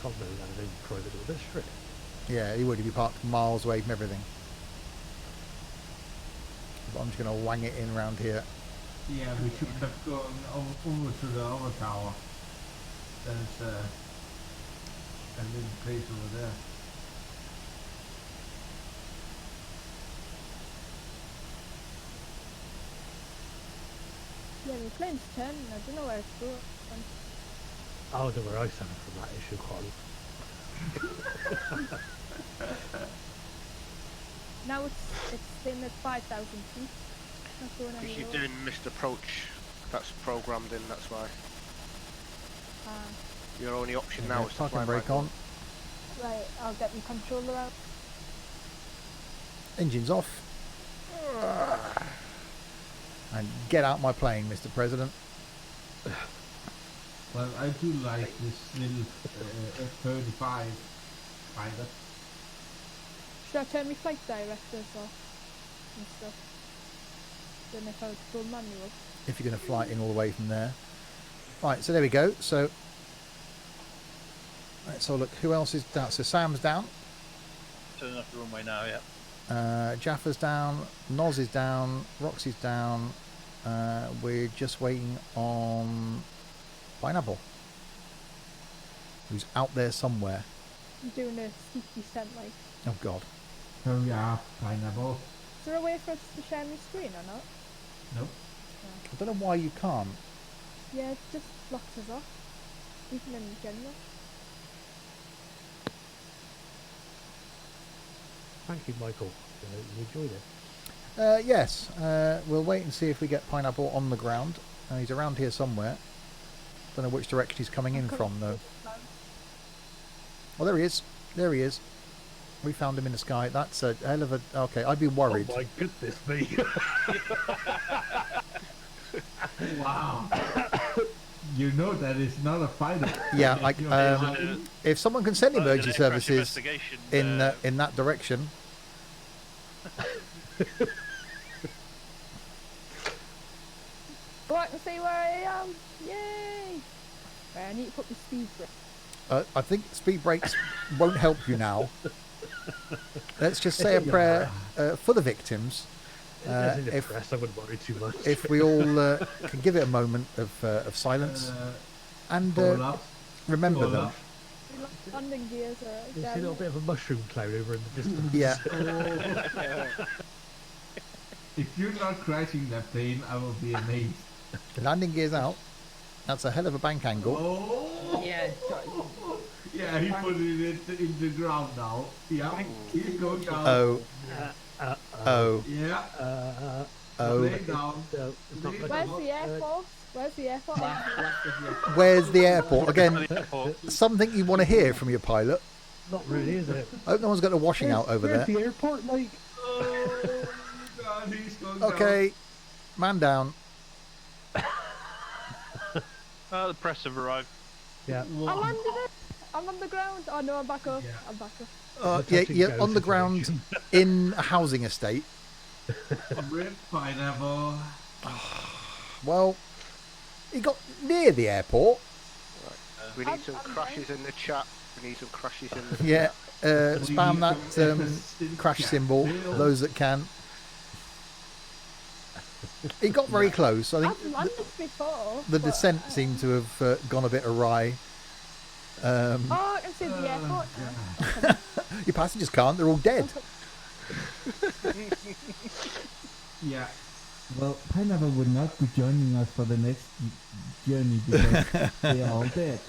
God knows I don't private little district. Yeah, he would if he parked miles away from everything. But I'm just going to wang it in around here. Yeah, we should have gone over to the other tower. There's a little place over there. Yeah, my plane's turning. I don't know where it's going. Oh, don't worry, I suffer from that issue quite a lot. Now it's in at 5,000 feet. Not going any Because you're lower. doing missed approach. That's programmed in, that's why. Ah, Your only option Yeah, now is to parking fly brake right on. right, I'll get my controller out. Engines off. And get out my plane, Mr. President. Well, I do like this little F-35 fighter. Should I turn my flight directors off and stuff? Then if I was full manual. If you're going to fly it in all the way from there. Right, so there we go. So let's have a look. Who else is down? So Sam's down. Turning off the runway now, yeah. Jaffa's down. Noz is down. Roxy's down. We're just waiting on Pineapple, who's out there somewhere. I'm doing a steep descent, like. Oh God. Hurry up, Pineapple. Is there a way for us to share my screen or not? Nope. I don't know why you can't. Yeah, it just locks us off. Even in general. Thank you, Michael. You enjoyed it. Yes. We'll wait and see if we get Pineapple on the ground. He's around here somewhere. Don't know which direction he's coming in from though. Oh, there he is. There he is. We found him in the sky. That's a hell of a... Okay, I'd be worried. Oh my goodness me. Wow. You know that it's not a fighter. Yeah, if someone can send Well, emergency there's an aircraft services investigation, in that direction. Go out and see where I am! Yay! Right, I need to put my speed brake. I think speed brakes won't help you now. Let's just say a prayer for the victims. If I wouldn't worry too much. If we all can give it a moment of silence and remember them. Landing gears are You see a down. little bit of a mushroom cloud over in the distance. Yeah. If you're not crashing that plane, I will be amazed. Landing gears out. That's a hell of a bank angle. Oh! Yeah. Yeah, he put it in the ground now. Yeah, he's going down. Oh. Oh. Yeah. Oh, Lay down. So it's not Where's like Where's the Air Force? Where's the airport? Left of you. where's the airport? Again, The airport. something you want to hear from your pilot. not really, is it? I hope no one's got a washing out over Where's there. the airport? Like, Oh, God, he's gone Okay, man down. The press have arrived. yeah. I landed it. I'm on the ground. Oh no, I'm back up. Yeah. I'm back up. Yeah, touch and you're go on the ground situation. in a housing estate. down. Rip pineapple. Well, he got near the airport. We need I'm some fine. crashes in the chat. We need some crashes in the Yeah, chat. spam that crash symbol, those that can. He got very close. I think I've landed before. the but, descent seemed to have gone a bit awry. Oh, I can see the airport now. Your passengers can't, they're all dead. Yeah. Well, Pineapple would not be joining us for the next journey because they are all dead.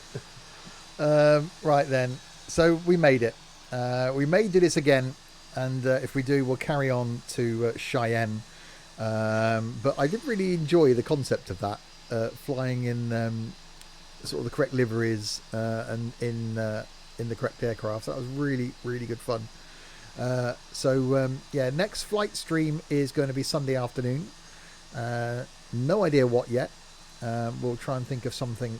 Right then, so we made it. We may do this again, and if we do, we'll carry on to Cheyenne. But I did really enjoy the concept of that, flying in sort of the correct liveries and in the correct aircraft. That was really, really good fun. Yeah, next flight stream is going to be Sunday afternoon. No idea what yet. We'll try and think of something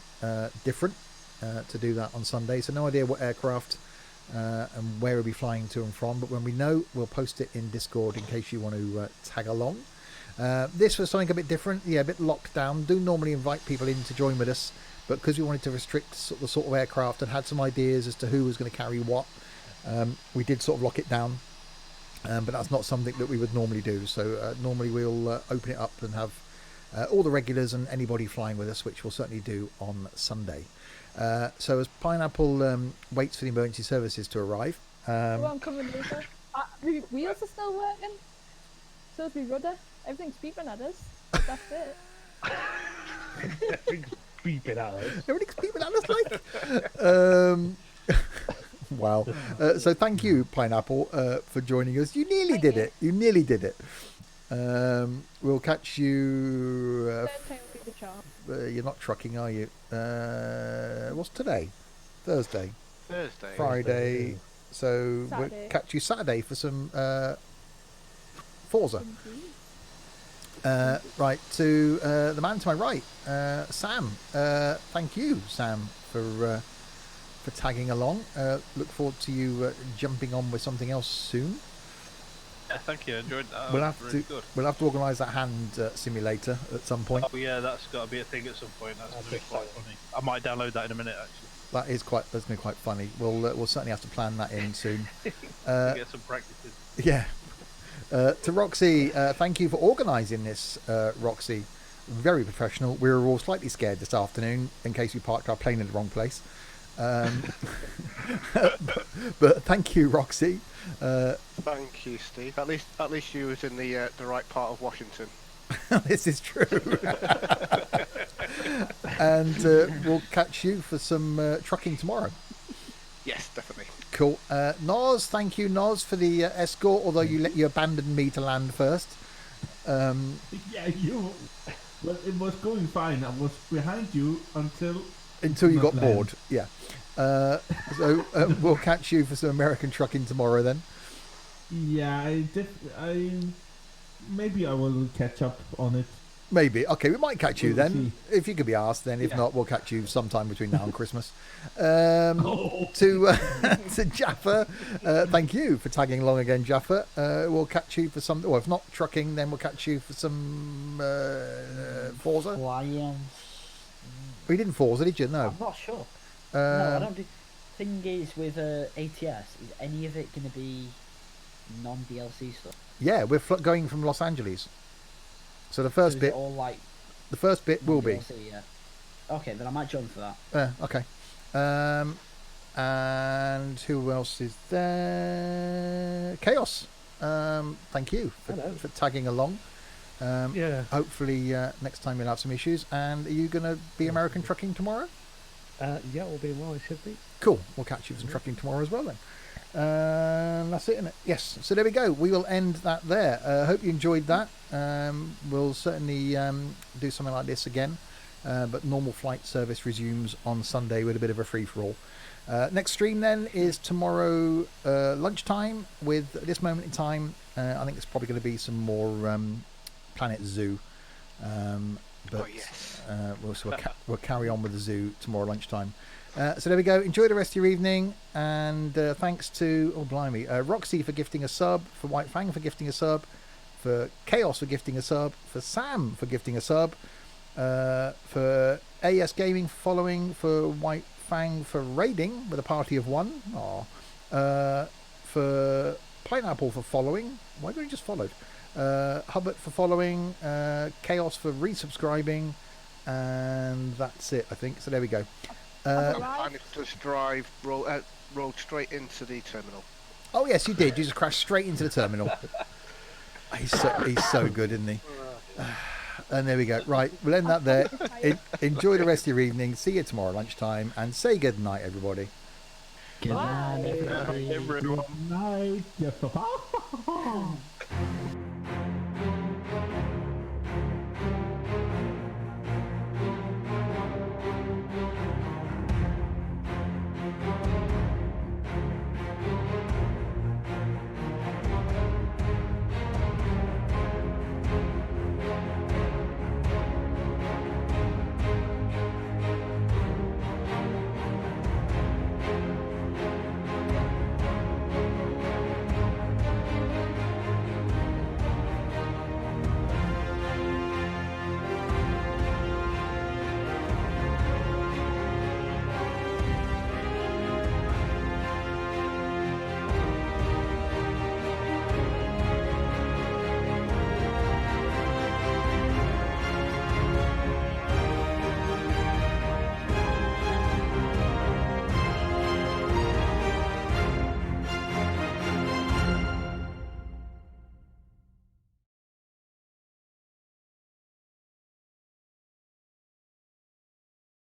different to do that on Sunday. So no idea what aircraft and where we'll be flying to and from. But when we know, we'll post it in Discord in case you want to tag along. This was something a bit different. Yeah, a bit locked down. Do normally invite people in to join with us, but because we wanted to restrict the sort of aircraft and had some ideas as to who was going to carry what, we did sort of lock it down. But that's not something that we would normally do. So normally we'll open it up and have all the regulars and anybody flying with us, which we'll certainly do on Sunday. So as Pineapple waits for the emergency services to arrive, Well, I'm coming later. The wheels are still working. So is the rudder. Everything's beeping at us. That's it. Beep it out. everything's beeping at us like. Wow. So thank you, Pineapple, for joining us. You nearly did it. You nearly did it. We'll catch you. Third time will be the charm. You're not trucking, are you? What's today? Thursday. Thursday. Friday. So we'll Saturday. catch you Saturday for some Forza. Right, to the man to my right, Sam. Thank you, Sam, for tagging along. Look forward to you jumping on with something else soon. Yeah, thank you. I enjoyed that. We'll That have was really to good. we'll have to organise that hand simulator at some point. Oh yeah, that's got to be a thing at some point. That's going to be quite funny. I might download that in a minute actually. That's going to be quite funny. We'll certainly have to plan that in soon. To get some practices. Yeah. To Roxy, thank you for organising this, Roxy. Very professional. We were all slightly scared this afternoon in case we parked our plane in the wrong place. But thank you, Roxy. Thank you, Steve. At least you was in the right part of Washington. This is true. And we'll catch you for some trucking tomorrow. Yes, definitely. Cool. Noz, thank you, Noz, for the escort, although you abandoned me to land first. Yeah, you. Well, it was going fine. I was behind you until you got Not bored. Yeah. So we'll catch you for some American trucking tomorrow then. yeah, maybe I will catch up on it. Maybe. Okay, we might catch you We'll then. If you could be asked then. If Yeah. not, we'll catch you sometime between now and Christmas. Oh. To Jaffa, thank you for tagging along again, Jaffa. We'll catch you for some, or if not trucking, then we'll catch you for some Forza. Lions. We didn't Forza, did you? No. I'm not sure. No, I Um, don't do. Thing is with ATS, is any of it going to be non-DLC stuff? yeah, we're going from Los Angeles. So the So first is bit, it all like will be. non-DLC, yeah. Okay, then I might join for that. Okay. And who else is there? Chaos. Thank you for tagging along. Yeah. Hopefully next time you'll have some issues. And are you going to be American trucking tomorrow? Yeah, all being well, it should be. Cool. We'll catch you for some trucking tomorrow as well then. That's it, isn't it? Yes. So there we go. We will end that there. Hope you enjoyed that. We'll certainly do something like this again. But normal flight service resumes on Sunday with a bit of a free-for-all. Next stream then is tomorrow lunchtime. With at this moment in time, I think it's probably going to be some more Planet Zoo. But yes. we'll carry on with the zoo tomorrow lunchtime. So there we go. Enjoy the rest of your evening, and thanks to Roxy for gifting a sub, for White Fang for gifting a sub, for Chaos for gifting a sub, for Sam for gifting a sub, for AS Gaming following, for White Fang for raiding with a party of one, for Pineapple for following. Why don't you just followed? Hubbard for following, Chaos for resubscribing, and that's it, I think. So there we go. I'm planning to just roll straight into the terminal. Oh yes, you did. You just crashed straight into the terminal. He's so good, isn't he? And there we go. Right, we'll end that there. Enjoy the rest of your evening. See you tomorrow lunchtime, and say good night, everybody. Good night, everybody. Good night. Yes, papa.